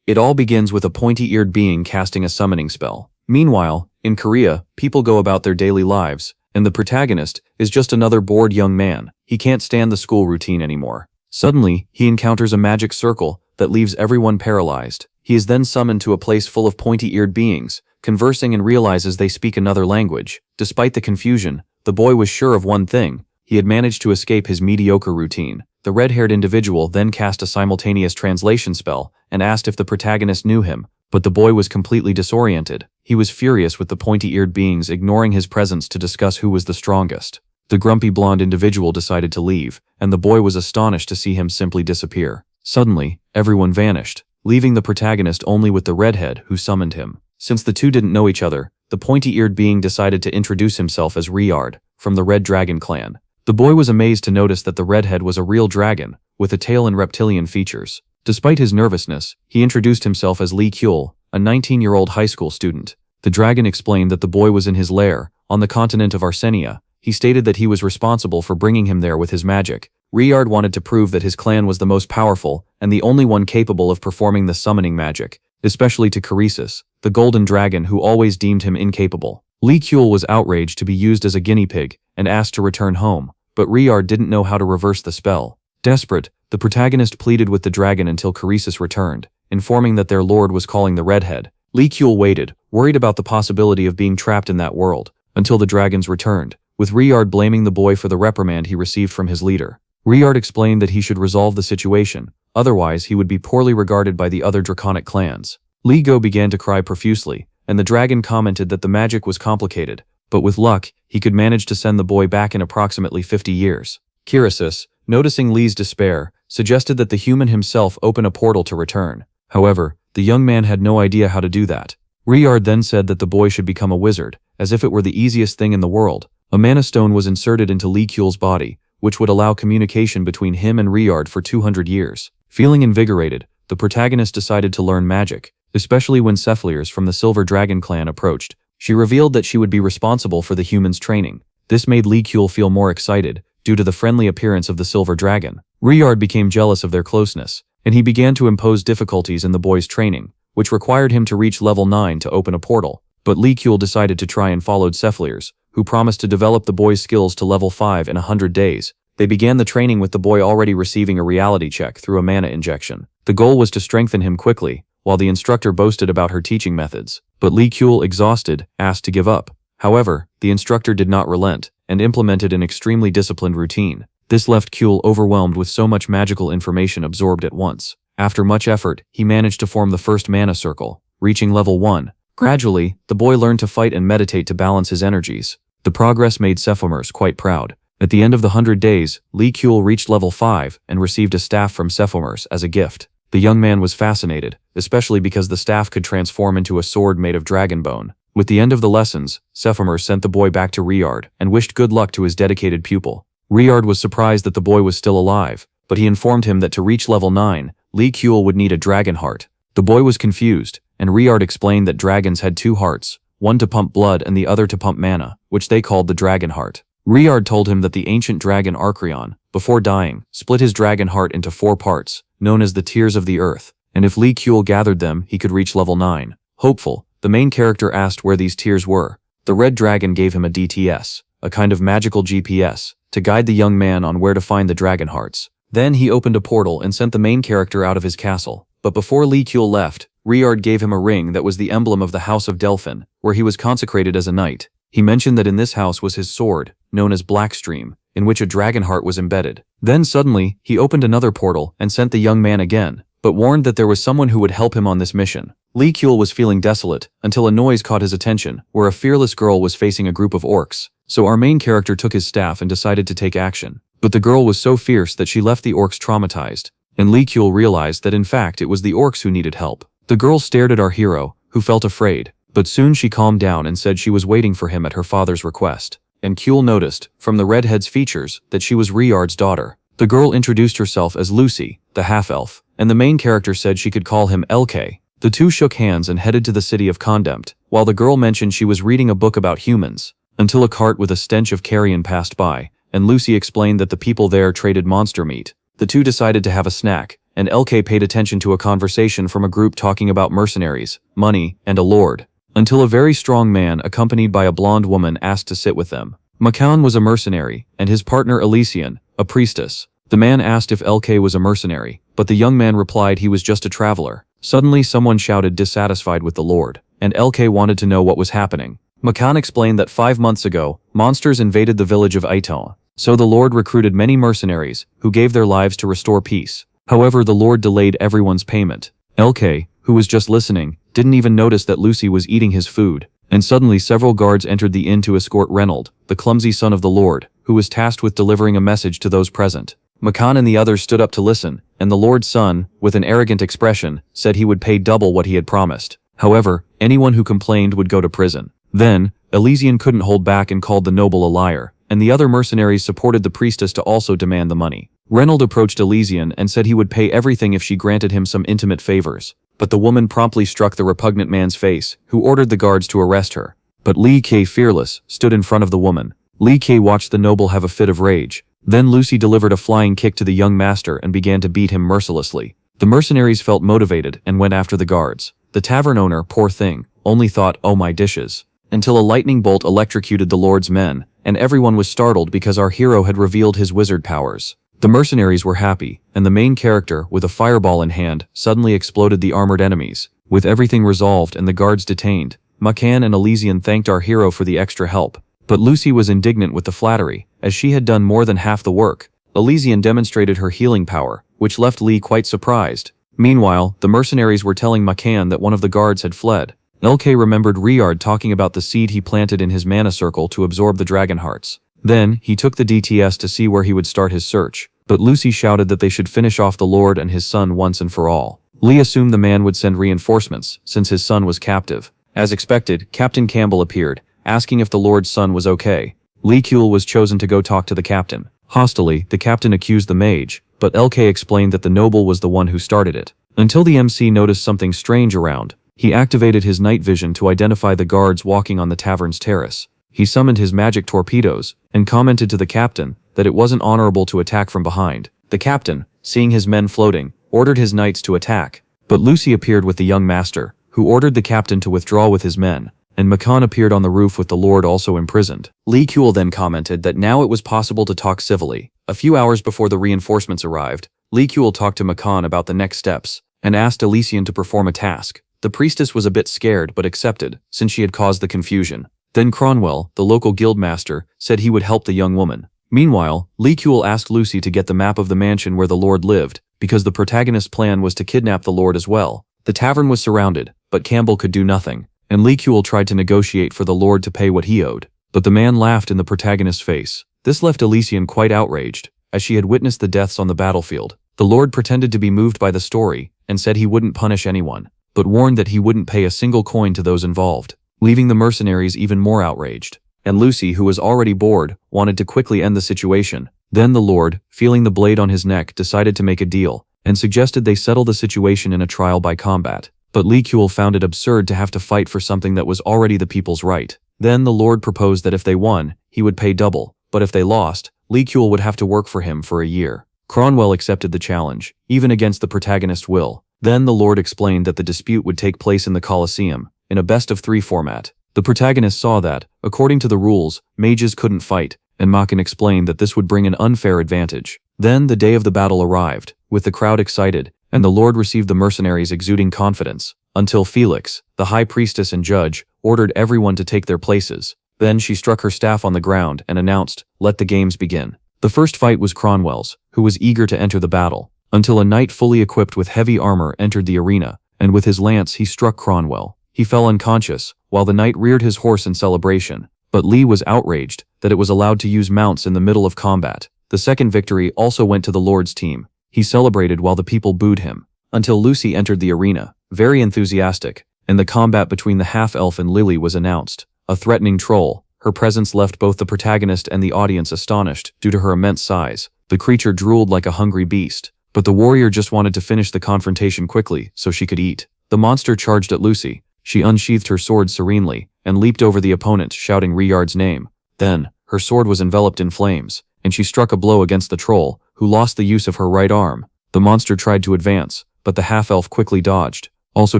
It all begins with a pointy-eared being casting a summoning spell. Meanwhile, in Korea, people go about their daily lives, and the protagonist is just another bored young man. He can't stand the school routine anymore. Suddenly, he encounters a magic circle that leaves everyone paralyzed. He is then summoned to a place full of pointy-eared beings, conversing, and realizes they speak another language. Despite the confusion, the boy was sure of one thing: he had managed to escape his mediocre routine. The red-haired individual then cast a simultaneous translation spell and asked if the protagonist knew him, but the boy was completely disoriented. He was furious with the pointy-eared beings ignoring his presence to discuss who was the strongest. The grumpy blonde individual decided to leave, and the boy was astonished to see him simply disappear. Suddenly, everyone vanished, leaving the protagonist only with the redhead who summoned him. Since the two didn't know each other, the pointy-eared being decided to introduce himself as Riyard, from the Red Dragon clan. The boy was amazed to notice that the redhead was a real dragon, with a tail and reptilian features. Despite his nervousness, he introduced himself as Lee Kyul, a 19-year-old high school student. The dragon explained that the boy was in his lair, on the continent of Arsenia. He stated that he was responsible for bringing him there with his magic. Riyard wanted to prove that his clan was the most powerful and the only one capable of performing the summoning magic, especially to Croesus, the golden dragon who always deemed him incapable. Lee Kyul was outraged to be used as a guinea pig and asked to return home, but Riyard didn't know how to reverse the spell. Desperate, the protagonist pleaded with the dragon until Croesus returned, informing that their lord was calling the redhead. Lee Kyul waited, worried about the possibility of being trapped in that world, until the dragons returned, with Riyard blaming the boy for the reprimand he received from his leader. Riyard explained that he should resolve the situation, otherwise he would be poorly regarded by the other draconic clans. Lee Go began to cry profusely, and the dragon commented that the magic was complicated, but with luck, he could manage to send the boy back in approximately 50 years. Croesus, noticing Lee's despair, suggested that the human himself open a portal to return. However, the young man had no idea how to do that. Riyard then said that the boy should become a wizard, as if it were the easiest thing in the world. A mana stone was inserted into Lee Kyul's body, which would allow communication between him and Riyard for 200 years. Feeling invigorated, the protagonist decided to learn magic, especially when Cephaliers from the Silver Dragon clan approached. She revealed that she would be responsible for the humans' training. This made Lee Kyul feel more excited, due to the friendly appearance of the Silver Dragon. Riyard became jealous of their closeness, and he began to impose difficulties in the boy's training, which required him to reach level 9 to open a portal. But Lee Kyul decided to try and followed Cephaliers, who promised to develop the boy's skills to level 5 in 100 days. They began the training with the boy already receiving a reality check through a mana injection. The goal was to strengthen him quickly, while the instructor boasted about her teaching methods. But Lee Kyul, exhausted, asked to give up. However, the instructor did not relent, and implemented an extremely disciplined routine. This left Kyul overwhelmed with so much magical information absorbed at once. After much effort, he managed to form the first mana circle, reaching level 1. Gradually, the boy learned to fight and meditate to balance his energies. The progress made Cephaliers quite proud. At the end of the 100 days, Lee Kyul reached level 5 and received a staff from Cephaliers as a gift. The young man was fascinated, especially because the staff could transform into a sword made of dragon bone. With the end of the lessons, Cephaliers sent the boy back to Riyard and wished good luck to his dedicated pupil. Riyard was surprised that the boy was still alive, but he informed him that to reach level 9, Lee Kyul would need a dragon heart. The boy was confused, and Riyard explained that dragons had 2 hearts, one to pump blood and the other to pump mana, which they called the dragon heart. Riyard told him that the ancient dragon Archmage, before dying, split his dragon heart into 4 parts, known as the Tears of the Earth, and if Lee Kyul gathered them, he could reach level 9. Hopeful, the main character asked where these tears were. The red dragon gave him a DTS, a kind of magical GPS, to guide the young man on where to find the dragon hearts. Then he opened a portal and sent the main character out of his castle. But before Lee Kyul left, Riyard gave him a ring that was the emblem of the House of Delphin, where he was consecrated as a knight. He mentioned that in this house was his sword, known as Blackstream, in which a dragon heart was embedded. Then suddenly, he opened another portal and sent the young man again, but warned that there was someone who would help him on this mission. Lee Kyul was feeling desolate, until a noise caught his attention, where a fearless girl was facing a group of orcs. So our main character took his staff and decided to take action. But the girl was so fierce that she left the orcs traumatized, and Lee Kyul realized that in fact it was the orcs who needed help. The girl stared at our hero, who felt afraid, but soon she calmed down and said she was waiting for him at her father's request. And Kyul noticed, from the redhead's features, that she was Riyard's daughter. The girl introduced herself as Lucy, the half-elf, and the main character said she could call him LK. The two shook hands and headed to the city of Condemned, while the girl mentioned she was reading a book about humans, until a cart with a stench of carrion passed by, and Lucy explained that the people there traded monster meat. The two decided to have a snack, and LK paid attention to a conversation from a group talking about mercenaries, money, and a lord, until a very strong man accompanied by a blonde woman asked to sit with them. Makan was a mercenary, and his partner Elysian, a priestess. The man asked if LK was a mercenary, but the young man replied he was just a traveler. Suddenly someone shouted dissatisfied with the lord, and LK wanted to know what was happening. Makan explained that 5 months ago, monsters invaded the village of Aiton, so the lord recruited many mercenaries, who gave their lives to restore peace. However, the lord delayed everyone's payment. LK, who was just listening, didn't even notice that Lucy was eating his food, and suddenly several guards entered the inn to escort Reynold, the clumsy son of the lord, who was tasked with delivering a message to those present. Makan and the others stood up to listen, and the lord's son, with an arrogant expression, said he would pay double what he had promised. However, anyone who complained would go to prison. Then, Elysian couldn't hold back and called the noble a liar, and the other mercenaries supported the priestess to also demand the money. Reynold approached Elysian and said he would pay everything if she granted him some intimate favors, but the woman promptly struck the repugnant man's face, who ordered the guards to arrest her. But Li Ke, fearless, stood in front of the woman. Li Ke watched the noble have a fit of rage. Then Lucy delivered a flying kick to the young master and began to beat him mercilessly. The mercenaries felt motivated and went after the guards. The tavern owner, poor thing, only thought, oh my dishes, until a lightning bolt electrocuted the lord's men, and everyone was startled because our hero had revealed his wizard powers. The mercenaries were happy, and the main character, with a fireball in hand, suddenly exploded the armored enemies. With everything resolved and the guards detained, Makan and Elysian thanked our hero for the extra help. But Lucy was indignant with the flattery, as she had done more than half the work. Elysian demonstrated her healing power, which left Lee quite surprised. Meanwhile, the mercenaries were telling Makan that one of the guards had fled. LK remembered Riyard talking about the seed he planted in his mana circle to absorb the dragon hearts. Then, he took the DTS to see where he would start his search, but Lucy shouted that they should finish off the lord and his son once and for all. Lee assumed the man would send reinforcements, since his son was captive. As expected, Captain Campbell appeared, asking if the lord's son was okay. Lee Kuehl was chosen to go talk to the captain. Hostily, the captain accused the mage, but LK explained that the noble was the one who started it. Until the MC noticed something strange around, he activated his night vision to identify the guards walking on the tavern's terrace. He summoned his magic torpedoes, and commented to the captain that it wasn't honorable to attack from behind. The captain, seeing his men floating, ordered his knights to attack, but Lucy appeared with the young master, who ordered the captain to withdraw with his men, and Makan appeared on the roof with the lord also imprisoned. Lee Kuehl then commented that now it was possible to talk civilly. A few hours before the reinforcements arrived, Lee Kuehl talked to Makan about the next steps, and asked Elysian to perform a task. The priestess was a bit scared but accepted, since she had caused the confusion. Then Cronwell, the local guildmaster, said he would help the young woman. Meanwhile, Lee Kuehl asked Lucy to get the map of the mansion where the lord lived, because the protagonist's plan was to kidnap the lord as well. The tavern was surrounded, but Campbell could do nothing, and Lee Kuehl tried to negotiate for the lord to pay what he owed. But the man laughed in the protagonist's face. This left Elysian quite outraged, as she had witnessed the deaths on the battlefield. The lord pretended to be moved by the story, and said he wouldn't punish anyone, but warned that he wouldn't pay a single coin to those involved, leaving the mercenaries even more outraged. And Lucy, who was already bored, wanted to quickly end the situation. Then the lord, feeling the blade on his neck, decided to make a deal, and suggested they settle the situation in a trial by combat. But Lee Kuehl found it absurd to have to fight for something that was already the people's right. Then the lord proposed that if they won, he would pay double, but if they lost, Lee Kuehl would have to work for him for a year. Cronwell accepted the challenge, even against the protagonist's will. Then the lord explained that the dispute would take place in the Colosseum, in a best-of-3 format. The protagonist saw that, according to the rules, mages couldn't fight, and Makan explained that this would bring an unfair advantage. Then the day of the battle arrived, with the crowd excited, and the lord received the mercenaries exuding confidence, until Felix, the high priestess and judge, ordered everyone to take their places. Then she struck her staff on the ground and announced, "Let the games begin." The first fight was Cronwell's, who was eager to enter the battle, until a knight fully equipped with heavy armor entered the arena, and with his lance he struck Cronwell. He fell unconscious, while the knight reared his horse in celebration, but Lee was outraged that it was allowed to use mounts in the middle of combat. The second victory also went to the lord's team. He celebrated while the people booed him, until Lucy entered the arena, very enthusiastic, and the combat between the half-elf and Lily was announced. A threatening troll, her presence left both the protagonist and the audience astonished due to her immense size. The creature drooled like a hungry beast, but the warrior just wanted to finish the confrontation quickly so she could eat. The monster charged at Lucy. She unsheathed her sword serenely and leaped over the opponent, shouting Riyard's name. Then, her sword was enveloped in flames, and she struck a blow against the troll, who lost the use of her right arm. The monster tried to advance, but the half-elf quickly dodged, also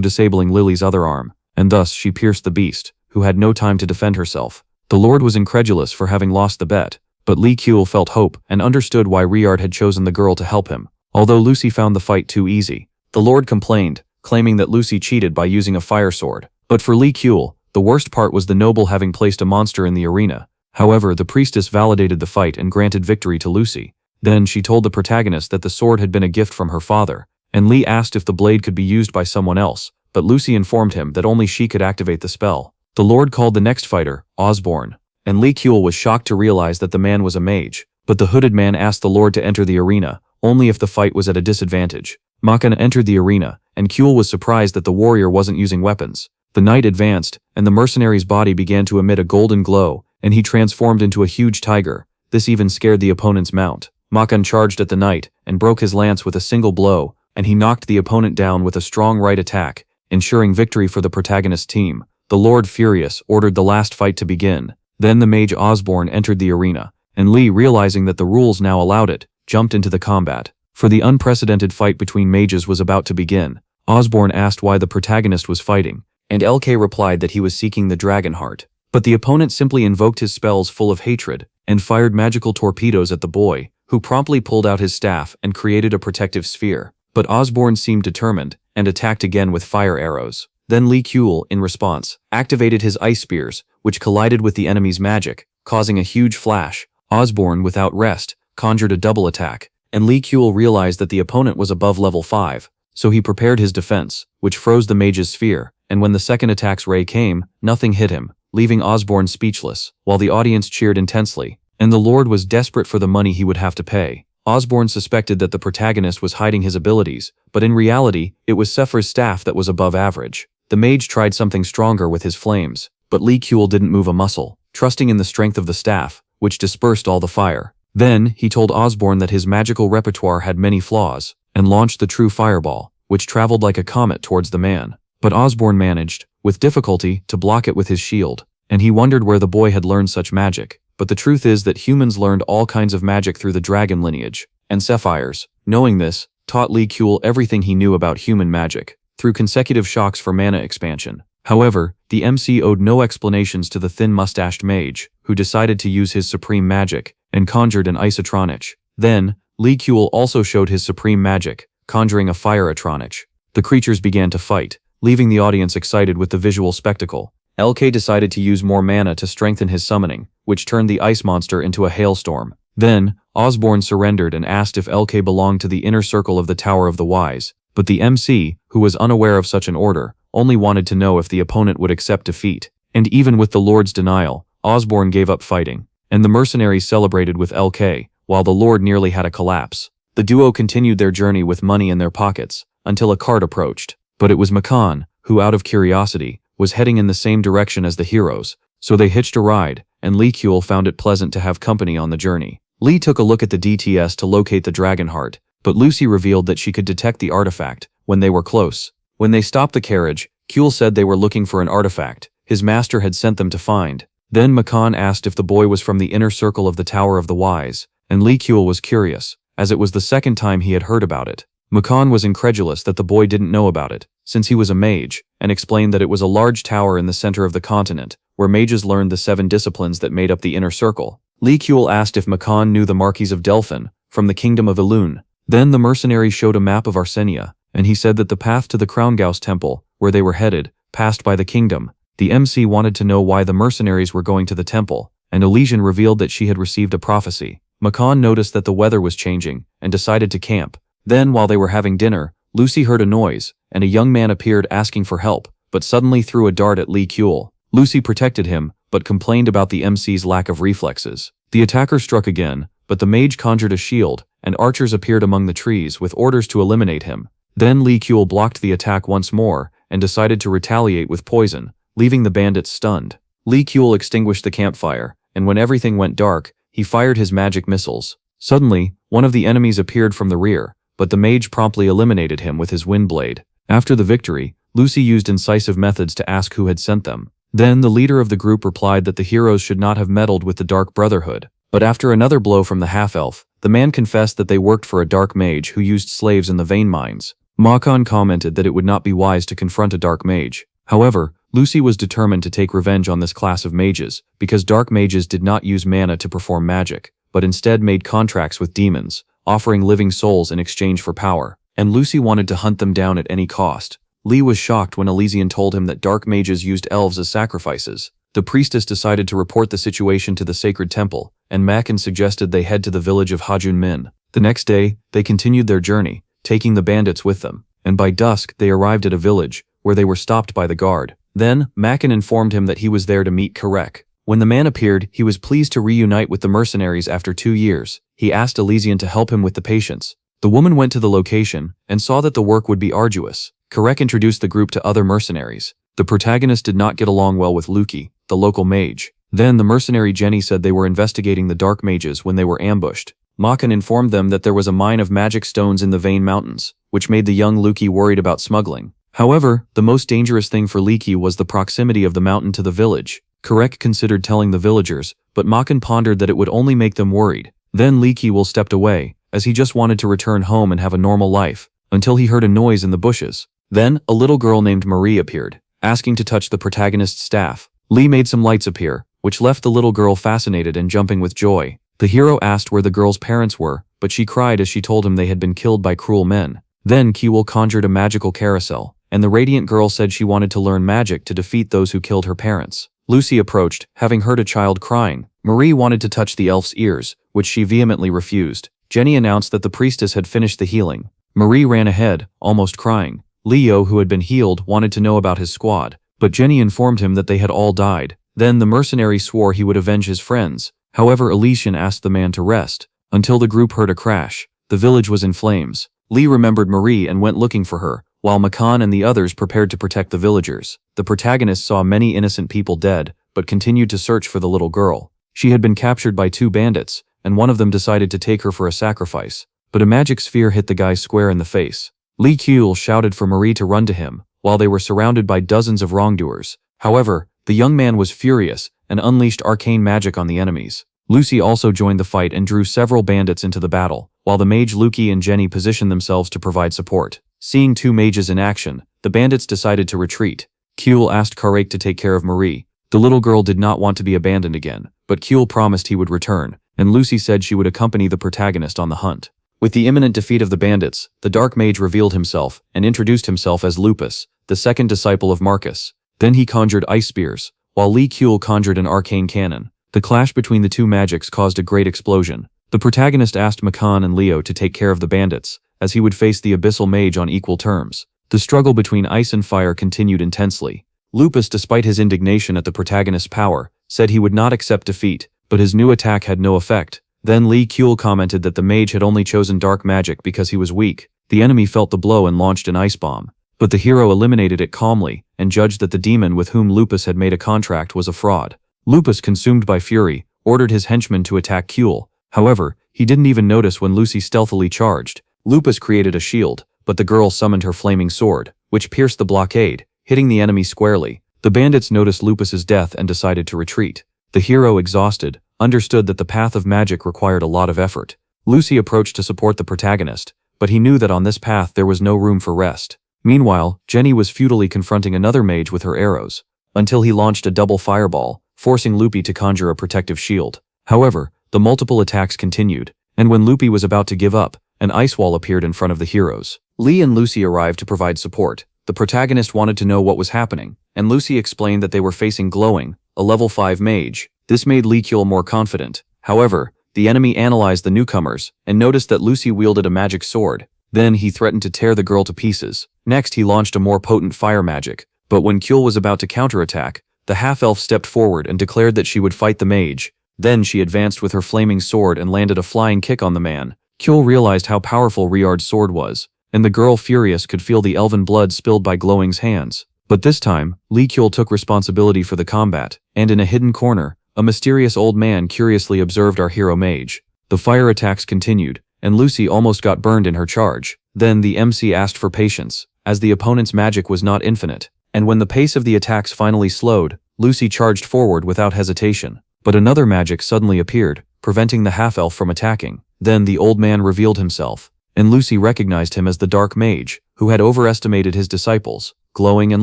disabling Lily's other arm, and thus she pierced the beast, who had no time to defend herself. The Lord was incredulous for having lost the bet, but Lee Kuel felt hope and understood why Riard had chosen the girl to help him. Although Lucy found the fight too easy, the Lord complained, claiming that Lucy cheated by using a fire sword. But for Lee Kuel, the worst part was the noble having placed a monster in the arena. However, the priestess validated the fight and granted victory to Lucy. Then she told the protagonist that the sword had been a gift from her father, and Lee asked if the blade could be used by someone else, but Lucy informed him that only she could activate the spell. The Lord called the next fighter, Osborne, and Lee Kuel was shocked to realize that the man was a mage, but the hooded man asked the Lord to enter the arena, only if the fight was at a disadvantage. Makan entered the arena, and Kuel was surprised that the warrior wasn't using weapons. The night advanced, and the mercenary's body began to emit a golden glow, and he transformed into a huge tiger. This even scared the opponent's mount. Makan charged at the knight, and broke his lance with a single blow, and he knocked the opponent down with a strong right attack, ensuring victory for the protagonist team. The Lord, furious, ordered the last fight to begin. Then the mage Osborne entered the arena, and Lee, realizing that the rules now allowed it, jumped into the combat. For the unprecedented fight between mages was about to begin. Osborne asked why the protagonist was fighting, and LK replied that he was seeking the dragon heart. But the opponent simply invoked his spells full of hatred, and fired magical torpedoes at the boy, who promptly pulled out his staff and created a protective sphere. But Osborne seemed determined, and attacked again with fire arrows. Then Lee Kuel, in response, activated his ice spears, which collided with the enemy's magic, causing a huge flash. Osborne, without rest, conjured a double attack, and Lee Kuel realized that the opponent was above level 5, so he prepared his defense, which froze the mage's sphere, and when the second attack's ray came, nothing hit him, leaving Osborne speechless, while the audience cheered intensely, and the Lord was desperate for the money he would have to pay. Osborne suspected that the protagonist was hiding his abilities, but in reality, it was Sephir's staff that was above average. The mage tried something stronger with his flames, but Lee Kuel didn't move a muscle, trusting in the strength of the staff, which dispersed all the fire. Then, he told Osborne that his magical repertoire had many flaws, and launched the true fireball, which traveled like a comet towards the man. But Osborne managed, with difficulty, to block it with his shield, and he wondered where the boy had learned such magic. But the truth is that humans learned all kinds of magic through the dragon lineage, and Sapphires, knowing this, taught Lee Kuel everything he knew about human magic, through consecutive shocks for mana expansion. However, the MC owed no explanations to the thin-mustached mage, who decided to use his supreme magic, and conjured an Isotronich. Then, Lee Kuel also showed his supreme magic, conjuring a Fire-Atronich. The creatures began to fight, leaving the audience excited with the visual spectacle. LK decided to use more mana to strengthen his summoning, which turned the ice monster into a hailstorm. Then, Osborne surrendered and asked if LK belonged to the inner circle of the Tower of the Wise, but the MC, who was unaware of such an order, only wanted to know if the opponent would accept defeat. And even with the Lord's denial, Osborne gave up fighting, and the mercenaries celebrated with LK, while the Lord nearly had a collapse. The duo continued their journey with money in their pockets, until a cart approached. But it was Makan, who out of curiosity, was heading in the same direction as the heroes, so they hitched a ride, and Lee Kuel found it pleasant to have company on the journey. Lee took a look at the DTS to locate the dragon heart, but Lucy revealed that she could detect the artifact when they were close. When they stopped the carriage, Kuel said they were looking for an artifact his master had sent them to find. Then Makan asked if the boy was from the inner circle of the Tower of the Wise, and Lee Kuel was curious, as it was the second time he had heard about it. Makan was incredulous that the boy didn't know about it, since he was a mage, and explained that it was a large tower in the center of the continent, where mages learned the 7 disciplines that made up the inner circle. Lee Kuel asked if Makan knew the Marquis of Delphin, from the kingdom of Elune. Then the mercenary showed a map of Arsenia, and he said that the path to the Crowngaus temple, where they were headed, passed by the kingdom. The MC wanted to know why the mercenaries were going to the temple, and Elysian revealed that she had received a prophecy. Makan noticed that the weather was changing, and decided to camp. Then, while they were having dinner, Lucy heard a noise, and a young man appeared asking for help, but suddenly threw a dart at Lee Kuel. Lucy protected him, but complained about the MC's lack of reflexes. The attacker struck again, but the mage conjured a shield, and archers appeared among the trees with orders to eliminate him. Then Lee Kuel blocked the attack once more, and decided to retaliate with poison, leaving the bandits stunned. Lee Kuel extinguished the campfire, and when everything went dark, he fired his magic missiles. Suddenly, one of the enemies appeared from the rear, but the mage promptly eliminated him with his wind blade. After the victory, Lucy used incisive methods to ask who had sent them. Then the leader of the group replied that the heroes should not have meddled with the Dark Brotherhood. But after another blow from the half-elf, The man confessed that they worked for a dark mage who used slaves in the vein mines. Makan commented that it would not be wise to confront a dark mage. However, Lucy was determined to take revenge on this class of mages, because dark mages did not use mana to perform magic, but instead made contracts with demons, offering living souls in exchange for power, and Lucy wanted to hunt them down at any cost. Lee was shocked when Elysian told him that dark mages used elves as sacrifices. The priestess decided to report the situation to the sacred temple, and Makan suggested they head to the village of Hajun Min. The next day, they continued their journey, taking the bandits with them, and by dusk they arrived at a village, where they were stopped by the guard. Then, Makan informed him that he was there to meet Karek. When the man appeared, he was pleased to reunite with the mercenaries after 2 years. He asked Elysian to help him with the patients. The woman went to the location, and saw that the work would be arduous. Karek introduced the group to other mercenaries. The protagonist did not get along well with Luki, the local mage. Then the mercenary Jenny said they were investigating the dark mages when they were ambushed. Makan informed them that there was a mine of magic stones in the Vein Mountains, which made the young Luki worried about smuggling. However, the most dangerous thing for Leaky was the proximity of the mountain to the village. Karek considered telling the villagers, but Makan pondered that it would only make them worried. Then Leaky will stepped away, as he just wanted to return home and have a normal life, until he heard a noise in the bushes. Then, a little girl named Marie appeared, asking to touch the protagonist's staff. Lee made some lights appear, which left the little girl fascinated and jumping with joy. The hero asked where the girl's parents were, but she cried as she told him they had been killed by cruel men. Then Kiwil conjured a magical carousel, and the radiant girl said she wanted to learn magic to defeat those who killed her parents. Lucy approached, having heard a child crying. Marie wanted to touch the elf's ears, which she vehemently refused. Jenny announced that the priestess had finished the healing. Marie ran ahead, almost crying. Leo, who had been healed, wanted to know about his squad, but Jenny informed him that they had all died. Then the mercenary swore he would avenge his friends. However, Elysian asked the man to rest, until the group heard a crash. The village was in flames. Lee remembered Marie and went looking for her, while Makan and the others prepared to protect the villagers. The protagonist saw many innocent people dead, but continued to search for the little girl. She had been captured by 2 bandits, and one of them decided to take her for a sacrifice. But a magic sphere hit the guy square in the face. Lee Kuehl shouted for Marie to run to him, while they were surrounded by dozens of wrongdoers. However, the young man was furious and unleashed arcane magic on the enemies. Lucy also joined the fight and drew several bandits into the battle, while the mage Luki and Jenny positioned themselves to provide support. Seeing 2 mages in action, the bandits decided to retreat. Kuehl asked Karek to take care of Marie. The little girl did not want to be abandoned again, but Kuehl promised he would return, and Lucy said she would accompany the protagonist on the hunt. With the imminent defeat of the bandits, the dark mage revealed himself and introduced himself as Lupus, the second disciple of Marcus. Then he conjured ice spears, while Lee Kuehl conjured an arcane cannon. The clash between the 2 magics caused a great explosion. The protagonist asked Makan and Leo to take care of the bandits, as he would face the abyssal mage on equal terms. The struggle between ice and fire continued intensely. Lupus, despite his indignation at the protagonist's power, said he would not accept defeat, but his new attack had no effect. Then Lee Kuehl commented that the mage had only chosen dark magic because he was weak. The enemy felt the blow and launched an ice bomb. But the hero eliminated it calmly, and judged that the demon with whom Lupus had made a contract was a fraud. Lupus, consumed by fury, ordered his henchmen to attack Kuehl. However, he didn't even notice when Lucy stealthily charged. Lupus created a shield, but the girl summoned her flaming sword, which pierced the blockade, hitting the enemy squarely. The bandits noticed Lupus's death and decided to retreat. The hero, exhausted, understood that the path of magic required a lot of effort. Lucy approached to support the protagonist, but he knew that on this path there was no room for rest. Meanwhile, Jenny was futilely confronting another mage with her arrows, until he launched a double fireball, forcing Lupi to conjure a protective shield. However, the multiple attacks continued, and when Lupi was about to give up, an ice wall appeared in front of the heroes. Lee and Lucy arrived to provide support. The protagonist wanted to know what was happening, and Lucy explained that they were facing Glowing, a level 5 mage. This made Lee Kuehl more confident. However, the enemy analyzed the newcomers and noticed that Lucy wielded a magic sword. Then he threatened to tear the girl to pieces. Next, he launched a more potent fire magic. But when Kuehl was about to counterattack, the half-elf stepped forward and declared that she would fight the mage. Then she advanced with her flaming sword and landed a flying kick on the man. Kuehl realized how powerful Riard's sword was, and the girl, furious, could feel the elven blood spilled by Glowing's hands. But this time, Lee Kuehl took responsibility for the combat, and in a hidden corner, a mysterious old man curiously observed our hero mage. The fire attacks continued, and Lucy almost got burned in her charge. Then the MC asked for patience, as the opponent's magic was not infinite, and when the pace of the attacks finally slowed, Lucy charged forward without hesitation. But another magic suddenly appeared, preventing the half-elf from attacking. Then the old man revealed himself, and Lucy recognized him as the Dark Mage, who had overestimated his disciples, Glowing and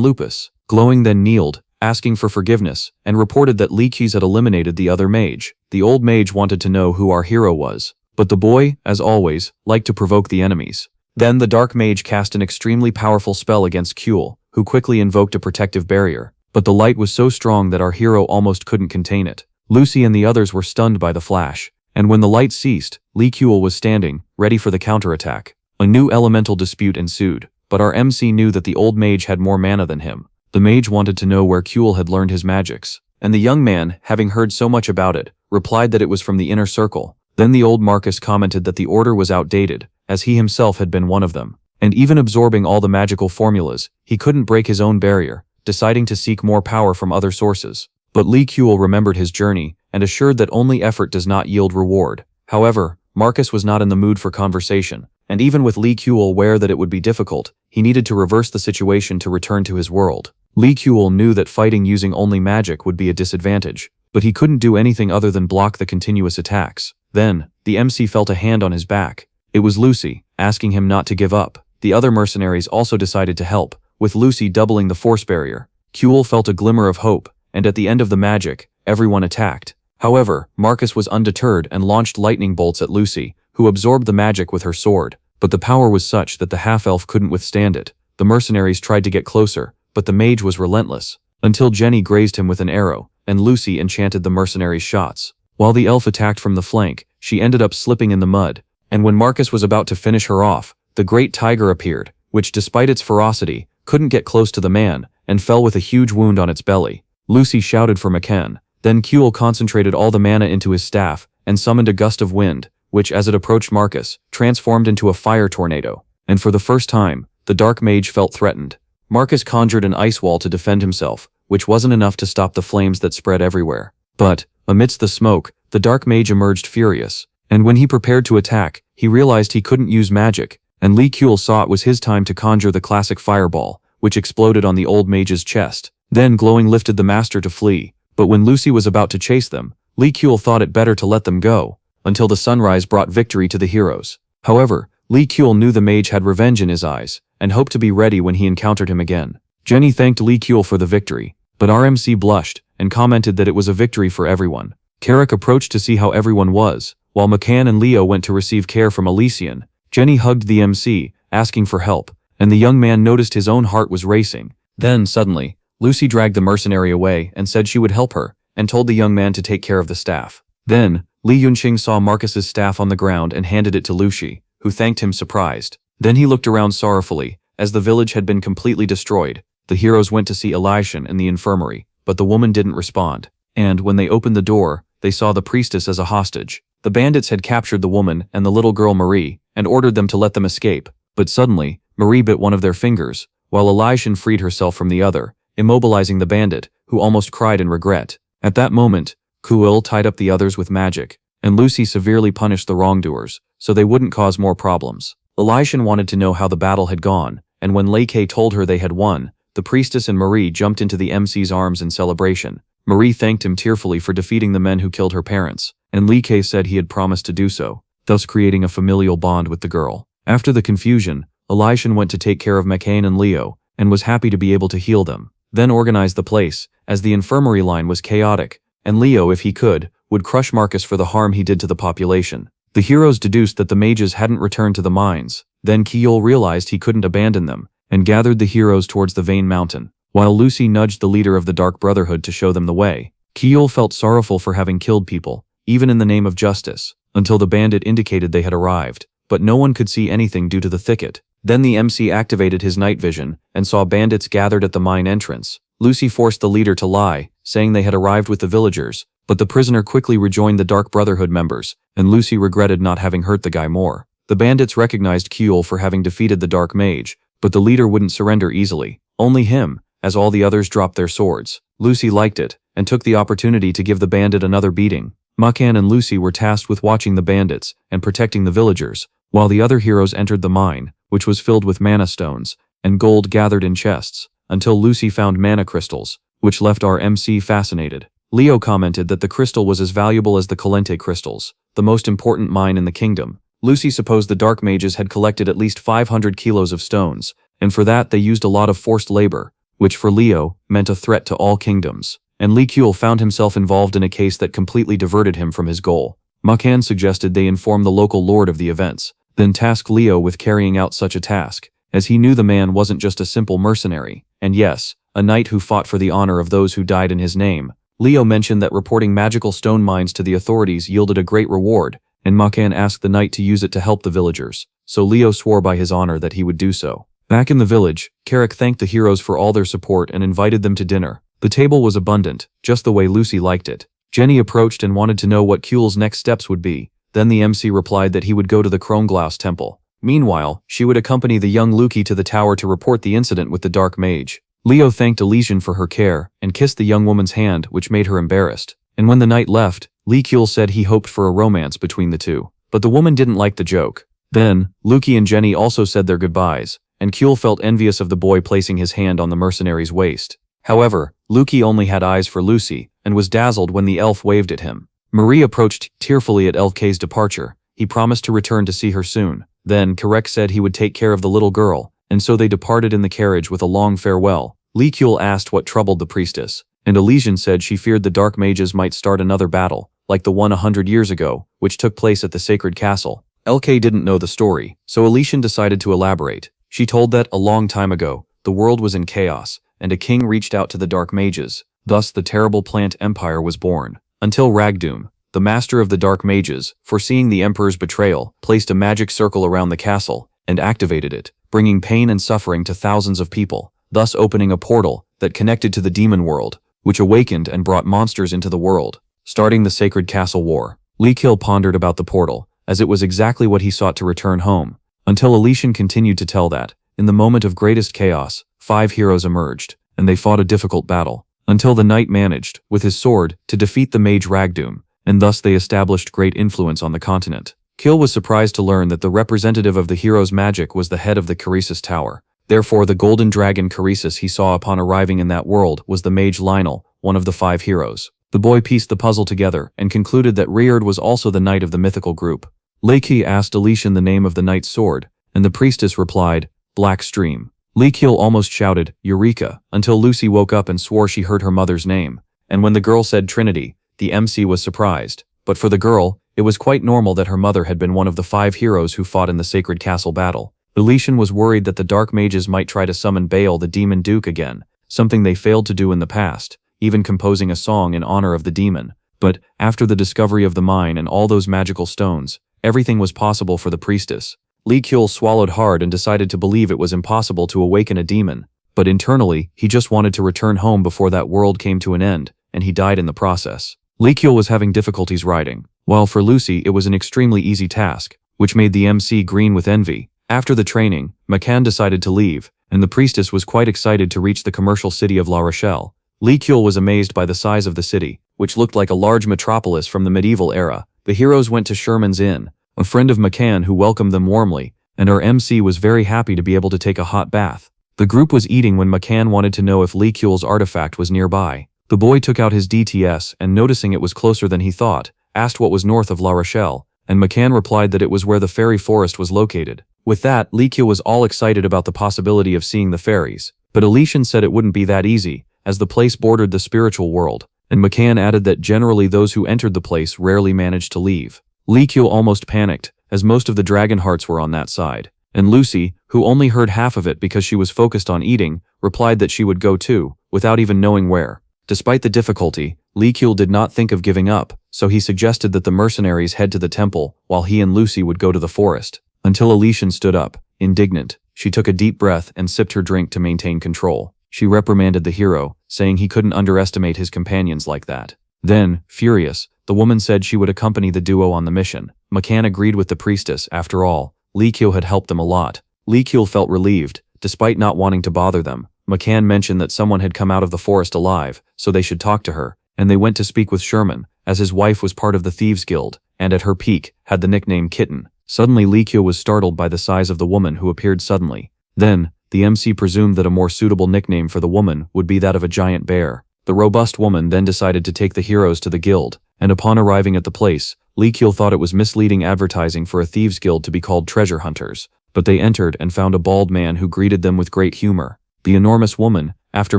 Lupus. Glowing then kneeled, asking for forgiveness, and reported that Leeches had eliminated the other mage. The old mage wanted to know who our hero was, but the boy, as always, liked to provoke the enemies. Then the Dark Mage cast an extremely powerful spell against Kuel, who quickly invoked a protective barrier, but the light was so strong that our hero almost couldn't contain it. Lucy and the others were stunned by the flash, and when the light ceased, Kuel was standing, ready for the counterattack. A new elemental dispute ensued, but our MC knew that the old mage had more mana than him. The mage wanted to know where Kuel had learned his magics, and the young man, having heard so much about it, replied that it was from the inner circle. Then the old Marcus commented that the order was outdated, as he himself had been one of them, and even absorbing all the magical formulas, he couldn't break his own barrier, deciding to seek more power from other sources. But Kuel remembered his journey, and assured that only effort does not yield reward. However, Marcus was not in the mood for conversation, and even with Kuel aware that it would be difficult, he needed to reverse the situation to return to his world. Kuel knew that fighting using only magic would be a disadvantage, but he couldn't do anything other than block the continuous attacks. Then, the MC felt a hand on his back. It was Lucy, asking him not to give up. The other mercenaries also decided to help, with Lucy doubling the force barrier. Kuel felt a glimmer of hope, and at the end of the magic, everyone attacked. However, Marcus was undeterred and launched lightning bolts at Lucy, who absorbed the magic with her sword, but the power was such that the half-elf couldn't withstand it. The mercenaries tried to get closer, but the mage was relentless, until Jenny grazed him with an arrow, and Lucy enchanted the mercenaries' shots. While the elf attacked from the flank, she ended up slipping in the mud, and when Marcus was about to finish her off, the great tiger appeared, which despite its ferocity, couldn't get close to the man, and fell with a huge wound on its belly. Lucy shouted for McCann. Then Kuel concentrated all the mana into his staff, and summoned a gust of wind, which as it approached Marcus, transformed into a fire tornado. And for the first time, the Dark Mage felt threatened. Marcus conjured an ice wall to defend himself, which wasn't enough to stop the flames that spread everywhere. But, amidst the smoke, the Dark Mage emerged furious, and when he prepared to attack, he realized he couldn't use magic, and Kuel saw it was his time to conjure the classic fireball, which exploded on the old mage's chest. Then Glowing lifted the master to flee, but when Lucy was about to chase them, Kuel thought it better to let them go, until the sunrise brought victory to the heroes. However, Kuel knew the mage had revenge in his eyes, and hoped to be ready when he encountered him again. Jenny thanked Kuel for the victory, but RMC blushed, and commented that it was a victory for everyone. Carrick approached to see how everyone was, while McCann and Leo went to receive care from Elysian. Jenny hugged the MC, asking for help, and the young man noticed his own heart was racing. Then, suddenly, Lucy dragged the mercenary away and said she would help her, and told the young man to take care of the staff. Then, Li Yunqing saw Marcus's staff on the ground and handed it to Lucy, who thanked him surprised. Then he looked around sorrowfully, as the village had been completely destroyed. The heroes went to see Elysian in the infirmary, but the woman didn't respond. And, when they opened the door, they saw the priestess as a hostage. The bandits had captured the woman and the little girl Marie, and ordered them to let them escape. But suddenly, Marie bit one of their fingers, while Elysian freed herself from the other, immobilizing the bandit, who almost cried in regret. At that moment, Kuel tied up the others with magic, and Lucy severely punished the wrongdoers, so they wouldn't cause more problems. Elysian wanted to know how the battle had gone, and when Lei Kei told her they had won, the priestess and Marie jumped into the MC's arms in celebration. Marie thanked him tearfully for defeating the men who killed her parents, and Lei Kei said he had promised to do so, thus creating a familial bond with the girl. After the confusion, Elysian went to take care of McCain and Leo, and was happy to be able to heal them. Then organized the place, as the infirmary line was chaotic, and Leo, if he could, would crush Marcus for the harm he did to the population. The heroes deduced that the mages hadn't returned to the mines. Then Kuel realized he couldn't abandon them, and gathered the heroes towards the Vane Mountain, while Lucy nudged the leader of the Dark Brotherhood to show them the way. Kuel felt sorrowful for having killed people, even in the name of justice, until the bandit indicated they had arrived, but no one could see anything due to the thicket. Then the MC activated his night vision, and saw bandits gathered at the mine entrance. Lucy forced the leader to lie, saying they had arrived with the villagers, but the prisoner quickly rejoined the Dark Brotherhood members, and Lucy regretted not having hurt the guy more. The bandits recognized Kuel for having defeated the Dark Mage, but the leader wouldn't surrender easily. Only him, as all the others dropped their swords. Lucy liked it, and took the opportunity to give the bandit another beating. Makan and Lucy were tasked with watching the bandits and protecting the villagers, while the other heroes entered the mine, which was filled with mana stones, and gold gathered in chests, until Lucy found mana crystals, which left our MC fascinated. Leo commented that the crystal was as valuable as the Calente crystals. the most important mine in the kingdom. Lucy supposed the dark mages had collected at least 500 kilos of stones, and for that they used a lot of forced labor, which for Leo meant a threat to all kingdoms. And Lee Kuel found himself involved in a case that completely diverted him from his goal. Makan suggested they inform the local lord of the events, then task Leo with carrying out such a task, as he knew the man wasn't just a simple mercenary, and yes, a knight who fought for the honor of those who died in his name. Leo mentioned that reporting magical stone mines to the authorities yielded a great reward, and Makan asked the knight to use it to help the villagers, so Leo swore by his honor that he would do so. Back in the village, Carrick thanked the heroes for all their support and invited them to dinner. The table was abundant, just the way Lucy liked it. Jenny approached and wanted to know what Kuel's next steps would be. Then the MC replied that he would go to the Kronglaus temple. Meanwhile, she would accompany the young Luki to the tower to report the incident with the dark mage. Leo thanked Elysian for her care and kissed the young woman's hand, which made her embarrassed. And when the knight left, Lee Kuel said he hoped for a romance between the two. But the woman didn't like the joke. Then, Luki and Jenny also said their goodbyes, and Kuel felt envious of the boy placing his hand on the mercenary's waist. However, Luki only had eyes for Lucy, and was dazzled when the elf waved at him. Marie approached tearfully at Elfkay's departure. He promised to return to see her soon. Then, Karek said he would take care of the little girl, and so they departed in the carriage with a long farewell. Lee Kuel asked what troubled the priestess, and Elysian said she feared the dark mages might start another battle, like the one 100 years ago, which took place at the sacred castle. Elfkay didn't know the story, so Elysian decided to elaborate. She told that, a long time ago, the world was in chaos, and a king reached out to the dark mages. Thus the terrible plant empire was born. Until Ragdoom, the master of the dark mages, foreseeing the emperor's betrayal, placed a magic circle around the castle, and activated it, bringing pain and suffering to thousands of people, thus opening a portal that connected to the demon world, which awakened and brought monsters into the world, starting the Sacred Castle War. Lee Kuel pondered about the portal, as it was exactly what he sought to return home, until Elysian continued to tell that, in the moment of greatest chaos, 5 heroes emerged, and they fought a difficult battle, until the knight managed, with his sword, to defeat the mage Ragdoom, and thus they established great influence on the continent. Kuel was surprised to learn that the representative of the hero's magic was the head of the Caresis Tower. Therefore the golden dragon Caresis he saw upon arriving in that world was the mage Lionel, one of the 5 heroes. The boy pieced the puzzle together and concluded that Reard was also the knight of the mythical group. Leiki asked Elysian the name of the knight's sword, and the priestess replied, Black Stream. Lee Kuel almost shouted, Eureka, until Lucy woke up and swore she heard her mother's name. And when the girl said Trinity, the MC was surprised. But for the girl, it was quite normal that her mother had been one of the 5 heroes who fought in the Sacred Castle battle. Elysian was worried that the dark mages might try to summon Baal the demon duke again, something they failed to do in the past, even composing a song in honor of the demon. But, after the discovery of the mine and all those magical stones, everything was possible for the priestess. Lee Kuel swallowed hard and decided to believe it was impossible to awaken a demon, but internally, he just wanted to return home before that world came to an end, and he died in the process. Lee Kuel was having difficulties writing, while for Lucy it was an extremely easy task, which made the MC green with envy. After the training, Makan decided to leave, and the priestess was quite excited to reach the commercial city of La Rochelle. Lee Kuel was amazed by the size of the city, which looked like a large metropolis from the medieval era. The heroes went to Sherman's Inn, a friend of Makan who welcomed them warmly, and our MC was very happy to be able to take a hot bath. The group was eating when Makan wanted to know if Lee Kuel's artifact was nearby. The boy took out his DTS and, noticing it was closer than he thought, asked what was north of La Rochelle, and Makan replied that it was where the fairy forest was located. With that, Lee Kuel was all excited about the possibility of seeing the fairies, but Elysian said it wouldn't be that easy, as the place bordered the spiritual world, and Makan added that generally those who entered the place rarely managed to leave. Lee Kuel almost panicked, as most of the dragon hearts were on that side, and Lucy, who only heard half of it because she was focused on eating, replied that she would go too, without even knowing where. Despite the difficulty, Lee Kuel did not think of giving up, so he suggested that the mercenaries head to the temple while he and Lucy would go to the forest. Until Elysian stood up, indignant. She took a deep breath and sipped her drink to maintain control. She reprimanded the hero, saying he couldn't underestimate his companions like that. Then, furious, the woman said she would accompany the duo on the mission. Makan agreed with the priestess. After all, Lee Kuel had helped them a lot. Lee Kuel felt relieved, despite not wanting to bother them. Makan mentioned that someone had come out of the forest alive, so they should talk to her, and they went to speak with Sherman, as his wife was part of the Thieves Guild, and at her peak, had the nickname Kitten. Suddenly Lee Kuel was startled by the size of the woman who appeared suddenly. Then, the MC presumed that a more suitable nickname for the woman would be that of a giant bear. The robust woman then decided to take the heroes to the guild, and upon arriving at the place, Lee Kyul thought it was misleading advertising for a thieves guild to be called treasure hunters, but they entered and found a bald man who greeted them with great humor. The enormous woman, after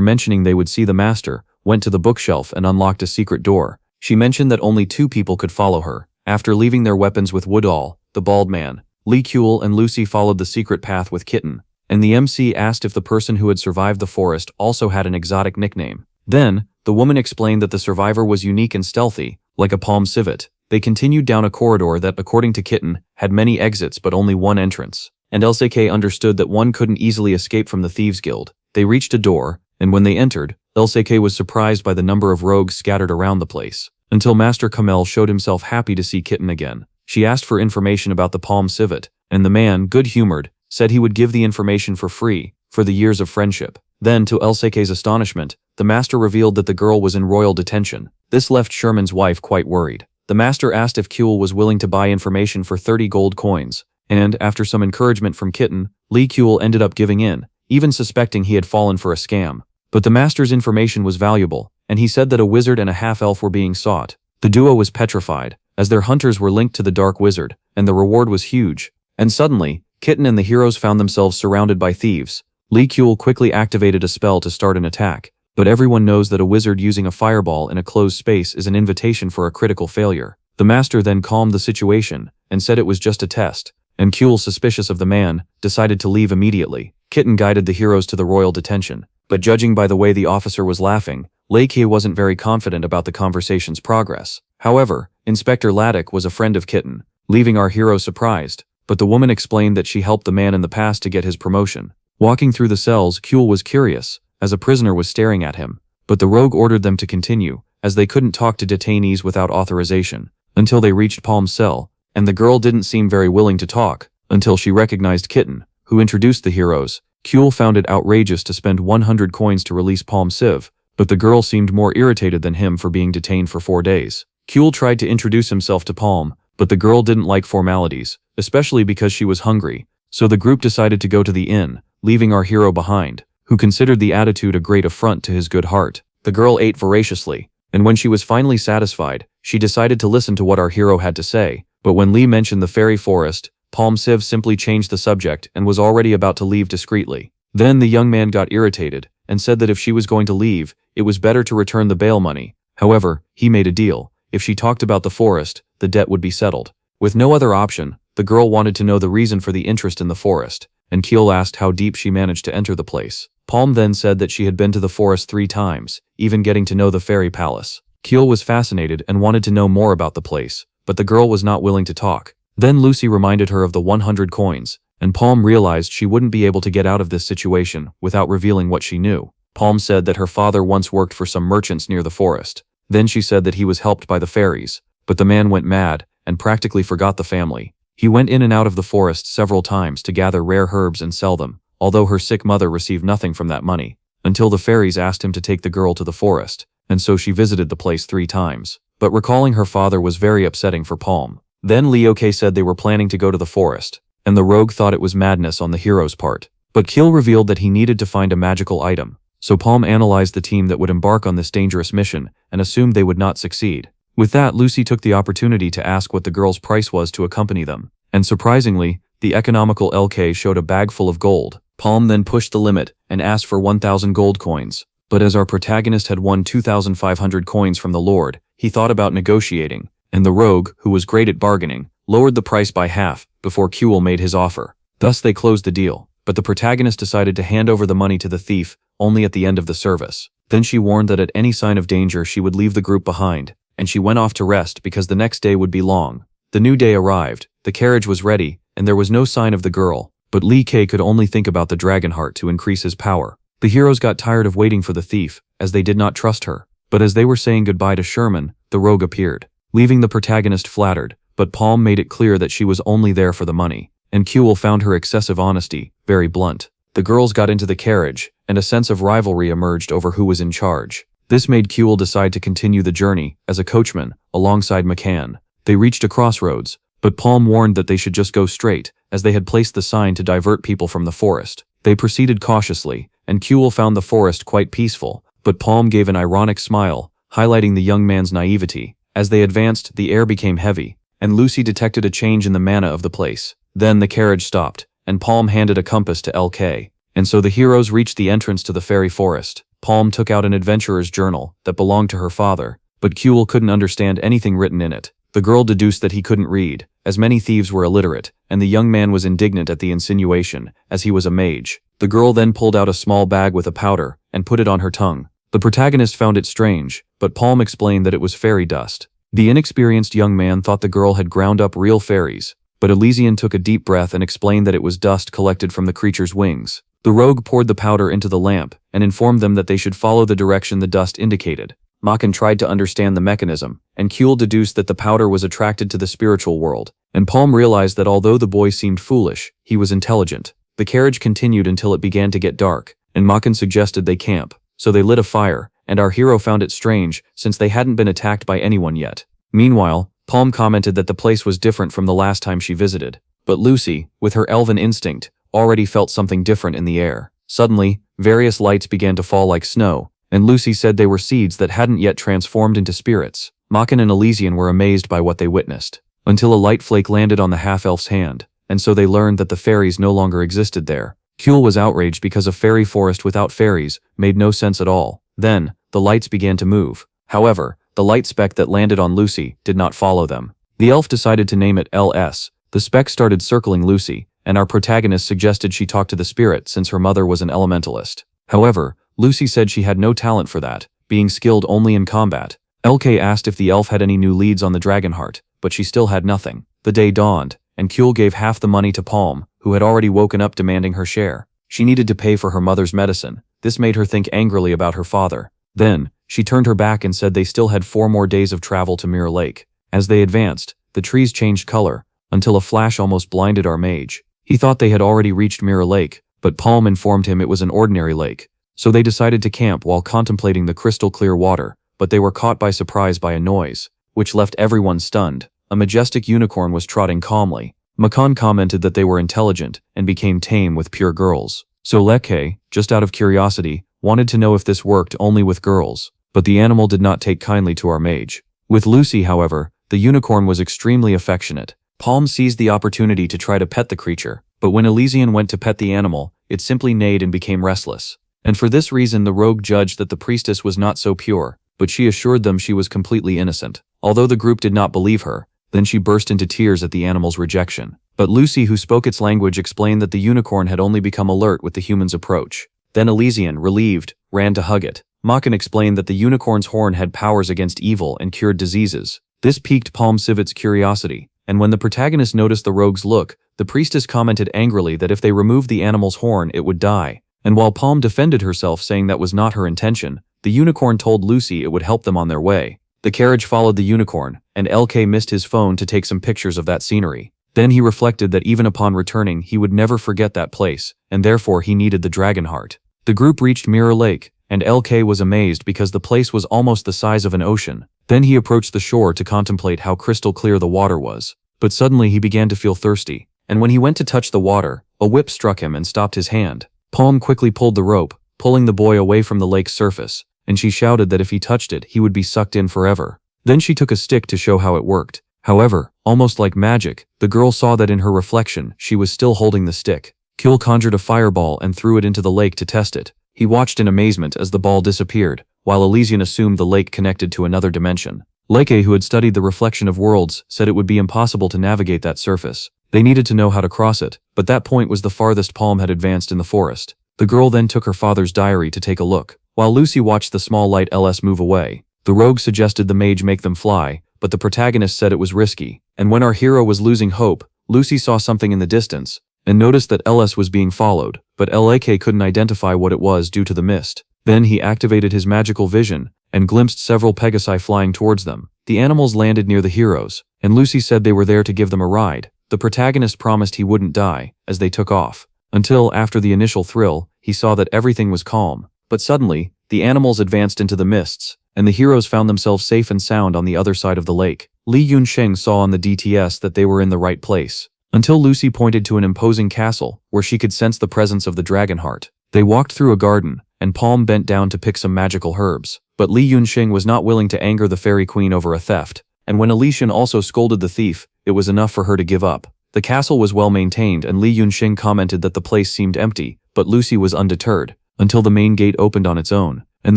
mentioning they would see the master, went to the bookshelf and unlocked a secret door. She mentioned that only 2 people could follow her. After leaving their weapons with Woodall, the bald man, Lee Kyul and Lucy followed the secret path with Kitten, and the MC asked if the person who had survived the forest also had an exotic nickname. Then, the woman explained that the survivor was unique and stealthy, like a palm civet. They continued down a corridor that, according to Kitten, had many exits but only one entrance, and LCK understood that one couldn't easily escape from the Thieves Guild. They reached a door, and when they entered, LCK was surprised by the number of rogues scattered around the place, until Master Kamel showed himself happy to see Kitten again. She asked for information about the palm civet, and the man, good-humored, said he would give the information for free, for the years of friendship. Then, to LCK's astonishment, the master revealed that the girl was in royal detention. This left Sherman's wife quite worried. The master asked if Kyul was willing to buy information for 30 gold coins, and, after some encouragement from Kitten, Lee Kyul ended up giving in, even suspecting he had fallen for a scam. But the master's information was valuable, and he said that a wizard and a half-elf were being sought. The duo was petrified, as their hunters were linked to the dark wizard, and the reward was huge. And suddenly, Kitten and the heroes found themselves surrounded by thieves. Lee Kyul quickly activated a spell to start an attack, but everyone knows that a wizard using a fireball in a closed space is an invitation for a critical failure. The master then calmed the situation, and said it was just a test, and Kyul, suspicious of the man, decided to leave immediately. Kitten guided the heroes to the royal detention, but judging by the way the officer was laughing, Lee Kyul wasn't very confident about the conversation's progress. However, Inspector Laddick was a friend of Kitten, leaving our hero surprised, but the woman explained that she helped the man in the past to get his promotion. Walking through the cells, Kyul was curious, as a prisoner was staring at him, but the rogue ordered them to continue, as they couldn't talk to detainees without authorization, until they reached Palm's cell, and the girl didn't seem very willing to talk, until she recognized Kitten, who introduced the heroes. Kyul found it outrageous to spend 100 coins to release Palm Civ, but the girl seemed more irritated than him for being detained for 4 days. Kyul tried to introduce himself to Palm, but the girl didn't like formalities, especially because she was hungry, so the group decided to go to the inn, leaving our hero behind, who considered the attitude a great affront to his good heart. The girl ate voraciously, and when she was finally satisfied, she decided to listen to what our hero had to say, but when Lee mentioned the fairy forest, Palm Civ simply changed the subject and was already about to leave discreetly. Then the young man got irritated, and said that if she was going to leave, it was better to return the bail money. However, he made a deal. If she talked about the forest, the debt would be settled. With no other option, the girl wanted to know the reason for the interest in the forest, and Kyul asked how deep she managed to enter the place. Palm then said that she had been to the forest 3 times, even getting to know the fairy palace. Kyul was fascinated and wanted to know more about the place, but the girl was not willing to talk. Then Lucy reminded her of the 100 coins, and Palm realized she wouldn't be able to get out of this situation without revealing what she knew. Palm said that her father once worked for some merchants near the forest. Then she said that he was helped by the fairies, but the man went mad and practically forgot the family. He went in and out of the forest several times to gather rare herbs and sell them, although her sick mother received nothing from that money, until the fairies asked him to take the girl to the forest, and so she visited the place 3 times. But recalling her father was very upsetting for Palm. Then Leoke said they were planning to go to the forest, and the rogue thought it was madness on the hero's part. But Kyul revealed that he needed to find a magical item, so Palm analyzed the team that would embark on this dangerous mission and assumed they would not succeed. With that, Lucy took the opportunity to ask what the girl's price was to accompany them, and surprisingly, the economical LK showed a bag full of gold. Palm then pushed the limit and asked for 1,000 gold coins, but as our protagonist had won 2,500 coins from the Lord, he thought about negotiating, and the rogue, who was great at bargaining, lowered the price by half before Kyul made his offer. Thus they closed the deal, but the protagonist decided to hand over the money to the thief only at the end of the service. Then she warned that at any sign of danger she would leave the group behind, and she went off to rest because the next day would be long. The new day arrived, the carriage was ready, and there was no sign of the girl, but Lee K could only think about the dragon heart to increase his power. The heroes got tired of waiting for the thief, as they did not trust her, but as they were saying goodbye to Sherman, the rogue appeared, leaving the protagonist flattered, but Palm made it clear that she was only there for the money, and Kyul found her excessive honesty very blunt. The girls got into the carriage, and a sense of rivalry emerged over who was in charge. This made Kyul decide to continue the journey as a coachman alongside McCann. They reached a crossroads, but Palm warned that they should just go straight, as they had placed the sign to divert people from the forest. They proceeded cautiously, and Kyul found the forest quite peaceful, but Palm gave an ironic smile, highlighting the young man's naivety. As they advanced, the air became heavy, and Lucy detected a change in the mana of the place. Then the carriage stopped, and Palm handed a compass to LK. And so the heroes reached the entrance to the fairy forest. Palm took out an adventurer's journal that belonged to her father, but Kuehl couldn't understand anything written in it. The girl deduced that he couldn't read, as many thieves were illiterate, and the young man was indignant at the insinuation, as he was a mage. The girl then pulled out a small bag with a powder and put it on her tongue. The protagonist found it strange, but Palm explained that it was fairy dust. The inexperienced young man thought the girl had ground up real fairies, but Elysian took a deep breath and explained that it was dust collected from the creature's wings. The rogue poured the powder into the lamp and informed them that they should follow the direction the dust indicated. Machen tried to understand the mechanism, and Kuehl deduced that the powder was attracted to the spiritual world, and Palm realized that although the boy seemed foolish, he was intelligent. The carriage continued until it began to get dark, and Machen suggested they camp, so they lit a fire, and our hero found it strange since they hadn't been attacked by anyone yet. Meanwhile, Palm commented that the place was different from the last time she visited, but Lucy, with her elven instinct, already felt something different in the air. Suddenly, various lights began to fall like snow, and Lucy said they were seeds that hadn't yet transformed into spirits. Machen and Elysian were amazed by what they witnessed, until a light flake landed on the half-elf's hand, and so they learned that the fairies no longer existed there. Kuehl was outraged because a fairy forest without fairies made no sense at all. Then, the lights began to move. However, the light speck that landed on Lucy did not follow them. The elf decided to name it LS. The speck started circling Lucy, and our protagonist suggested she talk to the spirit since her mother was an elementalist. However, Lucy said she had no talent for that, being skilled only in combat. LK asked if the elf had any new leads on the Dragonheart, but she still had nothing. The day dawned, and Kuehl gave half the money to Palm, who had already woken up demanding her share. She needed to pay for her mother's medicine. This made her think angrily about her father. Then, she turned her back and said they still had 4 more days of travel to Mirror Lake. As they advanced, the trees changed color, until a flash almost blinded our mage. He thought they had already reached Mirror Lake, but Palm informed him it was an ordinary lake. So they decided to camp while contemplating the crystal clear water, but they were caught by surprise by a noise, which left everyone stunned. A majestic unicorn was trotting calmly. Machen commented that they were intelligent and became tame with pure girls. So Leke, just out of curiosity, wanted to know if this worked only with girls, but the animal did not take kindly to our mage. With Lucy, however, the unicorn was extremely affectionate. Palm seized the opportunity to try to pet the creature, but when Elysian went to pet the animal, it simply neighed and became restless. And for this reason the rogue judged that the priestess was not so pure, but she assured them she was completely innocent. Although the group did not believe her, then she burst into tears at the animal's rejection. But Lucy, who spoke its language, explained that the unicorn had only become alert with the human's approach. Then Elysian, relieved, ran to hug it. Machen explained that the unicorn's horn had powers against evil and cured diseases. This piqued Palm Civit's curiosity, and when the protagonist noticed the rogue's look, the priestess commented angrily that if they removed the animal's horn it would die. And while Palm defended herself saying that was not her intention, the unicorn told Lucy it would help them on their way. The carriage followed the unicorn, and LK missed his phone to take some pictures of that scenery. Then he reflected that even upon returning he would never forget that place, and therefore he needed the Dragonheart. The group reached Mirror Lake, and LK was amazed because the place was almost the size of an ocean. Then he approached the shore to contemplate how crystal clear the water was. But suddenly he began to feel thirsty, and when he went to touch the water, a whip struck him and stopped his hand. Palm quickly pulled the rope, pulling the boy away from the lake's surface, and she shouted that if he touched it, he would be sucked in forever. Then she took a stick to show how it worked. However, almost like magic, the girl saw that in her reflection, she was still holding the stick. Kuehl conjured a fireball and threw it into the lake to test it. He watched in amazement as the ball disappeared, while Elysian assumed the lake connected to another dimension. Leke, who had studied the reflection of worlds, said it would be impossible to navigate that surface. They needed to know how to cross it, but that point was the farthest Palm had advanced in the forest. The girl then took her father's diary to take a look. While Lucy watched the small light LS move away, the rogue suggested the mage make them fly, but the protagonist said it was risky. And when our hero was losing hope, Lucy saw something in the distance, and noticed that LS was being followed, but Lek couldn't identify what it was due to the mist. Then he activated his magical vision, and glimpsed several Pegasi flying towards them. The animals landed near the heroes, and Lucy said they were there to give them a ride. The protagonist promised he wouldn't die, as they took off. Until, after the initial thrill, he saw that everything was calm. But suddenly, the animals advanced into the mists, and the heroes found themselves safe and sound on the other side of the lake. Li Yunsheng saw on the DTS that they were in the right place, until Lucy pointed to an imposing castle, where she could sense the presence of the Dragonheart. They walked through a garden, and Palm bent down to pick some magical herbs. But Li Yunsheng was not willing to anger the Fairy Queen over a theft, and when Alishan also scolded the thief, it was enough for her to give up. The castle was well maintained and Li Yunxing commented that the place seemed empty, but Lucy was undeterred, until the main gate opened on its own, and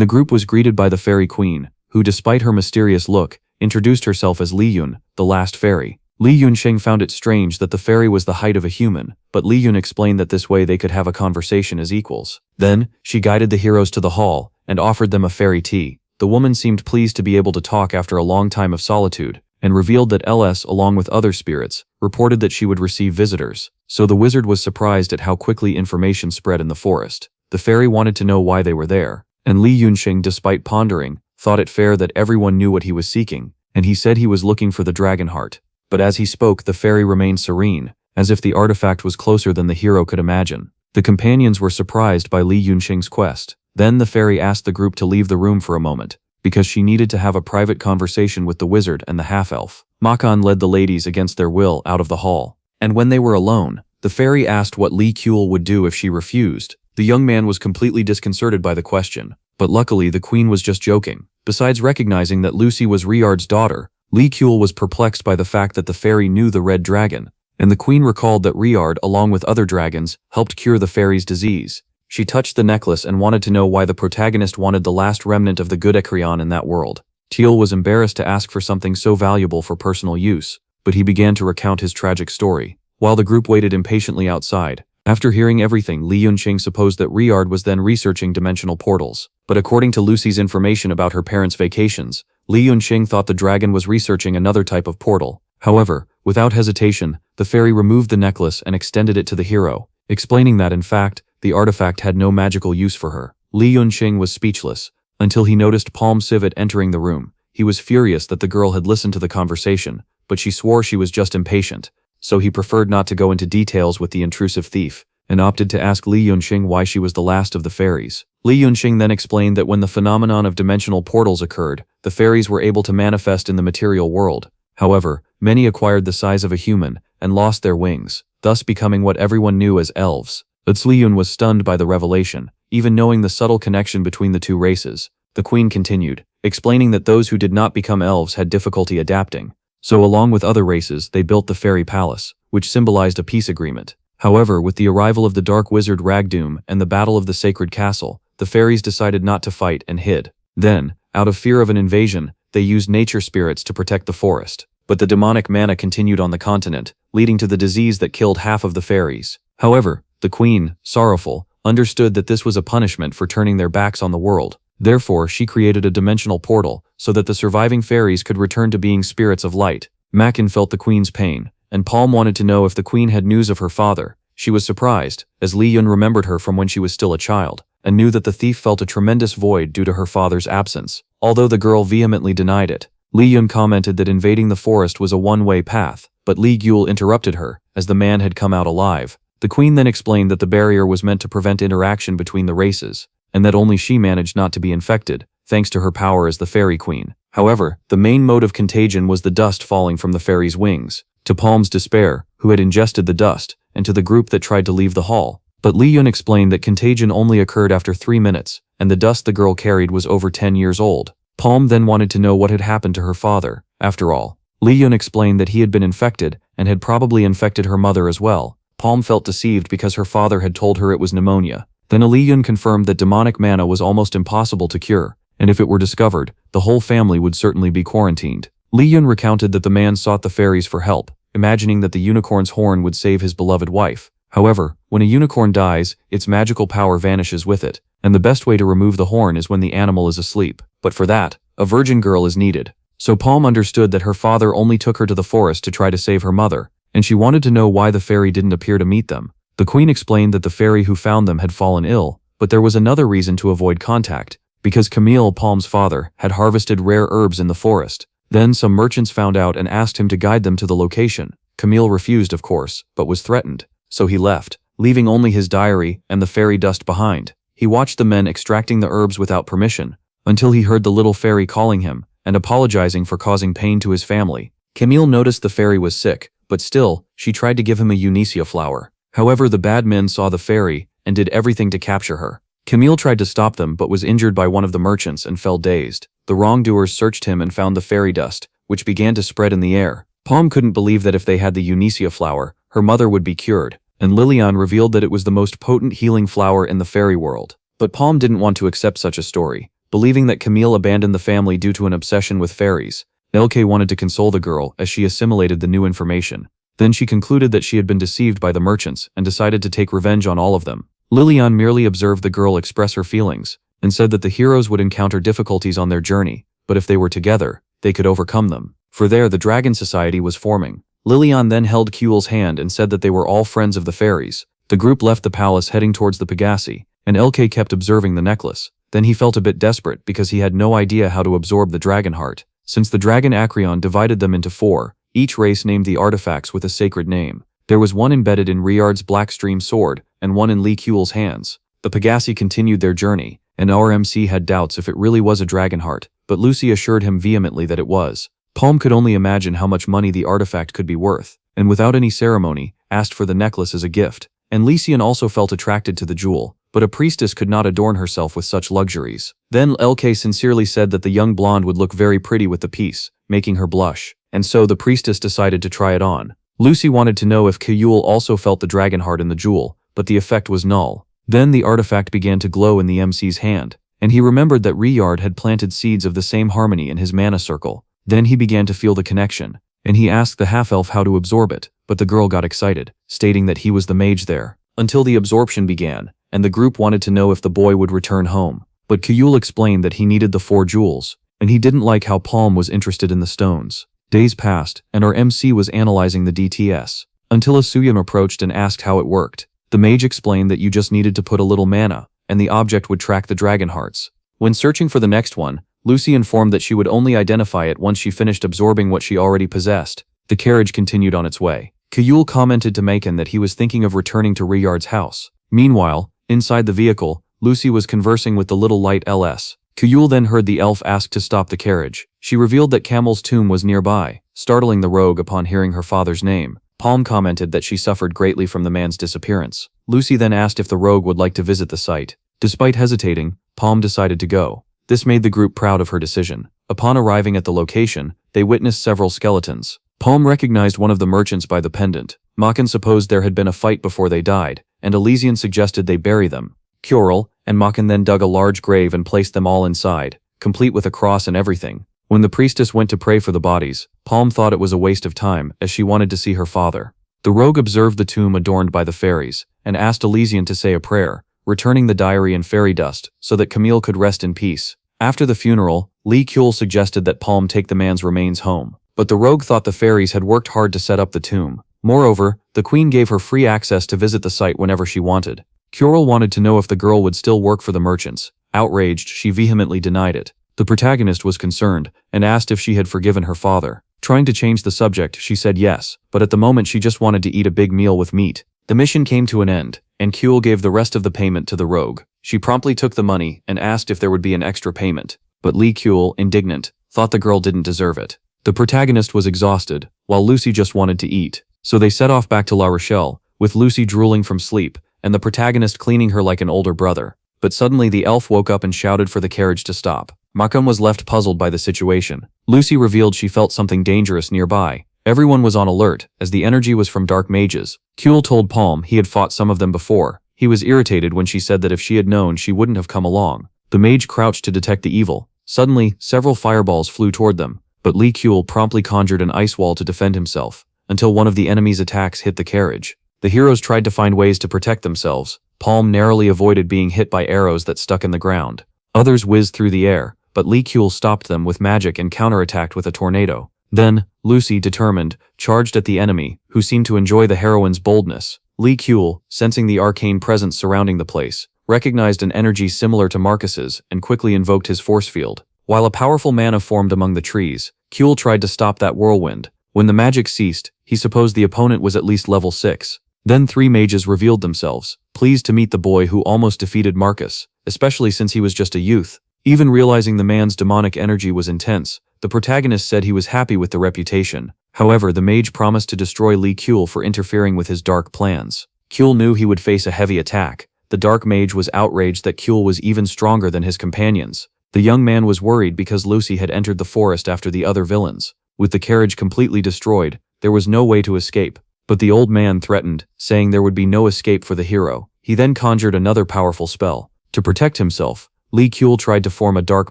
the group was greeted by the fairy queen, who despite her mysterious look, introduced herself as Li Yun, the last fairy. Li Yunxing found it strange that the fairy was the height of a human, but Li Yun explained that this way they could have a conversation as equals. Then, she guided the heroes to the hall, and offered them a fairy tea. The woman seemed pleased to be able to talk after a long time of solitude, and revealed that LS, along with other spirits, reported that she would receive visitors. So the wizard was surprised at how quickly information spread in the forest. The fairy wanted to know why they were there, and Li Yunxing, despite pondering, thought it fair that everyone knew what he was seeking, and he said he was looking for the dragon heart. But as he spoke, the fairy remained serene, as if the artifact was closer than the hero could imagine. The companions were surprised by Li Yunxing's quest. Then the fairy asked the group to leave the room for a moment, because she needed to have a private conversation with the wizard and the half-elf. Makan led the ladies against their will out of the hall, and when they were alone, the fairy asked what Li Kuel would do if she refused. The young man was completely disconcerted by the question, but luckily the queen was just joking. Besides recognizing that Lucy was Riyard's daughter, Li Kuel was perplexed by the fact that the fairy knew the red dragon, and the queen recalled that Riyard, along with other dragons, helped cure the fairy's disease. She touched the necklace and wanted to know why the protagonist wanted the last remnant of the good Ekrion in that world. Teal was embarrassed to ask for something so valuable for personal use, but he began to recount his tragic story, while the group waited impatiently outside. After hearing everything, Li Yunxing supposed that Riyard was then researching dimensional portals, but according to Lucy's information about her parents' vacations, Li Yunxing thought the dragon was researching another type of portal. However, without hesitation, the fairy removed the necklace and extended it to the hero, explaining that in fact, the artifact had no magical use for her. Li Yunxing was speechless, until he noticed Palm Civet entering the room. He was furious that the girl had listened to the conversation, but she swore she was just impatient, so he preferred not to go into details with the intrusive thief, and opted to ask Li Yunxing why she was the last of the fairies. Li Yunxing then explained that when the phenomenon of dimensional portals occurred, the fairies were able to manifest in the material world. However, many acquired the size of a human and lost their wings, thus becoming what everyone knew as elves. Li Yun was stunned by the revelation, even knowing the subtle connection between the two races. The queen continued, explaining that those who did not become elves had difficulty adapting. So along with other races, they built the fairy palace, which symbolized a peace agreement. However, with the arrival of the dark wizard Ragdoom and the battle of the sacred castle, the fairies decided not to fight and hid. Then, out of fear of an invasion, they used nature spirits to protect the forest. But the demonic mana continued on the continent, leading to the disease that killed half of the fairies. However, the queen, sorrowful, understood that this was a punishment for turning their backs on the world. Therefore, she created a dimensional portal so that the surviving fairies could return to being spirits of light. Makin felt the queen's pain, and Palm wanted to know if the queen had news of her father. She was surprised, as Li Yun remembered her from when she was still a child, and knew that the thief felt a tremendous void due to her father's absence, although the girl vehemently denied it. Li Yun commented that invading the forest was a one-way path, but Li Gyul interrupted her, as the man had come out alive. The queen then explained that the barrier was meant to prevent interaction between the races, and that only she managed not to be infected, thanks to her power as the fairy queen. However, the main mode of contagion was the dust falling from the fairy's wings, to Palm's despair, who had ingested the dust, and to the group that tried to leave the hall. But Li Yun explained that contagion only occurred after 3 minutes, and the dust the girl carried was over 10 years old. Palm then wanted to know what had happened to her father. After all, Li Yun explained that he had been infected, and had probably infected her mother as well. Palm felt deceived because her father had told her it was pneumonia. Then Li Yun confirmed that demonic mana was almost impossible to cure, and if it were discovered, the whole family would certainly be quarantined. Li Yun recounted that the man sought the fairies for help, imagining that the unicorn's horn would save his beloved wife. However, when a unicorn dies, its magical power vanishes with it, and the best way to remove the horn is when the animal is asleep. But for that, a virgin girl is needed. So Palm understood that her father only took her to the forest to try to save her mother, and she wanted to know why the fairy didn't appear to meet them. The queen explained that the fairy who found them had fallen ill, but there was another reason to avoid contact, because Camille, Palm's father, had harvested rare herbs in the forest. Then some merchants found out and asked him to guide them to the location. Camille refused, of course, but was threatened, so he left, leaving only his diary and the fairy dust behind. He watched the men extracting the herbs without permission, until he heard the little fairy calling him and apologizing for causing pain to his family. Camille noticed the fairy was sick, but still, she tried to give him a eunesia flower. However, the bad men saw the fairy and did everything to capture her. Camille tried to stop them but was injured by one of the merchants and fell dazed. The wrongdoers searched him and found the fairy dust, which began to spread in the air. Palm couldn't believe that if they had the Unicia flower, her mother would be cured, and Lilian revealed that it was the most potent healing flower in the fairy world. But Palm didn't want to accept such a story, believing that Camille abandoned the family due to an obsession with fairies. LK wanted to console the girl as she assimilated the new information. Then she concluded that she had been deceived by the merchants and decided to take revenge on all of them. Lilian merely observed the girl express her feelings and said that the heroes would encounter difficulties on their journey, but if they were together, they could overcome them. For there, the Dragon Society was forming. Lilian then held Kuel's hand and said that they were all friends of the fairies. The group left the palace heading towards the Pegasi, and LK kept observing the necklace. Then he felt a bit desperate because he had no idea how to absorb the dragon heart. Since the dragon Acreon divided them into 4, each race named the artifacts with a sacred name. There was one embedded in Riard's Blackstream sword and one in Lee Kuel's hands. The Pegasi continued their journey, and our MC had doubts if it really was a dragon heart, but Lucy assured him vehemently that it was. Palm could only imagine how much money the artifact could be worth, and without any ceremony, asked for the necklace as a gift. And Lycian also felt attracted to the jewel, but a priestess could not adorn herself with such luxuries. Then LK sincerely said that the young blonde would look very pretty with the piece, making her blush, and so the priestess decided to try it on. Lucy wanted to know if Kuel also felt the dragon heart in the jewel, but the effect was null. Then the artifact began to glow in the MC's hand, and he remembered that Riard had planted seeds of the same harmony in his mana circle. Then he began to feel the connection, and he asked the half-elf how to absorb it, but the girl got excited, stating that he was the mage there. Until the absorption began, and the group wanted to know if the boy would return home. But Kuel explained that he needed the 4 jewels, and he didn't like how Palm was interested in the stones. Days passed, and our MC was analyzing the DTS, until Asuyam approached and asked how it worked. The mage explained that you just needed to put a little mana, and the object would track the dragon hearts. When searching for the next one, Lucy informed that she would only identify it once she finished absorbing what she already possessed. The carriage continued on its way. Kuel commented to Macon that he was thinking of returning to Riard's house. Meanwhile, inside the vehicle, Lucy was conversing with the little light LS. Kuel then heard the elf ask to stop the carriage. She revealed that Camel's tomb was nearby, startling the rogue upon hearing her father's name. Palm commented that she suffered greatly from the man's disappearance. Lucy then asked if the rogue would like to visit the site. Despite hesitating, Palm decided to go. This made the group proud of her decision. Upon arriving at the location, they witnessed several skeletons. Palm recognized one of the merchants by the pendant. Macon supposed there had been a fight before they died, and Elysian suggested they bury them. Curel and Macon then dug a large grave and placed them all inside, complete with a cross and everything. When the priestess went to pray for the bodies, Palm thought it was a waste of time as she wanted to see her father. The rogue observed the tomb adorned by the fairies, and asked Elysian to say a prayer, returning the diary and fairy dust so that Camille could rest in peace. After the funeral, Lee Kuel suggested that Palm take the man's remains home, but the rogue thought the fairies had worked hard to set up the tomb. Moreover, the queen gave her free access to visit the site whenever she wanted. Curel wanted to know if the girl would still work for the merchants. Outraged, she vehemently denied it. The protagonist was concerned and asked if she had forgiven her father. Trying to change the subject, she said yes, but at the moment she just wanted to eat a big meal with meat. The mission came to an end, and Kuel gave the rest of the payment to the rogue. She promptly took the money and asked if there would be an extra payment, but Lee Kuel, indignant, thought the girl didn't deserve it. The protagonist was exhausted, while Lucy just wanted to eat, so they set off back to La Rochelle, with Lucy drooling from sleep, and the protagonist cleaning her like an older brother. But suddenly the elf woke up and shouted for the carriage to stop. Macon was left puzzled by the situation. Lucy revealed she felt something dangerous nearby. Everyone was on alert, as the energy was from dark mages. Kuel told Palm he had fought some of them before. He was irritated when she said that if she had known she wouldn't have come along. The mage crouched to detect the evil. Suddenly, several fireballs flew toward them, but Lee Kuel promptly conjured an ice wall to defend himself, until one of the enemy's attacks hit the carriage. The heroes tried to find ways to protect themselves. Palm narrowly avoided being hit by arrows that stuck in the ground. Others whizzed through the air, but Lee Kuel stopped them with magic and counterattacked with a tornado. Then, Lucy, determined, charged at the enemy, who seemed to enjoy the heroine's boldness. Lee Kuel, sensing the arcane presence surrounding the place, recognized an energy similar to Marcus's and quickly invoked his force field. While a powerful mana formed among the trees, Kuel tried to stop that whirlwind. When the magic ceased, he supposed the opponent was at least level 6. Then 3 mages revealed themselves, pleased to meet the boy who almost defeated Marcus, especially since he was just a youth. Even realizing the man's demonic energy was intense, the protagonist said he was happy with the reputation. However, the mage promised to destroy Lee Kuel for interfering with his dark plans. Kuel knew he would face a heavy attack. The dark mage was outraged that Kuel was even stronger than his companions. The young man was worried because Lucy had entered the forest after the other villains. With the carriage completely destroyed, there was no way to escape. But the old man threatened, saying there would be no escape for the hero. He then conjured another powerful spell. To protect himself, Lee Kyul tried to form a dark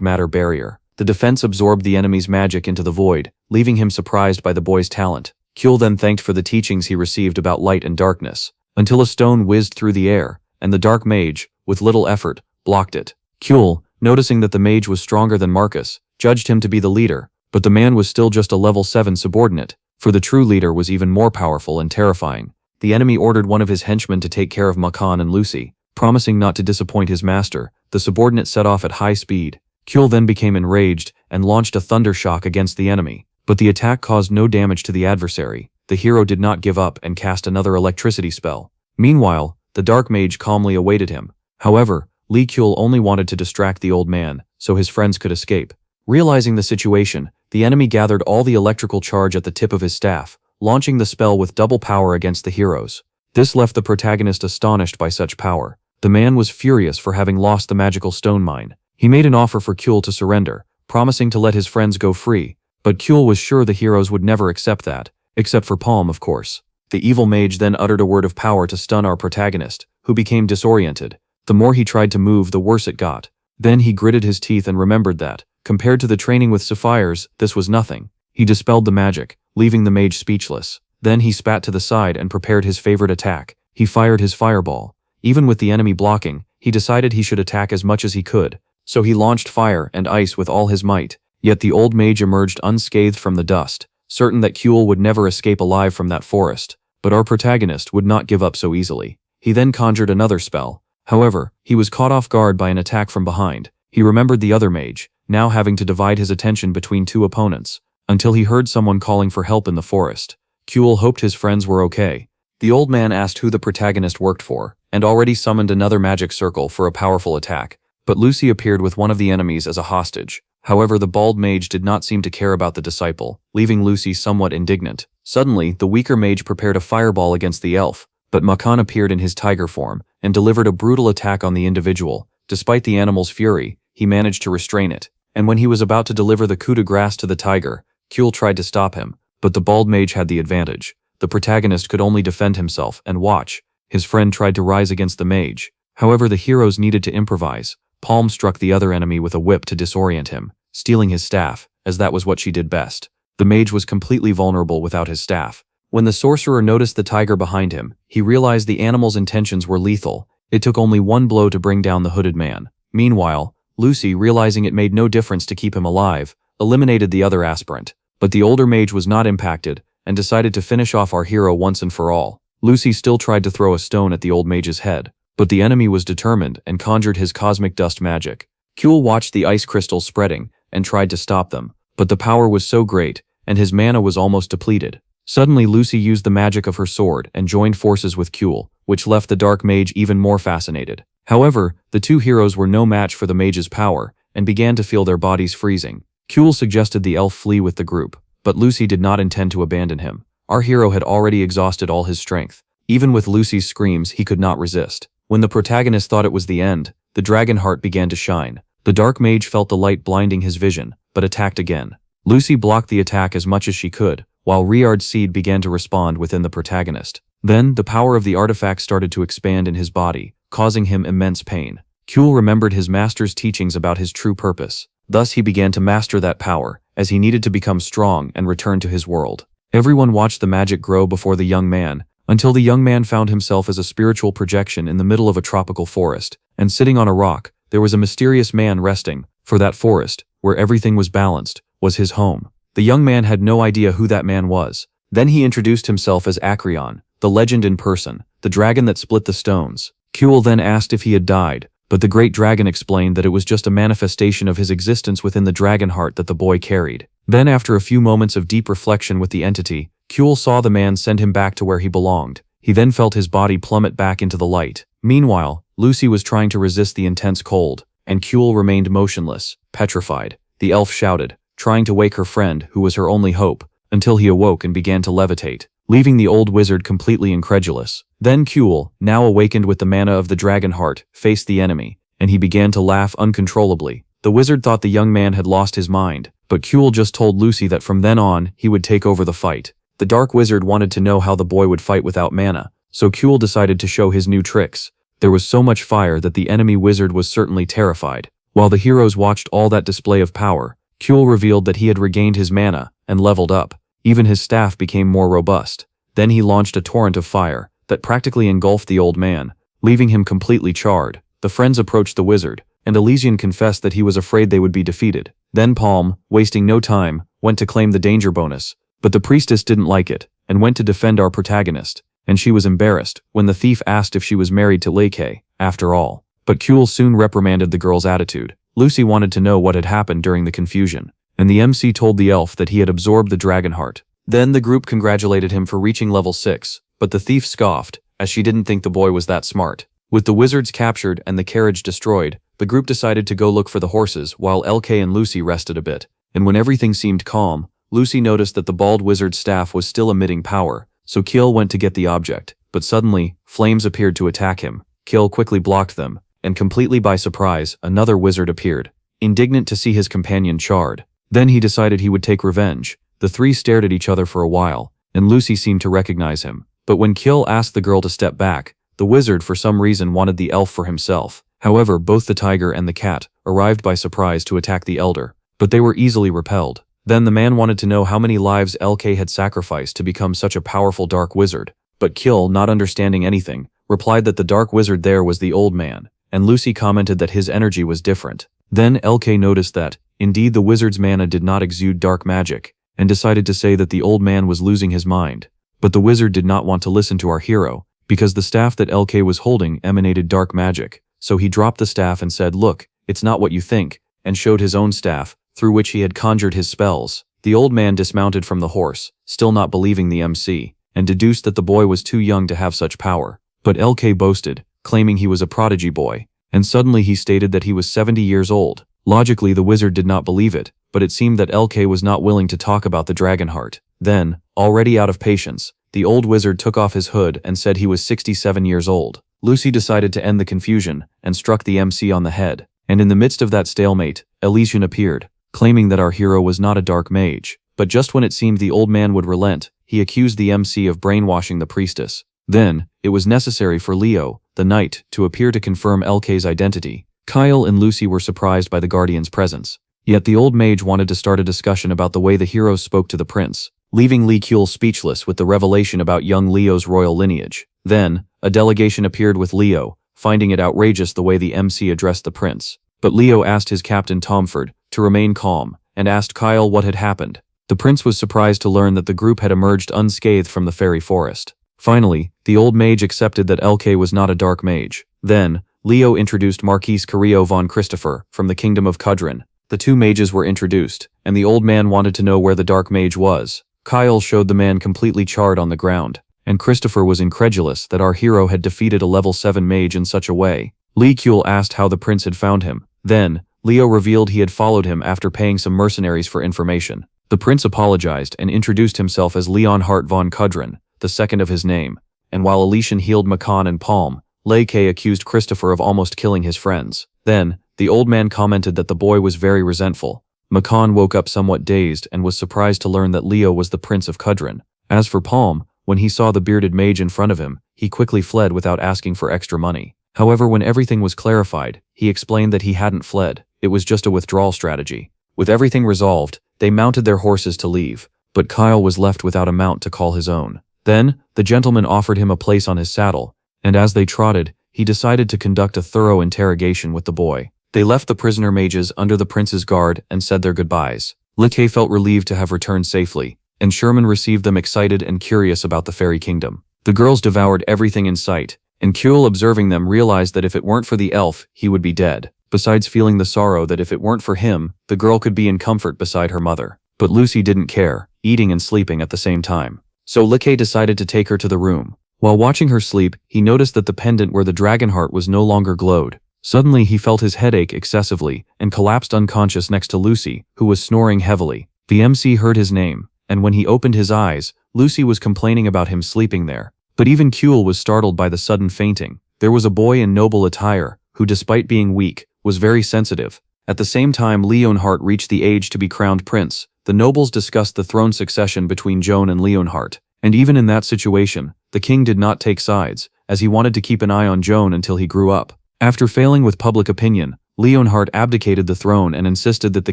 matter barrier. The defense absorbed the enemy's magic into the void, leaving him surprised by the boy's talent. Kyul then thanked for the teachings he received about light and darkness, until a stone whizzed through the air, and the dark mage, with little effort, blocked it. Kyul, noticing that the mage was stronger than Marcus, judged him to be the leader, but the man was still just a level 7 subordinate, for the true leader was even more powerful and terrifying. The enemy ordered one of his henchmen to take care of Makan and Lucy, promising not to disappoint his master. The subordinate set off at high speed. Kyul then became enraged and launched a thunder shock against the enemy, but the attack caused no damage to the adversary. The hero did not give up and cast another electricity spell. Meanwhile, the dark mage calmly awaited him. However, Lee Kyul only wanted to distract the old man, so his friends could escape. Realizing the situation, the enemy gathered all the electrical charge at the tip of his staff, launching the spell with double power against the heroes. This left the protagonist astonished by such power. The man was furious for having lost the magical stone mine. He made an offer for Kyul to surrender, promising to let his friends go free, but Kyul was sure the heroes would never accept that, except for Palm, of course. The evil mage then uttered a word of power to stun our protagonist, who became disoriented. The more he tried to move, the worse it got. Then he gritted his teeth and remembered that, compared to the training with sapphires, this was nothing. He dispelled the magic, leaving the mage speechless. Then he spat to the side and prepared his favorite attack. He fired his fireball. Even with the enemy blocking, he decided he should attack as much as he could. So he launched fire and ice with all his might. Yet the old mage emerged unscathed from the dust, certain that Kyul would never escape alive from that forest. But our protagonist would not give up so easily. He then conjured another spell. However, he was caught off guard by an attack from behind. He remembered the other mage, now having to divide his attention between two opponents, until he heard someone calling for help in the forest. Kyul hoped his friends were okay. The old man asked who the protagonist worked for, and already summoned another magic circle for a powerful attack, but Lucy appeared with one of the enemies as a hostage. However, the bald mage did not seem to care about the disciple, leaving Lucy somewhat indignant. Suddenly, the weaker mage prepared a fireball against the elf, but Makan appeared in his tiger form and delivered a brutal attack on the individual. Despite the animal's fury, he managed to restrain it, and when he was about to deliver the coup de grace to the tiger, Kyul tried to stop him, but the bald mage had the advantage. The protagonist could only defend himself and watch. His friend tried to rise against the mage. However, the heroes needed to improvise. Palm struck the other enemy with a whip to disorient him, stealing his staff, as that was what she did best. The mage was completely vulnerable without his staff. When the sorcerer noticed the tiger behind him, he realized the animal's intentions were lethal. It took only one blow to bring down the hooded man. Meanwhile, Lucy, realizing it made no difference to keep him alive, eliminated the other aspirant. But the older mage was not impacted, and decided to finish off our hero once and for all. Lucy still tried to throw a stone at the old mage's head, but the enemy was determined and conjured his cosmic dust magic. Kyul watched the ice crystals spreading and tried to stop them, but the power was so great, and his mana was almost depleted. Suddenly Lucy used the magic of her sword and joined forces with Kyul, which left the dark mage even more fascinated. However, the two heroes were no match for the mage's power, and began to feel their bodies freezing. Kyul suggested the elf flee with the group, but Lucy did not intend to abandon him. Our hero had already exhausted all his strength. Even with Lucy's screams, he could not resist. When the protagonist thought it was the end, the dragon heart began to shine. The dark mage felt the light blinding his vision, but attacked again. Lucy blocked the attack as much as she could, while Riard's seed began to respond within the protagonist. Then, the power of the artifact started to expand in his body, causing him immense pain. Kyul remembered his master's teachings about his true purpose. Thus he began to master that power, as he needed to become strong and return to his world. Everyone watched the magic grow before the young man, until the young man found himself as a spiritual projection in the middle of a tropical forest, and sitting on a rock, there was a mysterious man resting, for that forest, where everything was balanced, was his home. The young man had no idea who that man was. Then he introduced himself as Acreon, the legend in person, the dragon that split the stones. Kyul then asked if he had died, but the great dragon explained that it was just a manifestation of his existence within the dragon heart that the boy carried. Then after a few moments of deep reflection with the entity, Kyul saw the man send him back to where he belonged. He then felt his body plummet back into the light. Meanwhile, Lucy was trying to resist the intense cold, and Kyul remained motionless, petrified. The elf shouted, trying to wake her friend, who was her only hope, until he awoke and began to levitate, leaving the old wizard completely incredulous. Then Kyul, now awakened with the mana of the dragon heart, faced the enemy, and he began to laugh uncontrollably. The wizard thought the young man had lost his mind, but Kuehl just told Lucy that from then on, he would take over the fight. The Dark Wizard wanted to know how the boy would fight without mana, so Kuehl decided to show his new tricks. There was so much fire that the enemy wizard was certainly terrified. While the heroes watched all that display of power, Kuehl revealed that he had regained his mana and leveled up. Even his staff became more robust. Then he launched a torrent of fire that practically engulfed the old man, leaving him completely charred. The friends approached the wizard, and Elysian confessed that he was afraid they would be defeated. Then Palm, wasting no time, went to claim the danger bonus, but the priestess didn't like it, and went to defend our protagonist, and she was embarrassed when the thief asked if she was married to Leke, after all. But Kuehl soon reprimanded the girl's attitude. Lucy wanted to know what had happened during the confusion, and the MC told the elf that he had absorbed the dragon heart. Then the group congratulated him for reaching level 6, but the thief scoffed, as she didn't think the boy was that smart. With the wizards captured and the carriage destroyed, the group decided to go look for the horses while LK and Lucy rested a bit. And when everything seemed calm, Lucy noticed that the bald wizard's staff was still emitting power, so Kuehl went to get the object. But suddenly, flames appeared to attack him. Kuehl quickly blocked them, and completely by surprise, another wizard appeared, indignant to see his companion charred. Then he decided he would take revenge. The three stared at each other for a while, and Lucy seemed to recognize him. But when Kuehl asked the girl to step back, the wizard for some reason wanted the elf for himself. However, both the tiger and the cat arrived by surprise to attack the elder, but they were easily repelled. Then the man wanted to know how many lives LK had sacrificed to become such a powerful dark wizard, but Kuehl, not understanding anything, replied that the dark wizard there was the old man, and Lucy commented that his energy was different. Then LK noticed that, indeed, the wizard's mana did not exude dark magic, and decided to say that the old man was losing his mind. But the wizard did not want to listen to our hero, because the staff that LK was holding emanated dark magic, so he dropped the staff and said, "Look, it's not what you think," and showed his own staff, through which he had conjured his spells. The old man dismounted from the horse, still not believing the MC, and deduced that the boy was too young to have such power. But LK boasted, claiming he was a prodigy boy, and suddenly he stated that he was 70 years old. Logically, the wizard did not believe it, but it seemed that LK was not willing to talk about the dragon heart. Then, already out of patience, the old wizard took off his hood and said he was 67 years old. Lucy decided to end the confusion and struck the MC on the head. And in the midst of that stalemate, Elysian appeared, claiming that our hero was not a dark mage. But just when it seemed the old man would relent, he accused the MC of brainwashing the priestess. Then, it was necessary for Leo, the knight, to appear to confirm LK's identity. Kyle and Lucy were surprised by the guardian's presence. Yet the old mage wanted to start a discussion about the way the heroes spoke to the prince, leaving Kuehl speechless with the revelation about young Leo's royal lineage. Then, a delegation appeared with Leo, finding it outrageous the way the MC addressed the prince. But Leo asked his captain Tomford to remain calm, and asked Kyle what had happened. The prince was surprised to learn that the group had emerged unscathed from the fairy forest. Finally, the old mage accepted that LK was not a dark mage. Then, Leo introduced Marquise Carrillo von Christopher from the kingdom of Kudrin. The two mages were introduced, and the old man wanted to know where the dark mage was. Kyle showed the man completely charred on the ground, and Christopher was incredulous that our hero had defeated a level 7 mage in such a way. Kuehl asked how the prince had found him. Then, Leo revealed he had followed him after paying some mercenaries for information. The prince apologized and introduced himself as Leonhart von Kudrin, the second of his name, and while Elysian healed Makan and Palm, Leke accused Christopher of almost killing his friends. Then, the old man commented that the boy was very resentful. Makan woke up somewhat dazed and was surprised to learn that Leo was the prince of Kudrin. As for Palm, when he saw the bearded mage in front of him, he quickly fled without asking for extra money. However, when everything was clarified, he explained that he hadn't fled, it was just a withdrawal strategy. With everything resolved, they mounted their horses to leave, but Kyle was left without a mount to call his own. Then, the gentleman offered him a place on his saddle, and as they trotted, he decided to conduct a thorough interrogation with the boy. They left the prisoner mages under the prince's guard and said their goodbyes. Leke felt relieved to have returned safely, and Sherman received them excited and curious about the fairy kingdom. The girls devoured everything in sight, and Kuehl, observing them, realized that if it weren't for the elf, he would be dead, besides feeling the sorrow that if it weren't for him, the girl could be in comfort beside her mother. But Lucy didn't care, eating and sleeping at the same time. So Leke decided to take her to the room. While watching her sleep, he noticed that the pendant where the dragon heart was no longer glowed. Suddenly he felt his head ache excessively and collapsed unconscious next to Lucy, who was snoring heavily. The MC heard his name, and when he opened his eyes, Lucy was complaining about him sleeping there. But even Kuehl was startled by the sudden fainting. There was a boy in noble attire, who despite being weak, was very sensitive. At the same time Leonhardt reached the age to be crowned prince, the nobles discussed the throne succession between Joan and Leonhardt. And even in that situation, the king did not take sides, as he wanted to keep an eye on Joan until he grew up. After failing with public opinion, Leonhardt abdicated the throne and insisted that the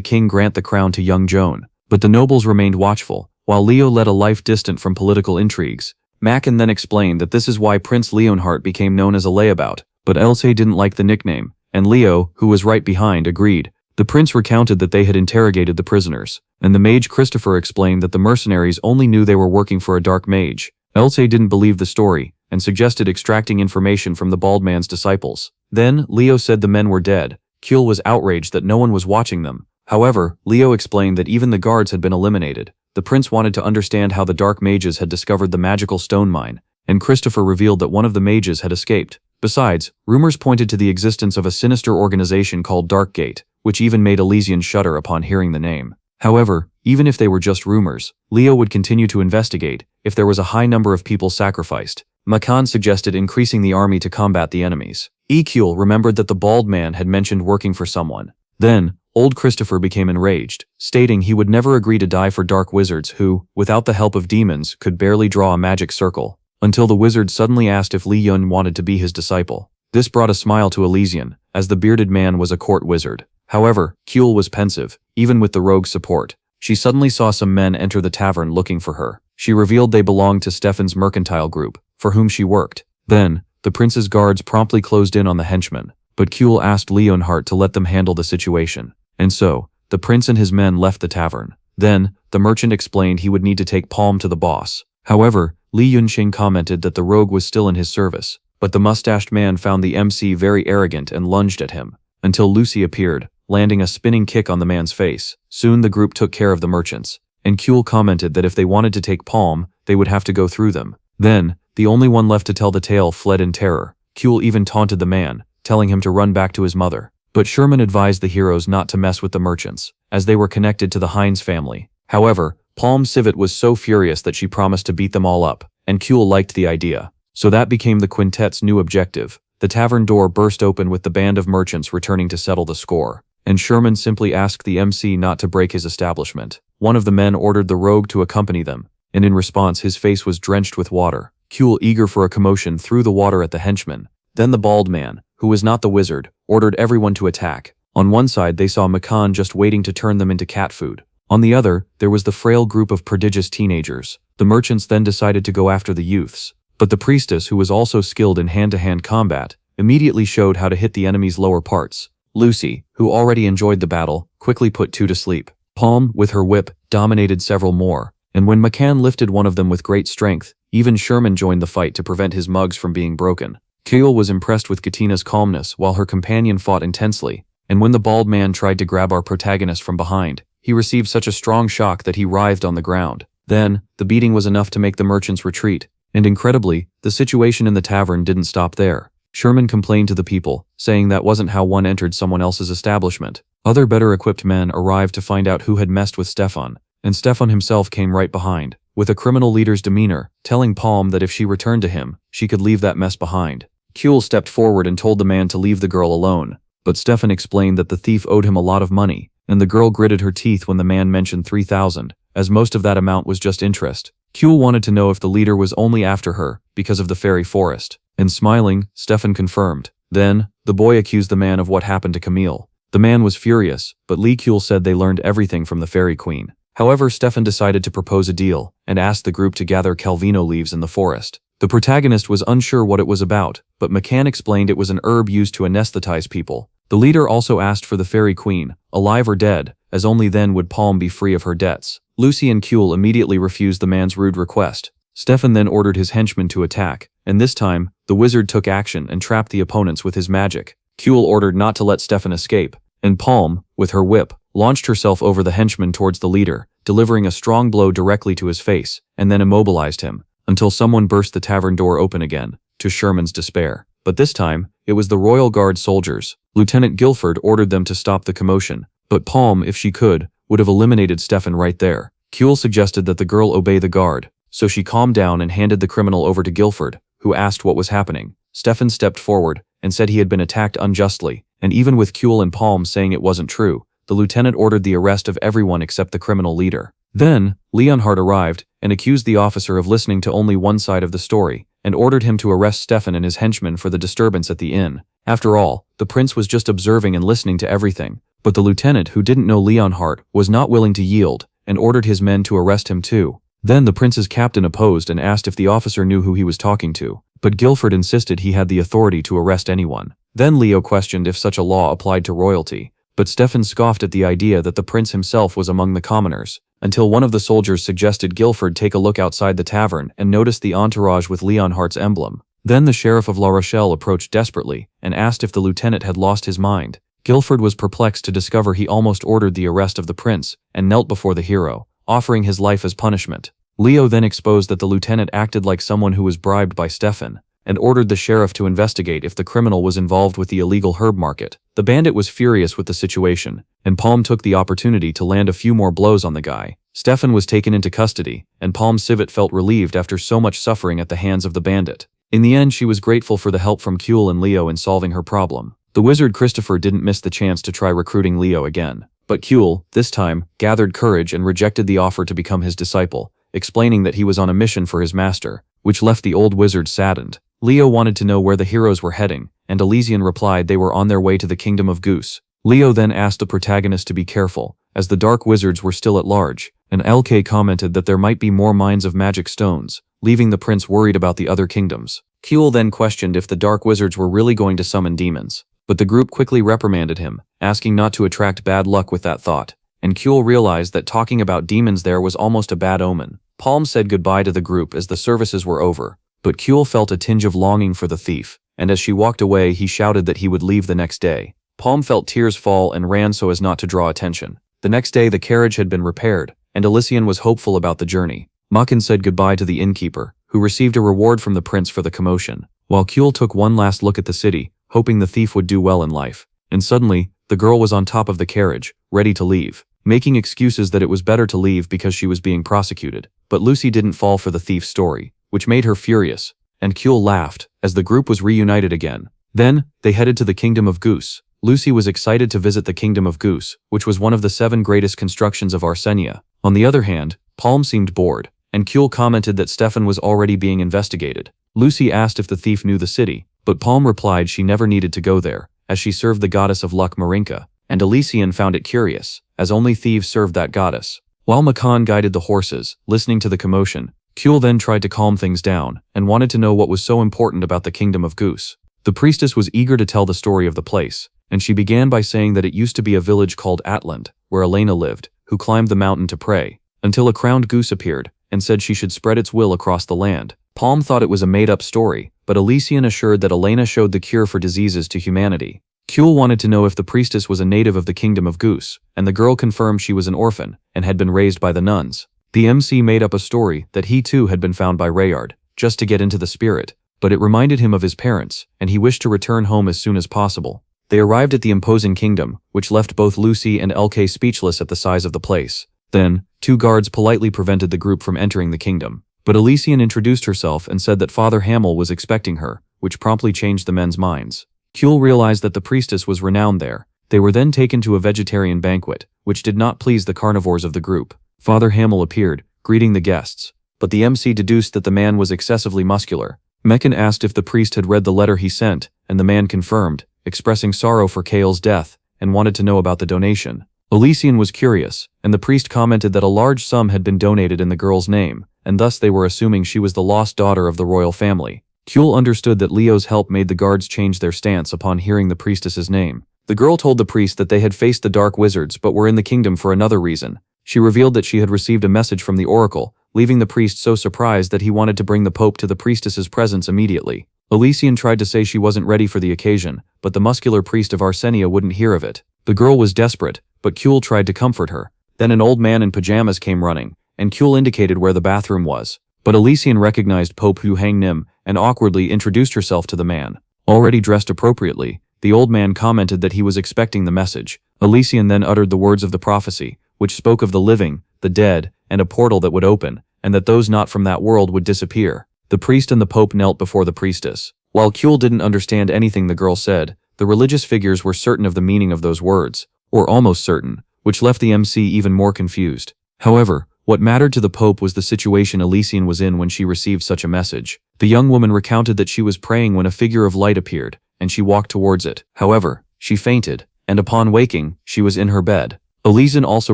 king grant the crown to young Joan. But the nobles remained watchful, while Leo led a life distant from political intrigues. Macken then explained that this is why Prince Leonhardt became known as a layabout, but Else didn't like the nickname, and Leo, who was right behind, agreed. The prince recounted that they had interrogated the prisoners, and the mage Christopher explained that the mercenaries only knew they were working for a dark mage. Else didn't believe the story, and suggested extracting information from the bald man's disciples. Then, Leo said the men were dead. Kuehl was outraged that no one was watching them. However, Leo explained that even the guards had been eliminated. The prince wanted to understand how the dark mages had discovered the magical stone mine, and Christopher revealed that one of the mages had escaped. Besides, rumors pointed to the existence of a sinister organization called Darkgate, which even made Elysian shudder upon hearing the name. However, even if they were just rumors, Leo would continue to investigate if there was a high number of people sacrificed. Makan suggested increasing the army to combat the enemies. Kuehl remembered that the bald man had mentioned working for someone. Then, old Christopher became enraged, stating he would never agree to die for dark wizards who, without the help of demons, could barely draw a magic circle, until the wizard suddenly asked if Li Yun wanted to be his disciple. This brought a smile to Elysian, as the bearded man was a court wizard. However, Kuehl was pensive, even with the rogue's support. She suddenly saw some men enter the tavern looking for her. She revealed they belonged to Stefan's mercantile group, for whom she worked. Then, the prince's guards promptly closed in on the henchmen, but Kuehl asked Leonhardt to let them handle the situation. And so, the prince and his men left the tavern. Then, the merchant explained he would need to take Palm to the boss. However, Li Yunqing commented that the rogue was still in his service, but the mustached man found the MC very arrogant and lunged at him, until Lucy appeared, landing a spinning kick on the man's face. Soon the group took care of the merchants, and Kuehl commented that if they wanted to take Palm, they would have to go through them. Then, the only one left to tell the tale fled in terror. Kuehl even taunted the man, telling him to run back to his mother. But Sherman advised the heroes not to mess with the merchants, as they were connected to the Hines family. However, Palm Civet was so furious that she promised to beat them all up, and Kuehl liked the idea. So that became the quintet's new objective. The tavern door burst open with the band of merchants returning to settle the score, and Sherman simply asked the MC not to break his establishment. One of the men ordered the rogue to accompany them, and in response his face was drenched with water. Kuehl, eager for a commotion, threw the water at the henchman. Then the bald man, who was not the wizard, ordered everyone to attack. On one side they saw Makan just waiting to turn them into cat food. On the other, there was the frail group of prodigious teenagers. The merchants then decided to go after the youths. But the priestess, who was also skilled in hand-to-hand combat, immediately showed how to hit the enemy's lower parts. Lucy, who already enjoyed the battle, quickly put two to sleep. Palm, with her whip, dominated several more, and when Makan lifted one of them with great strength, even Sherman joined the fight to prevent his mugs from being broken. Kuehl was impressed with Katina's calmness while her companion fought intensely, and when the bald man tried to grab our protagonist from behind, he received such a strong shock that he writhed on the ground. Then, the beating was enough to make the merchants retreat, and incredibly, the situation in the tavern didn't stop there. Sherman complained to the people, saying that wasn't how one entered someone else's establishment. Other better-equipped men arrived to find out who had messed with Stefan, and Stefan himself came right behind, with a criminal leader's demeanor, telling Palm that if she returned to him, she could leave that mess behind. Kuehl stepped forward and told the man to leave the girl alone, but Stefan explained that the thief owed him a lot of money, and the girl gritted her teeth when the man mentioned 3,000, as most of that amount was just interest. Kuehl wanted to know if the leader was only after her because of the fairy forest, and smiling, Stefan confirmed. Then, the boy accused the man of what happened to Camille. The man was furious, but Kuehl said they learned everything from the fairy queen. However, Stefan decided to propose a deal, and asked the group to gather Calvino leaves in the forest. The protagonist was unsure what it was about, but Makan explained it was an herb used to anesthetize people. The leader also asked for the fairy queen, alive or dead, as only then would Palm be free of her debts. Lucy and Kuehl immediately refused the man's rude request. Stefan then ordered his henchmen to attack, and this time, the wizard took action and trapped the opponents with his magic. Kuehl ordered not to let Stefan escape, and Palm, with her whip, launched herself over the henchman towards the leader, delivering a strong blow directly to his face, and then immobilized him, until someone burst the tavern door open again, to Sherman's despair. But this time, it was the Royal Guard soldiers. Lieutenant Guilford ordered them to stop the commotion, but Palm, if she could, would have eliminated Stefan right there. Kuehl suggested that the girl obey the guard, so she calmed down and handed the criminal over to Guilford, who asked what was happening. Stefan stepped forward and said he had been attacked unjustly, and even with Kuehl and Palm saying it wasn't true, the lieutenant ordered the arrest of everyone except the criminal leader. Then, Leonhardt arrived and accused the officer of listening to only one side of the story, and ordered him to arrest Stefan and his henchmen for the disturbance at the inn. After all, the prince was just observing and listening to everything, but the lieutenant, who didn't know Leonhardt, was not willing to yield, and ordered his men to arrest him too. Then the prince's captain opposed and asked if the officer knew who he was talking to, but Guilford insisted he had the authority to arrest anyone. Then Leo questioned if such a law applied to royalty, but Stefan scoffed at the idea that the prince himself was among the commoners, until one of the soldiers suggested Guilford take a look outside the tavern and noticed the entourage with Leonhardt's emblem. Then the sheriff of La Rochelle approached desperately and asked if the lieutenant had lost his mind. Guilford was perplexed to discover he almost ordered the arrest of the prince and knelt before the hero, offering his life as punishment. Leo then exposed that the lieutenant acted like someone who was bribed by Stefan, and ordered the sheriff to investigate if the criminal was involved with the illegal herb market. The bandit was furious with the situation, and Palm took the opportunity to land a few more blows on the guy. Stefan was taken into custody, and Palm Civet felt relieved after so much suffering at the hands of the bandit. In the end, she was grateful for the help from Kuehl and Leo in solving her problem. The wizard Christopher didn't miss the chance to try recruiting Leo again, but Kuehl, this time, gathered courage and rejected the offer to become his disciple, explaining that he was on a mission for his master, which left the old wizard saddened. Leo wanted to know where the heroes were heading, and Elysian replied they were on their way to the Kingdom of Goose. Leo then asked the protagonist to be careful, as the dark wizards were still at large, and LK commented that there might be more mines of magic stones, leaving the prince worried about the other kingdoms. Kuehl then questioned if the dark wizards were really going to summon demons, but the group quickly reprimanded him, asking not to attract bad luck with that thought, and Kuehl realized that talking about demons there was almost a bad omen. Palm said goodbye to the group as the services were over, but Kuehl felt a tinge of longing for the thief, and as she walked away he shouted that he would leave the next day. Palm felt tears fall and ran so as not to draw attention. The next day the carriage had been repaired, and Elysian was hopeful about the journey. Makan said goodbye to the innkeeper, who received a reward from the prince for the commotion, while Kuehl took one last look at the city, hoping the thief would do well in life. And suddenly, the girl was on top of the carriage, ready to leave, making excuses that it was better to leave because she was being prosecuted. But Lucy didn't fall for the thief's story, which made her furious, and Kuehl laughed as the group was reunited again. Then, they headed to the Kingdom of Goose. Lucy was excited to visit the Kingdom of Goose, which was one of the 7 greatest constructions of Arsenia. On the other hand, Palm seemed bored, and Kuehl commented that Stefan was already being investigated. Lucy asked if the thief knew the city, but Palm replied she never needed to go there, as she served the goddess of luck Marinka, and Elysian found it curious, as only thieves served that goddess. While Makan guided the horses, listening to the commotion, Kuehl then tried to calm things down, and wanted to know what was so important about the Kingdom of Goose. The priestess was eager to tell the story of the place, and she began by saying that it used to be a village called Atland, where Elena lived, who climbed the mountain to pray, until a crowned goose appeared, and said she should spread its will across the land. Palm thought it was a made-up story, but Elysian assured that Elena showed the cure for diseases to humanity. Kuehl wanted to know if the priestess was a native of the Kingdom of Goose, and the girl confirmed she was an orphan, and had been raised by the nuns. The MC made up a story that he too had been found by Rayard, just to get into the spirit, but it reminded him of his parents, and he wished to return home as soon as possible. They arrived at the imposing kingdom, which left both Lucy and LK speechless at the size of the place. Then, 2 guards politely prevented the group from entering the kingdom, but Elysian introduced herself and said that Father Hamill was expecting her, which promptly changed the men's minds. Kuehl realized that the priestess was renowned there. They were then taken to a vegetarian banquet, which did not please the carnivores of the group. Father Hamill appeared, greeting the guests, but the MC deduced that the man was excessively muscular. Meccan asked if the priest had read the letter he sent, and the man confirmed, expressing sorrow for Kale's death, and wanted to know about the donation. Elysian was curious, and the priest commented that a large sum had been donated in the girl's name, and thus they were assuming she was the lost daughter of the royal family. Kuehl understood that Leo's help made the guards change their stance upon hearing the priestess's name. The girl told the priest that they had faced the dark wizards but were in the kingdom for another reason. She revealed that she had received a message from the oracle, leaving the priest so surprised that he wanted to bring the pope to the priestess's presence immediately. Elysian tried to say she wasn't ready for the occasion, but the muscular priest of Arsenia wouldn't hear of it. The girl was desperate, but Kuehl tried to comfort her. Then an old man in pajamas came running, and Kuehl indicated where the bathroom was. But Elysian recognized Pope Hu Hang Nim and awkwardly introduced herself to the man. Already dressed appropriately, the old man commented that he was expecting the message. Elysian then uttered the words of the prophecy, which spoke of the living, the dead, and a portal that would open, and that those not from that world would disappear. The priest and the pope knelt before the priestess. While Kuehl didn't understand anything the girl said, the religious figures were certain of the meaning of those words, or almost certain, which left the MC even more confused. However, what mattered to the Pope was the situation Elysian was in when she received such a message. The young woman recounted that she was praying when a figure of light appeared, and she walked towards it. However, she fainted, and upon waking, she was in her bed. Elysian also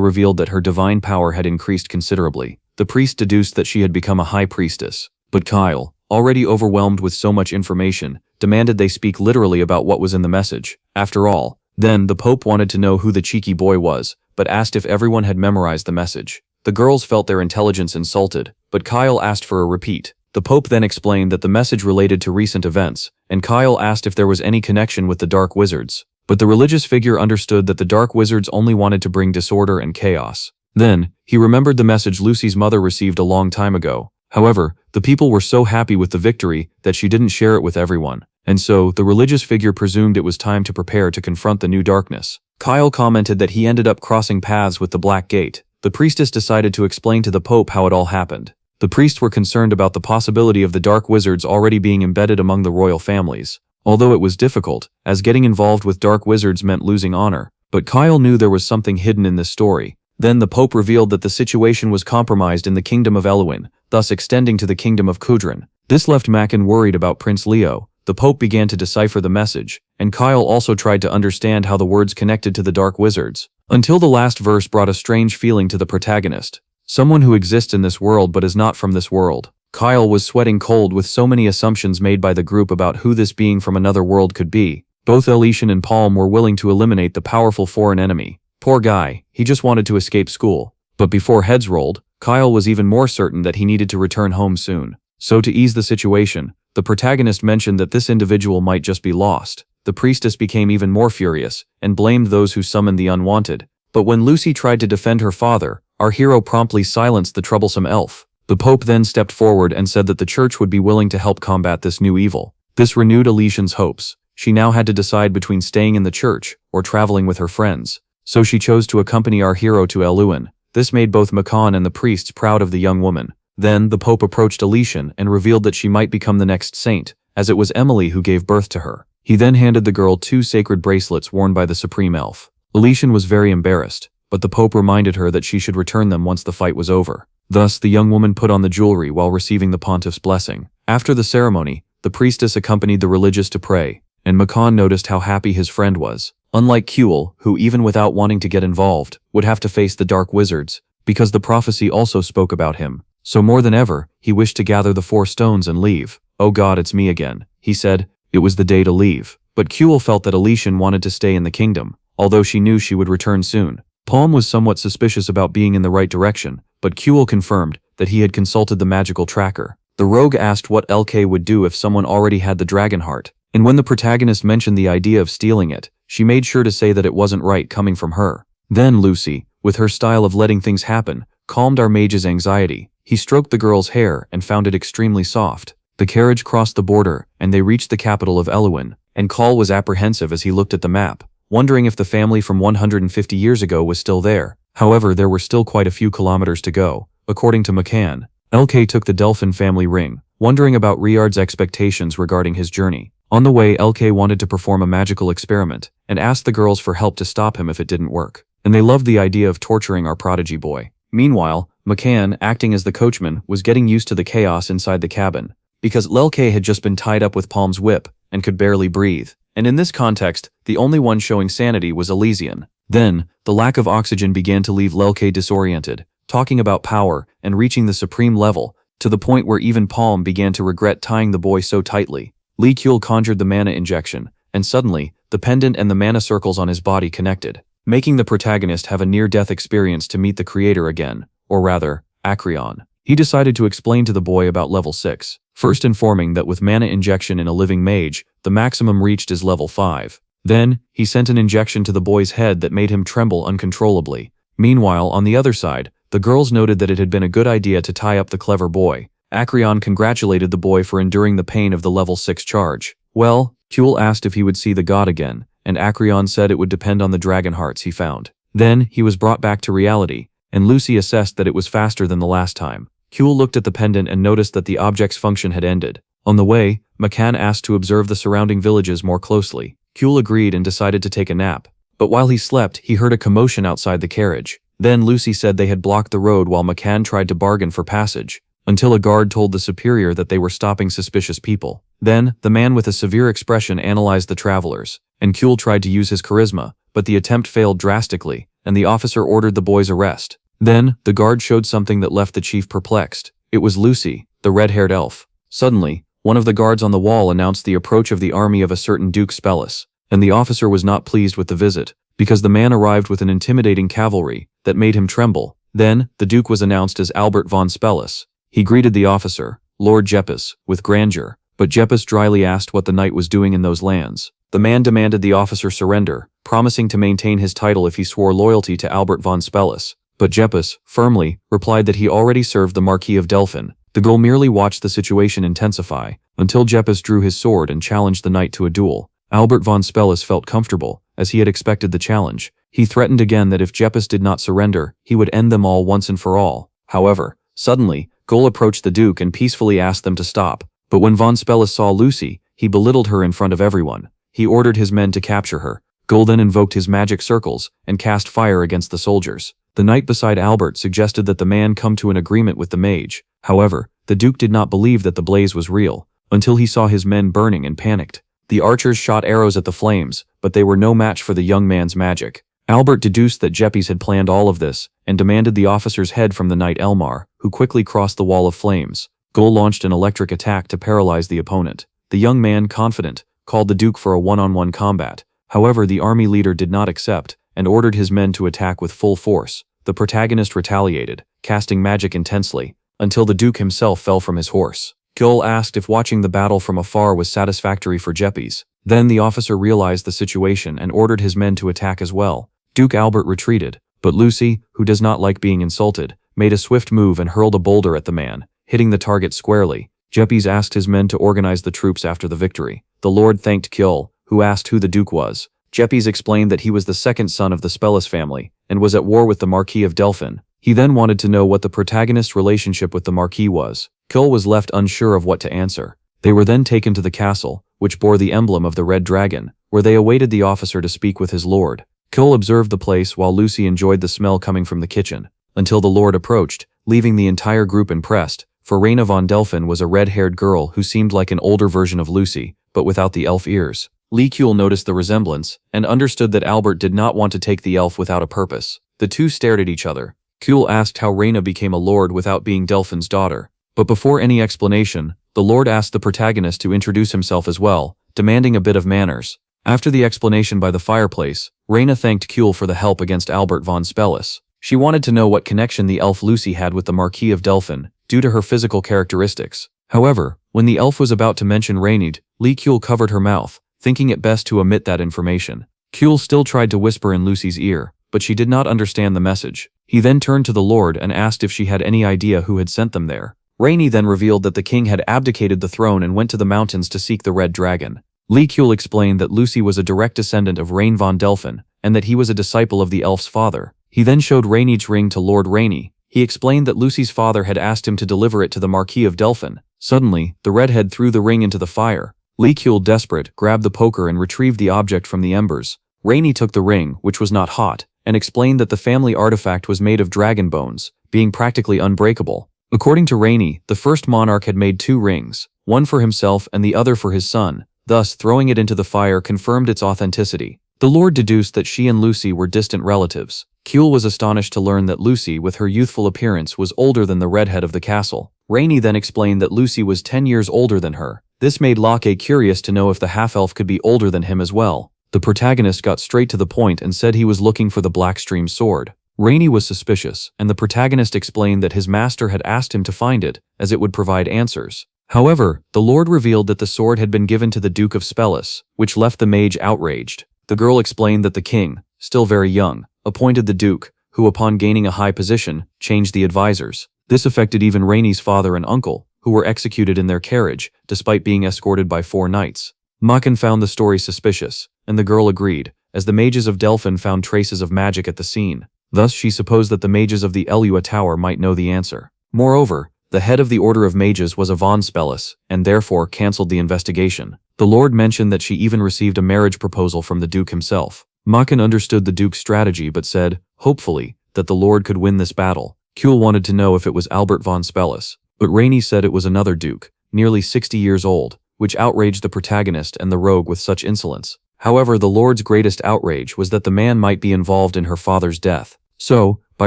revealed that her divine power had increased considerably. The priest deduced that she had become a high priestess. But Kyle, already overwhelmed with so much information, demanded they speak literally about what was in the message. After all, then the Pope wanted to know who the cheeky boy was, but asked if everyone had memorized the message. The girls felt their intelligence insulted, but Kyle asked for a repeat. The Pope then explained that the message related to recent events, and Kyle asked if there was any connection with the Dark Wizards. But the religious figure understood that the Dark Wizards only wanted to bring disorder and chaos. Then, he remembered the message Lucy's mother received a long time ago. However, the people were so happy with the victory that she didn't share it with everyone, and so the religious figure presumed it was time to prepare to confront the new darkness. Kyle commented that he ended up crossing paths with the Black Gate. The priestess decided to explain to the Pope how it all happened. The priests were concerned about the possibility of the Dark Wizards already being embedded among the royal families, although it was difficult, as getting involved with Dark Wizards meant losing honor. But Kyle knew there was something hidden in this story. Then the Pope revealed that the situation was compromised in the kingdom of Elwyn, thus extending to the kingdom of Kudrin. This left Makan worried about Prince Leo. The Pope began to decipher the message, and Kyle also tried to understand how the words connected to the Dark Wizards, until the last verse brought a strange feeling to the protagonist. Someone who exists in this world but is not from this world. Kyle was sweating cold with so many assumptions made by the group about who this being from another world could be. Both Elysian and Palm were willing to eliminate the powerful foreign enemy. Poor guy, he just wanted to escape school. But before heads rolled, Kyle was even more certain that he needed to return home soon. So to ease the situation, the protagonist mentioned that this individual might just be lost. The priestess became even more furious, and blamed those who summoned the unwanted. But when Lucy tried to defend her father, our hero promptly silenced the troublesome elf. The Pope then stepped forward and said that the church would be willing to help combat this new evil. This renewed Elysian's hopes. She now had to decide between staying in the church or traveling with her friends. So she chose to accompany our hero to Elwyn. This made both Makan and the priests proud of the young woman. Then the Pope approached Elysian and revealed that she might become the next saint, as it was Emily who gave birth to her. He then handed the girl 2 sacred bracelets worn by the supreme elf. Elysian was very embarrassed, but the Pope reminded her that she should return them once the fight was over. Thus, the young woman put on the jewelry while receiving the pontiff's blessing. After the ceremony, the priestess accompanied the religious to pray, and Makan noticed how happy his friend was. Unlike Kuel, who even without wanting to get involved, would have to face the Dark Wizards, because the prophecy also spoke about him. So more than ever, he wished to gather the 4 stones and leave. "Oh God, it's me again," he said. It was the day to leave. But Kuel felt that Elysian wanted to stay in the kingdom, although she knew she would return soon. Palm was somewhat suspicious about being in the right direction, but Kuel confirmed that he had consulted the magical tracker. The rogue asked what LK would do if someone already had the dragon heart, and when the protagonist mentioned the idea of stealing it, she made sure to say that it wasn't right coming from her. Then Lucy, with her style of letting things happen, calmed Archmage's anxiety. He stroked the girl's hair and found it extremely soft. The carriage crossed the border, and they reached the capital of Elwyn, and Kal was apprehensive as he looked at the map, wondering if the family from 150 years ago was still there. However, there were still quite a few kilometers to go. According to Makan, LK took the Delphin family ring, wondering about Riard's expectations regarding his journey. On the way, LK wanted to perform a magical experiment, and asked the girls for help to stop him if it didn't work. And they loved the idea of torturing our prodigy boy. Meanwhile, Makan, acting as the coachman, was getting used to the chaos inside the cabin, because Lelke had just been tied up with Palm's whip, and could barely breathe. And in this context, the only one showing sanity was Elysian. Then, the lack of oxygen began to leave Lelke disoriented, talking about power and reaching the supreme level, to the point where even Palm began to regret tying the boy so tightly. Lee Kuel conjured the mana injection, and suddenly, the pendant and the mana circles on his body connected, making the protagonist have a near-death experience to meet the creator again, or rather, Acreon. He decided to explain to the boy about level 6, first informing that with mana injection in a living mage, the maximum reached is level 5. Then, he sent an injection to the boy's head that made him tremble uncontrollably. Meanwhile, on the other side, the girls noted that it had been a good idea to tie up the clever boy. Acreon congratulated the boy for enduring the pain of the level 6 charge. Well, Kuel asked if he would see the god again, and Acreon said it would depend on the dragon hearts he found. Then, he was brought back to reality, and Lucy assessed that it was faster than the last time. Kuel looked at the pendant and noticed that the object's function had ended. On the way, Makan asked to observe the surrounding villages more closely. Kuhl agreed and decided to take a nap. But while he slept, he heard a commotion outside the carriage. Then Lucy said they had blocked the road while McCann tried to bargain for passage, until a guard told the superior that they were stopping suspicious people. Then, the man with a severe expression analyzed the travelers, and Kuhl tried to use his charisma, but the attempt failed drastically, and the officer ordered the boy's arrest. Then, the guard showed something that left the chief perplexed. It was Lucy, the red-haired elf. Suddenly, one of the guards on the wall announced the approach of the army of a certain Duke Spellis, and the officer was not pleased with the visit, because the man arrived with an intimidating cavalry that made him tremble. Then, the Duke was announced as Albert von Spellis. He greeted the officer, Lord Jeppes, with grandeur, but Jeppes dryly asked what the knight was doing in those lands. The man demanded the officer surrender, promising to maintain his title if he swore loyalty to Albert von Spellis. But Jeppes, firmly, replied that he already served the Marquis of Delphin. The girl merely watched the situation intensify, until Jeppes drew his sword and challenged the knight to a duel. Albert von Spellis felt comfortable, as he had expected the challenge. He threatened again that if Jeppes did not surrender, he would end them all once and for all. However, suddenly, Gull approached the Duke and peacefully asked them to stop. But when von Spellis saw Lucy, he belittled her in front of everyone. He ordered his men to capture her. Gull then invoked his magic circles and cast fire against the soldiers. The knight beside Albert suggested that the man come to an agreement with the mage. However, the Duke did not believe that the blaze was real, until he saw his men burning and panicked. The archers shot arrows at the flames, but they were no match for the young man's magic. Albert deduced that Jeppes had planned all of this, and demanded the officer's head from the knight Elmar, who quickly crossed the wall of flames. Gull launched an electric attack to paralyze the opponent. The young man, confident, called the Duke for a one-on-one combat. However, the army leader did not accept, and ordered his men to attack with full force. The protagonist retaliated, casting magic intensely, until the Duke himself fell from his horse. Gull asked if watching the battle from afar was satisfactory for Jeppes. Then the officer realized the situation and ordered his men to attack as well. Duke Albert retreated, but Lucy, who does not like being insulted, made a swift move and hurled a boulder at the man, hitting the target squarely. Jeppes asked his men to organize the troops after the victory. The Lord thanked Kuhl, who asked who the Duke was. Jeppes explained that he was the second son of the Spellis family, and was at war with the Marquis of Delphin. He then wanted to know what the protagonist's relationship with the Marquis was. Kuhl was left unsure of what to answer. They were then taken to the castle, which bore the emblem of the Red Dragon, where they awaited the officer to speak with his lord. Kuhl observed the place while Lucy enjoyed the smell coming from the kitchen, until the lord approached, leaving the entire group impressed, for Reina von Delphin was a red-haired girl who seemed like an older version of Lucy, but without the elf ears. Kuhl noticed the resemblance, and understood that Albert did not want to take the elf without a purpose. The two stared at each other. Kuhl asked how Reina became a lord without being Delphin's daughter. But before any explanation, the lord asked the protagonist to introduce himself as well, demanding a bit of manners. After the explanation by the fireplace, Reina thanked Kuhl for the help against Albert von Spellis. She wanted to know what connection the elf Lucy had with the Marquis of Delphin, due to her physical characteristics. However, when the elf was about to mention Reynard, Kuhl covered her mouth, thinking it best to omit that information. Kuhl still tried to whisper in Lucy's ear, but she did not understand the message. He then turned to the Lord and asked if she had any idea who had sent them there. Rainey then revealed that the king had abdicated the throne and went to the mountains to seek the Red Dragon. Kuhl explained that Lucy was a direct descendant of Rain von Delphin, and that he was a disciple of the elf's father. He then showed Rainey's ring to Lord Rainey. He explained that Lucy's father had asked him to deliver it to the Marquis of Delphin. Suddenly, the redhead threw the ring into the fire. Kuhl, desperate, grabbed the poker and retrieved the object from the embers. Rainey took the ring, which was not hot, and explained that the family artifact was made of dragon bones, being practically unbreakable. According to Rainey, the first monarch had made 2 rings, one for himself and the other for his son, thus throwing it into the fire confirmed its authenticity. The Lord deduced that she and Lucy were distant relatives. Kuhl was astonished to learn that Lucy, with her youthful appearance, was older than the redhead of the castle. Rainey then explained that Lucy was 10 years older than her. This made Locke curious to know if the half-elf could be older than him as well. The protagonist got straight to the point and said he was looking for the Blackstream sword. Rainey was suspicious, and the protagonist explained that his master had asked him to find it, as it would provide answers. However, the Lord revealed that the sword had been given to the Duke of Spellis, which left the mage outraged. The girl explained that the king, still very young, appointed the Duke, who upon gaining a high position, changed the advisors. This affected even Rainey's father and uncle, who were executed in their carriage, despite being escorted by 4 knights. Makan found the story suspicious, and the girl agreed, as the mages of Delphin found traces of magic at the scene. Thus she supposed that the mages of the Elua Tower might know the answer. Moreover, The head of the Order of Mages was a von Spellis, and therefore cancelled the investigation. The Lord mentioned that she even received a marriage proposal from the Duke himself. Machen understood the Duke's strategy but said, hopefully, that the Lord could win this battle. Kuhl wanted to know if it was Albert von Spellis, but Rainey said it was another Duke, nearly 60 years old, which outraged the protagonist and the rogue with such insolence. However, the Lord's greatest outrage was that the man might be involved in her father's death. So, by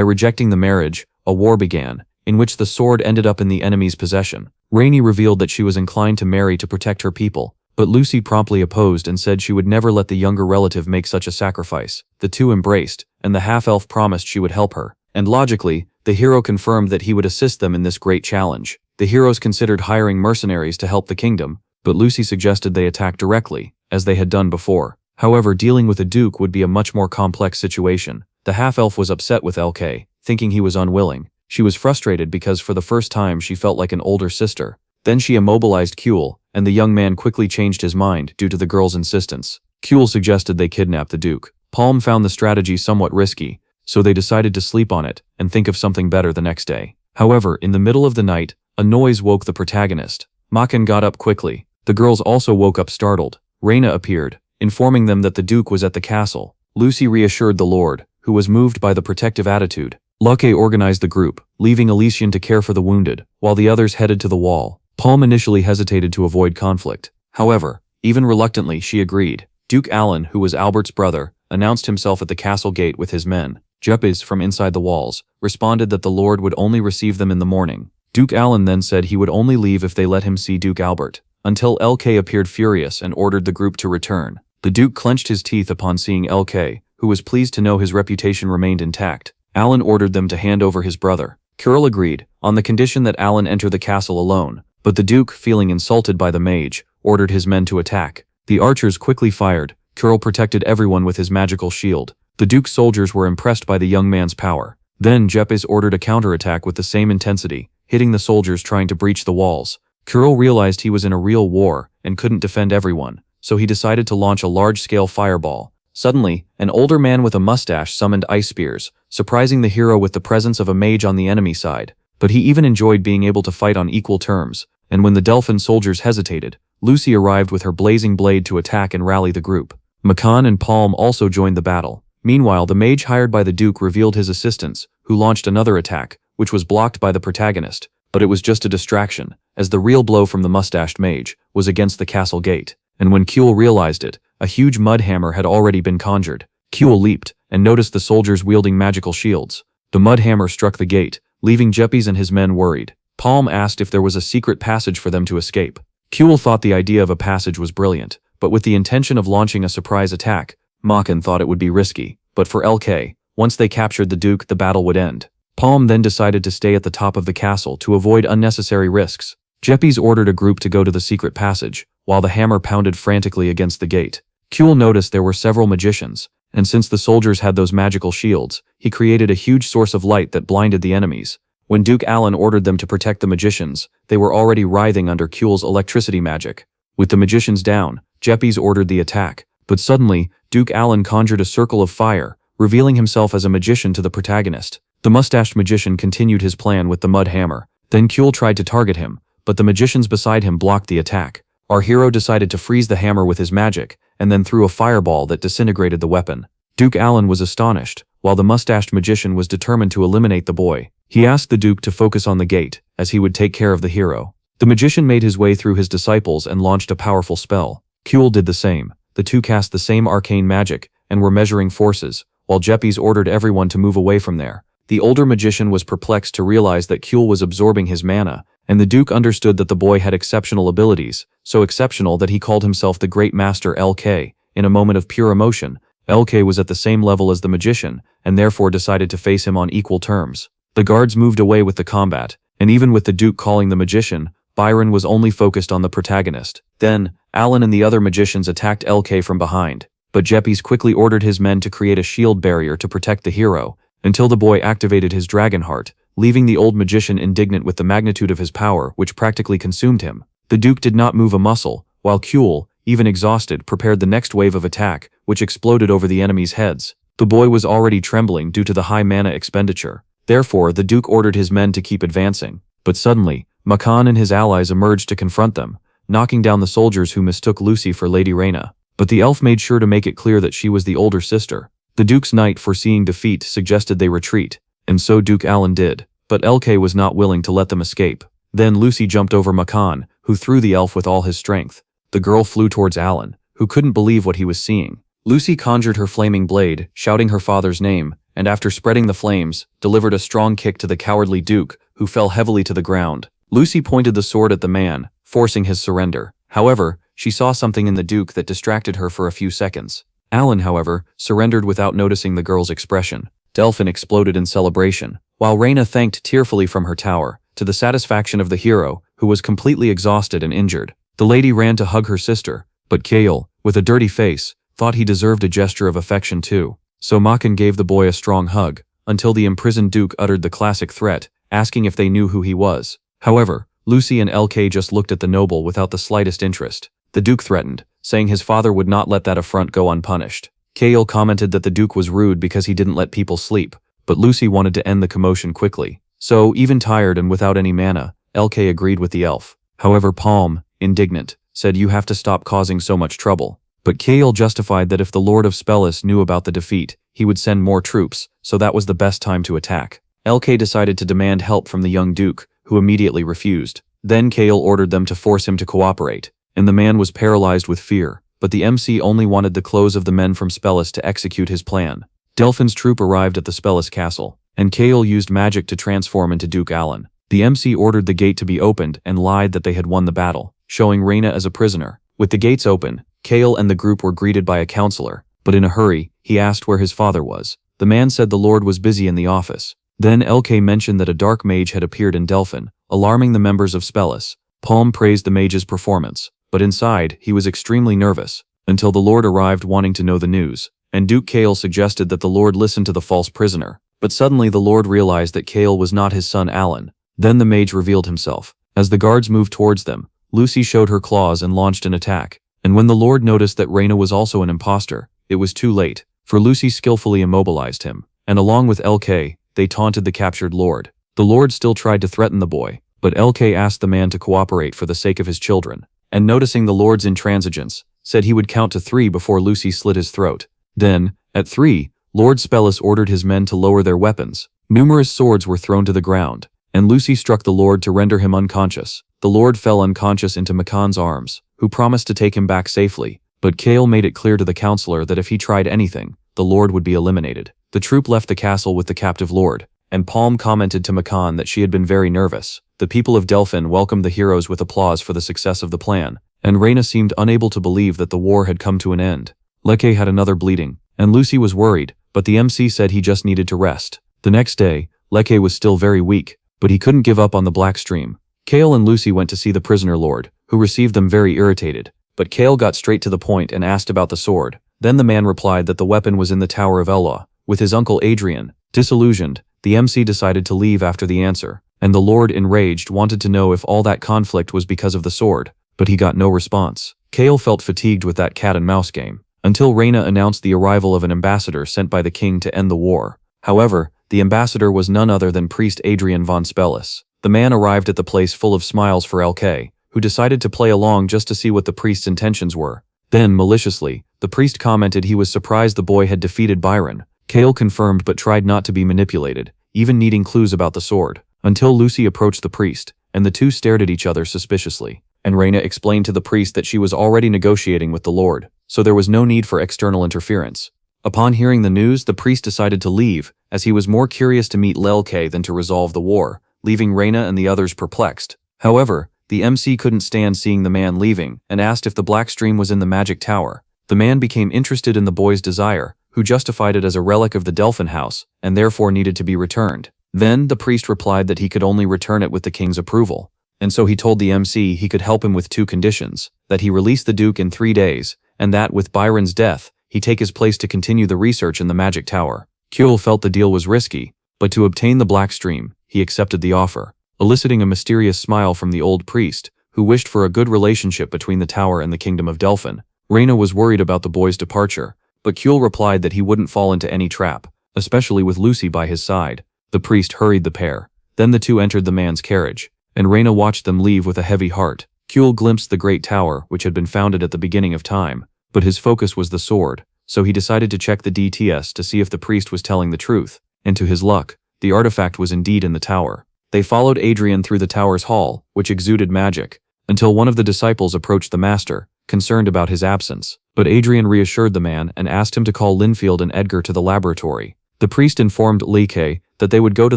rejecting the marriage, a war began, in which the sword ended up in the enemy's possession. Rainey revealed that she was inclined to marry to protect her people, but Lucy promptly opposed and said she would never let the younger relative make such a sacrifice. The two embraced, and the half-elf promised she would help her. And logically, the hero confirmed that he would assist them in this great challenge. The heroes considered hiring mercenaries to help the kingdom, but Lucy suggested they attack directly, as they had done before. However, dealing with a duke would be a much more complex situation. The half-elf was upset with LK, thinking he was unwilling. She was frustrated because for the first time she felt like an older sister. Then she immobilized Kuhl, and the young man quickly changed his mind due to the girl's insistence. Kuhl suggested they kidnap the duke. Palm found the strategy somewhat risky, so they decided to sleep on it and think of something better the next day. However, in the middle of the night, a noise woke the protagonist. Machen got up quickly. The girls also woke up startled. Reyna appeared, informing them that the duke was at the castle. Lucy reassured the Lord, who was moved by the protective attitude. Luque organized the group, leaving Elysian to care for the wounded, while the others headed to the wall. Palm initially hesitated to avoid conflict. However, even reluctantly she agreed. Duke Alan, who was Albert's brother, announced himself at the castle gate with his men. Jepes, from inside the walls, responded that the Lord would only receive them in the morning. Duke Alan then said he would only leave if they let him see Duke Albert, until LK appeared furious and ordered the group to return. The Duke clenched his teeth upon seeing LK, who was pleased to know his reputation remained intact. Alan ordered them to hand over his brother. Kurl agreed, on the condition that Alan enter the castle alone, but the Duke, feeling insulted by the mage, ordered his men to attack. The archers quickly fired. Kurl protected everyone with his magical shield. The Duke's soldiers were impressed by the young man's power. Then Jepes ordered a counterattack with the same intensity, hitting the soldiers trying to breach the walls. Kurl realized he was in a real war and couldn't defend everyone, so he decided to launch a large-scale fireball. Suddenly, an older man with a mustache summoned ice spears, surprising the hero with the presence of a mage on the enemy side. But he even enjoyed being able to fight on equal terms, and when the Delphin soldiers hesitated, Lucy arrived with her blazing blade to attack and rally the group. Makan and Palm also joined the battle. Meanwhile, the mage hired by the Duke revealed his assistants, who launched another attack, which was blocked by the protagonist, but it was just a distraction, as the real blow from the mustached mage was against the castle gate. And when Kuhl realized it, a huge mud hammer had already been conjured. Kuhl leaped, and noticed the soldiers wielding magical shields. The mud hammer struck the gate, leaving Jepes and his men worried. Palm asked if there was a secret passage for them to escape. Kuhl thought the idea of a passage was brilliant, but with the intention of launching a surprise attack, Machen thought it would be risky. But for LK, once they captured the Duke, the battle would end. Palm then decided to stay at the top of the castle to avoid unnecessary risks. Jepes ordered a group to go to the secret passage, while the hammer pounded frantically against the gate. Kuhl noticed there were several magicians, and since the soldiers had those magical shields, he created a huge source of light that blinded the enemies. When Duke Alan ordered them to protect the magicians, they were already writhing under Kuhl's electricity magic. With the magicians down, Jepes ordered the attack, but suddenly, Duke Alan conjured a circle of fire, revealing himself as a magician to the protagonist. The mustached magician continued his plan with the mud hammer. Then Kuhl tried to target him, but the magicians beside him blocked the attack. Our hero decided to freeze the hammer with his magic, and then threw a fireball that disintegrated the weapon. Duke Alan was astonished, while the mustached magician was determined to eliminate the boy. He asked the Duke to focus on the gate, as he would take care of the hero. The magician made his way through his disciples and launched a powerful spell. Kuhl did the same. The two cast the same arcane magic, and were measuring forces, while Jepes ordered everyone to move away from there. The older magician was perplexed to realize that Kuhl was absorbing his mana, and the Duke understood that the boy had exceptional abilities, so exceptional that he called himself the Great Master LK. In a moment of pure emotion, LK was at the same level as the magician, and therefore decided to face him on equal terms. The guards moved away with the combat, and even with the Duke calling the magician, Byron was only focused on the protagonist. Then, Alan and the other magicians attacked LK from behind, but Jepes quickly ordered his men to create a shield barrier to protect the hero, until the boy activated his dragon heart, leaving the old magician indignant with the magnitude of his power, which practically consumed him. The Duke did not move a muscle, while Kuhl, even exhausted, prepared the next wave of attack, which exploded over the enemies' heads. The boy was already trembling due to the high mana expenditure. Therefore, the Duke ordered his men to keep advancing. But suddenly, Makan and his allies emerged to confront them, knocking down the soldiers who mistook Lucy for Lady Reyna. But the elf made sure to make it clear that she was the older sister. The Duke's knight, foreseeing defeat, suggested they retreat, and so Duke Alan did, but LK was not willing to let them escape. Then Lucy jumped over Makan, who threw the elf with all his strength. The girl flew towards Alan, who couldn't believe what he was seeing. Lucy conjured her flaming blade, shouting her father's name, and after spreading the flames, delivered a strong kick to the cowardly Duke, who fell heavily to the ground. Lucy pointed the sword at the man, forcing his surrender. However, she saw something in the Duke that distracted her for a few seconds. Alan, however, surrendered without noticing the girl's expression. Delphin exploded in celebration, while Reyna thanked tearfully from her tower, to the satisfaction of the hero, who was completely exhausted and injured. The lady ran to hug her sister, but Kael, with a dirty face, thought he deserved a gesture of affection too. So Makan gave the boy a strong hug, until the imprisoned Duke uttered the classic threat, asking if they knew who he was. However, Lucy and LK just looked at the noble without the slightest interest. The Duke threatened, saying his father would not let that affront go unpunished. Kael commented that the Duke was rude because he didn't let people sleep, but Lucy wanted to end the commotion quickly. So, even tired and without any mana, LK agreed with the elf. However, Palm, indignant, said you have to stop causing so much trouble. But Kael justified that if the Lord of Spellis knew about the defeat, he would send more troops, so that was the best time to attack. LK decided to demand help from the young Duke, who immediately refused. Then Kael ordered them to force him to cooperate, and the man was paralyzed with fear, but the MC only wanted the clothes of the men from Spellis to execute his plan. Delphin's troop arrived at the Spellis castle, and Kael used magic to transform into Duke Alan. The MC ordered the gate to be opened and lied that they had won the battle, showing Reyna as a prisoner. With the gates open, Kael and the group were greeted by a counselor, but in a hurry, he asked where his father was. The man said the Lord was busy in the office. Then LK mentioned that a dark mage had appeared in Delphin, alarming the members of Spellis. Palm praised the mage's performance, but inside, he was extremely nervous, until the Lord arrived wanting to know the news, and Duke Kael suggested that the Lord listen to the false prisoner. But suddenly the Lord realized that Kael was not his son Alan. Then the mage revealed himself. As the guards moved towards them, Lucy showed her claws and launched an attack. And when the Lord noticed that Reyna was also an imposter, it was too late, for Lucy skillfully immobilized him, and along with LK, they taunted the captured Lord. The Lord still tried to threaten the boy, but LK asked the man to cooperate for the sake of his children, and noticing the Lord's intransigence, said he would count to 3 before Lucy slit his throat. Then, at 3, Lord Spellis ordered his men to lower their weapons. Numerous swords were thrown to the ground, and Lucy struck the Lord to render him unconscious. The Lord fell unconscious into Makan's arms, who promised to take him back safely, but Kael made it clear to the counselor that if he tried anything, the Lord would be eliminated. The troop left the castle with the captive Lord, and Palm commented to Makan that she had been very nervous. The people of Delphin welcomed the heroes with applause for the success of the plan, and Reyna seemed unable to believe that the war had come to an end. Leke had another bleeding, and Lucy was worried, but the MC said he just needed to rest. The next day, Leke was still very weak, but he couldn't give up on the Black Stream. Kael and Lucy went to see the prisoner Lord, who received them very irritated, but Kael got straight to the point and asked about the sword. Then the man replied that the weapon was in the Tower of Eloa, with his uncle Adrian. Disillusioned, the MC decided to leave after the answer, and the Lord, enraged, wanted to know if all that conflict was because of the sword, but he got no response. Kael felt fatigued with that cat-and-mouse game, until Reyna announced the arrival of an ambassador sent by the king to end the war. However, the ambassador was none other than priest Adrian von Spellis. The man arrived at the place full of smiles for LK, who decided to play along just to see what the priest's intentions were. Then, maliciously, the priest commented he was surprised the boy had defeated Byron. Kael confirmed but tried not to be manipulated, even needing clues about the sword, until Lucy approached the priest, and the two stared at each other suspiciously. And Reyna explained to the priest that she was already negotiating with the Lord, so there was no need for external interference. Upon hearing the news, the priest decided to leave, as he was more curious to meet Lelke than to resolve the war, leaving Reyna and the others perplexed. However, the MC couldn't stand seeing the man leaving, and asked if the Black Stream was in the magic tower. The man became interested in the boy's desire, who justified it as a relic of the Delphin house, and therefore needed to be returned. Then, the priest replied that he could only return it with the king's approval, and so he told the MC he could help him with 2 conditions, that he release the Duke in 3 days, and that, with Byron's death, he take his place to continue the research in the magic tower. Kuehl felt the deal was risky, but to obtain the Black Stream, he accepted the offer, eliciting a mysterious smile from the old priest, who wished for a good relationship between the tower and the kingdom of Delphin. Reyna was worried about the boy's departure, but Kuehl replied that he wouldn't fall into any trap, especially with Lucy by his side. The priest hurried the pair. Then the two entered the man's carriage, and Reyna watched them leave with a heavy heart. Kuehl glimpsed the great tower which had been founded at the beginning of time, but his focus was the sword, so he decided to check the DTS to see if the priest was telling the truth, and to his luck, the artifact was indeed in the tower. They followed Adrian through the tower's hall, which exuded magic, until one of the disciples approached the master, concerned about his absence. But Adrian reassured the man and asked him to call Linfield and Edgar to the laboratory. The priest informed Like that they would go to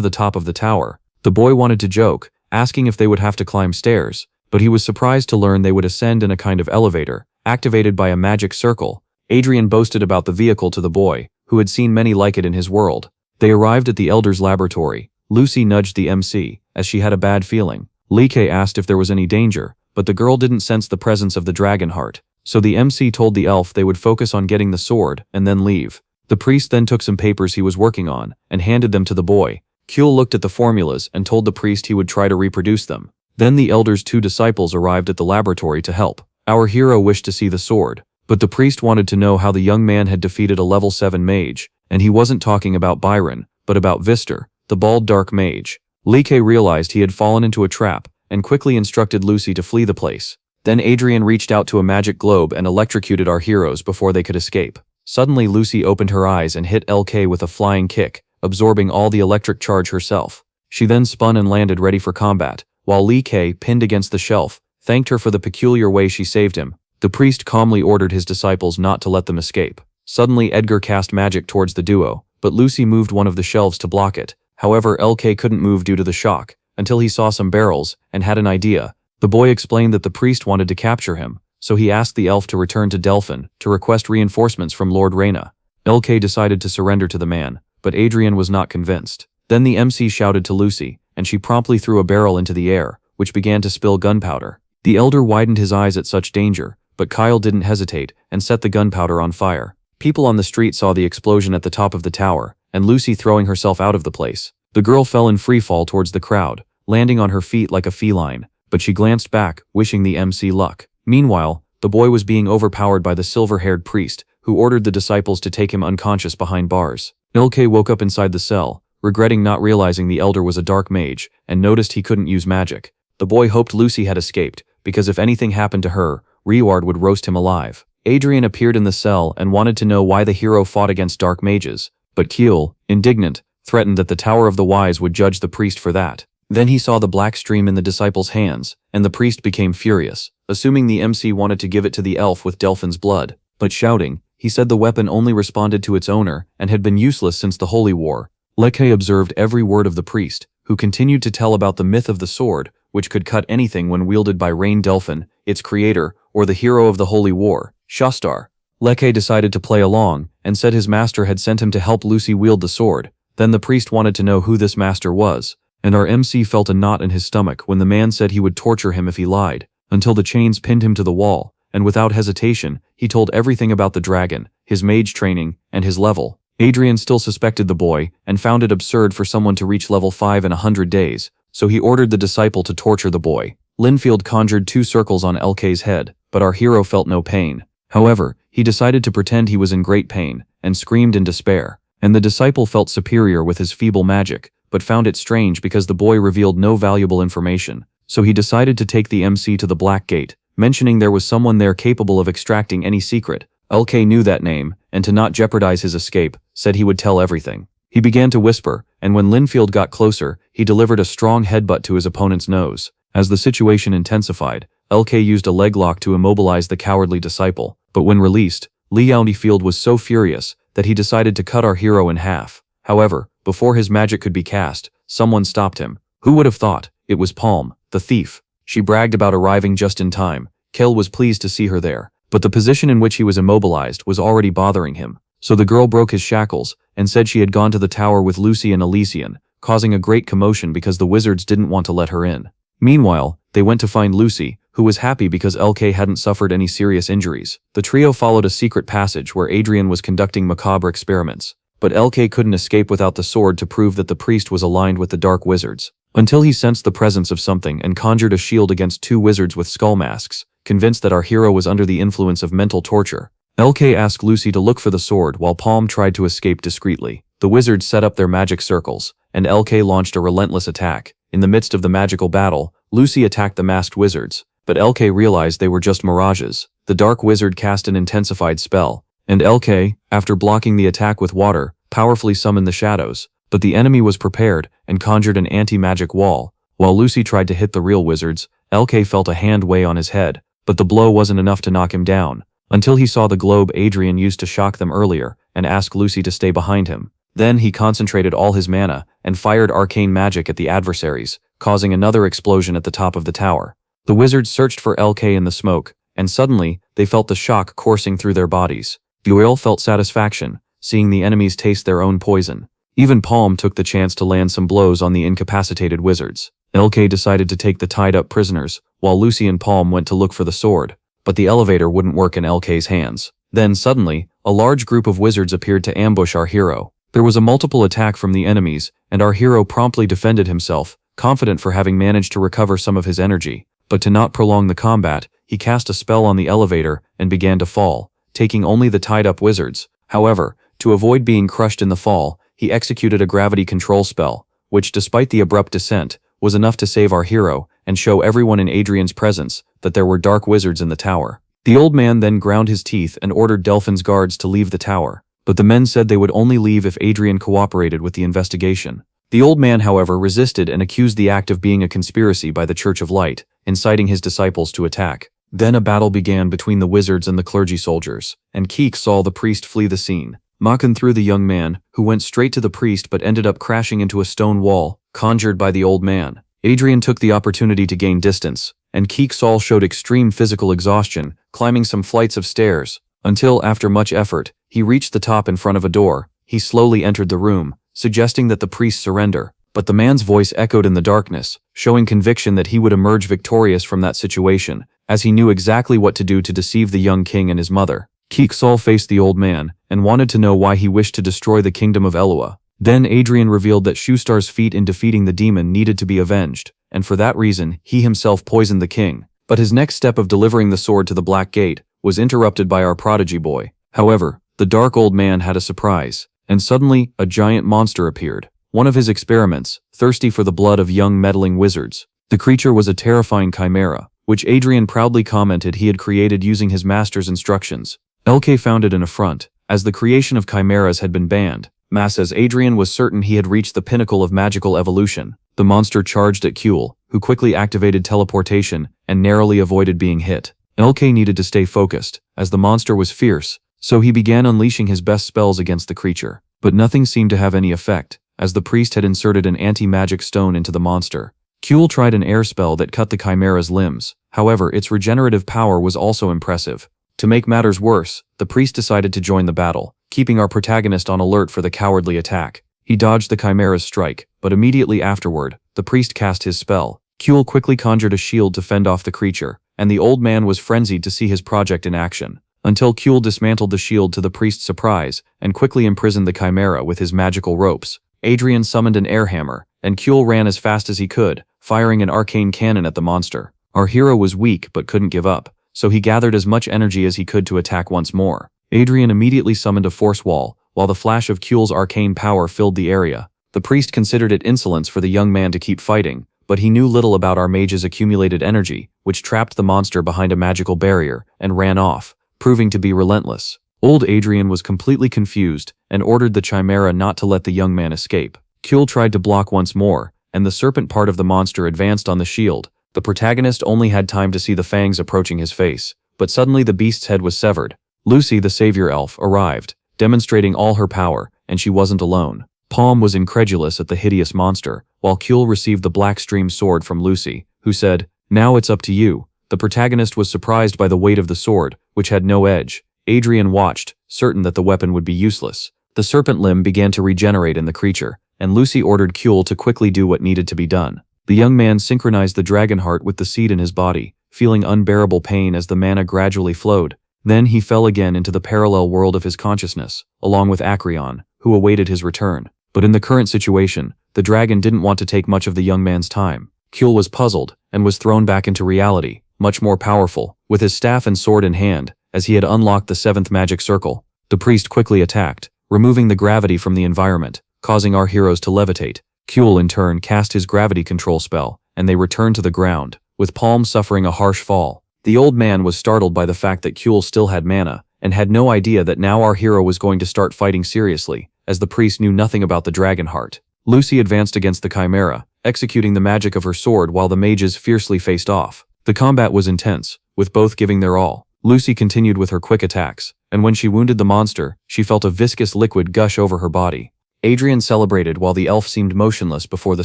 the top of the tower. The boy wanted to joke, asking if they would have to climb stairs, but he was surprised to learn they would ascend in a kind of elevator, activated by a magic circle. Adrian boasted about the vehicle to the boy, who had seen many like it in his world. They arrived at the Elder's laboratory. Lucy nudged the MC, as she had a bad feeling. Like asked if there was any danger, but the girl didn't sense the presence of the dragon heart. So the MC told the elf they would focus on getting the sword, and then leave. The priest then took some papers he was working on, and handed them to the boy. Kuehl looked at the formulas and told the priest he would try to reproduce them. Then the elder's 2 disciples arrived at the laboratory to help. Our hero wished to see the sword, but the priest wanted to know how the young man had defeated a level 7 mage, and he wasn't talking about Byron, but about Vister, the bald dark mage. Like realized he had fallen into a trap, and quickly instructed Lucy to flee the place. Then Adrian reached out to a magic globe and electrocuted our heroes before they could escape. Suddenly Lucy opened her eyes and hit LK with a flying kick, absorbing all the electric charge herself. She then spun and landed ready for combat, while Like, pinned against the shelf, thanked her for the peculiar way she saved him. The priest calmly ordered his disciples not to let them escape. Suddenly Edgar cast magic towards the duo, but Lucy moved one of the shelves to block it. However, LK couldn't move due to the shock, until he saw some barrels, and had an idea. The boy explained that the priest wanted to capture him, so he asked the elf to return to Delphin to request reinforcements from Lord Reyna. LK decided to surrender to the man, but Adrian was not convinced. Then the MC shouted to Lucy, and she promptly threw a barrel into the air, which began to spill gunpowder. The elder widened his eyes at such danger, but Kyle didn't hesitate and set the gunpowder on fire. People on the street saw the explosion at the top of the tower, and Lucy throwing herself out of the place. The girl fell in free fall towards the crowd, landing on her feet like a feline, but she glanced back, wishing the MC luck. Meanwhile, the boy was being overpowered by the silver-haired priest, who ordered the disciples to take him unconscious behind bars. LK woke up inside the cell, regretting not realizing the elder was a dark mage, and noticed he couldn't use magic. The boy hoped Lucy had escaped, because if anything happened to her, Reward would roast him alive. Adrian appeared in the cell and wanted to know why the hero fought against dark mages, but Kuehl, indignant, threatened that the Tower of the Wise would judge the priest for that. Then he saw the black stream in the disciples' hands, and the priest became furious, assuming the MC wanted to give it to the elf with Delphin's blood. But shouting, he said the weapon only responded to its owner and had been useless since the Holy War. Like observed every word of the priest, who continued to tell about the myth of the sword, which could cut anything when wielded by Rain Delphin, its creator, or the hero of the Holy War, Shastar. Like decided to play along, and said his master had sent him to help Lucy wield the sword. Then the priest wanted to know who this master was, and our MC felt a knot in his stomach when the man said he would torture him if he lied, until the chains pinned him to the wall, and without hesitation, he told everything about the dragon, his mage training, and his level. Adrian still suspected the boy, and found it absurd for someone to reach level 5 in 100 days, so he ordered the disciple to torture the boy. Linfield conjured 2 circles on LK's head, but our hero felt no pain. However, he decided to pretend he was in great pain, and screamed in despair, and the disciple felt superior with his feeble magic, but found it strange because the boy revealed no valuable information, so he decided to take the MC to the Black Gate, mentioning there was someone there capable of extracting any secret. LK knew that name, and to not jeopardize his escape, said he would tell everything. He began to whisper, and when Linfield got closer, he delivered a strong headbutt to his opponent's nose. As the situation intensified, LK used a leg lock to immobilize the cowardly disciple, but when released, Yahello was so furious that he decided to cut our hero in half. However, before his magic could be cast, someone stopped him. Who would have thought? It was Palm, the thief. She bragged about arriving just in time. Kel was pleased to see her there, but the position in which he was immobilized was already bothering him. So the girl broke his shackles, and said she had gone to the tower with Lucy and Elysian, causing a great commotion because the wizards didn't want to let her in. Meanwhile, they went to find Lucy, who was happy because LK hadn't suffered any serious injuries. The trio followed a secret passage where Adrian was conducting macabre experiments, but LK couldn't escape without the sword to prove that the priest was aligned with the dark wizards, until he sensed the presence of something and conjured a shield against 2 wizards with skull masks, convinced that our hero was under the influence of mental torture. LK asked Lucy to look for the sword while Palm tried to escape discreetly. The wizards set up their magic circles, and LK launched a relentless attack. In the midst of the magical battle, Lucy attacked the masked wizards, but LK realized they were just mirages. The dark wizard cast an intensified spell, and LK, after blocking the attack with water, powerfully summoned the shadows. But the enemy was prepared and conjured an anti-magic wall. While Lucy tried to hit the real wizards, LK felt a hand weigh on his head, but the blow wasn't enough to knock him down, until he saw the globe Adrian used to shock them earlier and asked Lucy to stay behind him. Then he concentrated all his mana and fired arcane magic at the adversaries, causing another explosion at the top of the tower. The wizards searched for LK in the smoke, and suddenly, they felt the shock coursing through their bodies. Yahello felt satisfaction, seeing the enemies taste their own poison. Even Palm took the chance to land some blows on the incapacitated wizards. LK decided to take the tied-up prisoners, while Lucy and Palm went to look for the sword, but the elevator wouldn't work in LK's hands. Then suddenly, a large group of wizards appeared to ambush our hero. There was a multiple attack from the enemies, and our hero promptly defended himself, confident for having managed to recover some of his energy. But to not prolong the combat, he cast a spell on the elevator and began to fall, taking only the tied-up wizards. However, to avoid being crushed in the fall, he executed a gravity control spell, which, despite the abrupt descent, was enough to save our hero and show everyone in Adrian's presence that there were dark wizards in the tower. The old man then ground his teeth and ordered Delphin's guards to leave the tower, but the men said they would only leave if Adrian cooperated with the investigation. The old man, however, resisted and accused the act of being a conspiracy by the Church of Light, inciting his disciples to attack. Then a battle began between the wizards and the clergy soldiers, and Keek saw the priest flee the scene. Makan threw the young man, who went straight to the priest but ended up crashing into a stone wall, conjured by the old man. Adrian took the opportunity to gain distance, and Keek Saul showed extreme physical exhaustion, climbing some flights of stairs, until, after much effort, he reached the top in front of a door. He slowly entered the room, suggesting that the priest surrender, but the man's voice echoed in the darkness, showing conviction that he would emerge victorious from that situation, as he knew exactly what to do to deceive the young king and his mother. Keek Saul faced the old man, and wanted to know why he wished to destroy the kingdom of Elua. Then Adrian revealed that Shustar's feat in defeating the demon needed to be avenged, and for that reason, he himself poisoned the king. But his next step of delivering the sword to the Black Gate was interrupted by our prodigy boy. However, the dark old man had a surprise, and suddenly, a giant monster appeared. One of his experiments, thirsty for the blood of young meddling wizards. The creature was a terrifying chimera, which Adrian proudly commented he had created using his master's instructions. LK found it an affront, as the creation of chimeras had been banned. As Adrian was certain he had reached the pinnacle of magical evolution. The monster charged at Kuel, who quickly activated teleportation and narrowly avoided being hit. LK needed to stay focused, as the monster was fierce, so he began unleashing his best spells against the creature. But nothing seemed to have any effect, as the priest had inserted an anti-magic stone into the monster. Kuel tried an air spell that cut the chimera's limbs. However, its regenerative power was also impressive. To make matters worse, the priest decided to join the battle, keeping our protagonist on alert for the cowardly attack. He dodged the chimera's strike, but immediately afterward, the priest cast his spell. Kuel quickly conjured a shield to fend off the creature, and the old man was frenzied to see his project in action, until Kuel dismantled the shield to the priest's surprise and quickly imprisoned the chimera with his magical ropes. Adrian summoned an air hammer, and Kuel ran as fast as he could, firing an arcane cannon at the monster. Our hero was weak but couldn't give up, so he gathered as much energy as he could to attack once more. Adrian immediately summoned a force wall, while the flash of Kuel's arcane power filled the area. The priest considered it insolence for the young man to keep fighting, but he knew little about our mage's accumulated energy, which trapped the monster behind a magical barrier and ran off, proving to be relentless. Old Adrian was completely confused and ordered the chimera not to let the young man escape. Kuel tried to block once more, and the serpent part of the monster advanced on the shield. The protagonist only had time to see the fangs approaching his face, but suddenly the beast's head was severed. Lucy, the savior elf, arrived, demonstrating all her power, and she wasn't alone. Palm was incredulous at the hideous monster, while Kuel received the black stream sword from Lucy, who said, "Now it's up to you." The protagonist was surprised by the weight of the sword, which had no edge. Adrian watched, certain that the weapon would be useless. The serpent limb began to regenerate in the creature, and Lucy ordered Kuel to quickly do what needed to be done. The young man synchronized the dragon heart with the seed in his body, feeling unbearable pain as the mana gradually flowed. Then he fell again into the parallel world of his consciousness, along with Acreon, who awaited his return. But in the current situation, the dragon didn't want to take much of the young man's time. Kuel was puzzled, and was thrown back into reality, much more powerful, with his staff and sword in hand, as he had unlocked the 7th magic circle. The priest quickly attacked, removing the gravity from the environment, causing our heroes to levitate. Kuehl in turn cast his gravity control spell, and they returned to the ground, with Palm suffering a harsh fall. The old man was startled by the fact that Kuehl still had mana, and had no idea that now our hero was going to start fighting seriously, as the priest knew nothing about the dragon heart. Lucy advanced against the chimera, executing the magic of her sword while the mages fiercely faced off. The combat was intense, with both giving their all. Lucy continued with her quick attacks, and when she wounded the monster, she felt a viscous liquid gush over her body. Adrian celebrated while the elf seemed motionless before the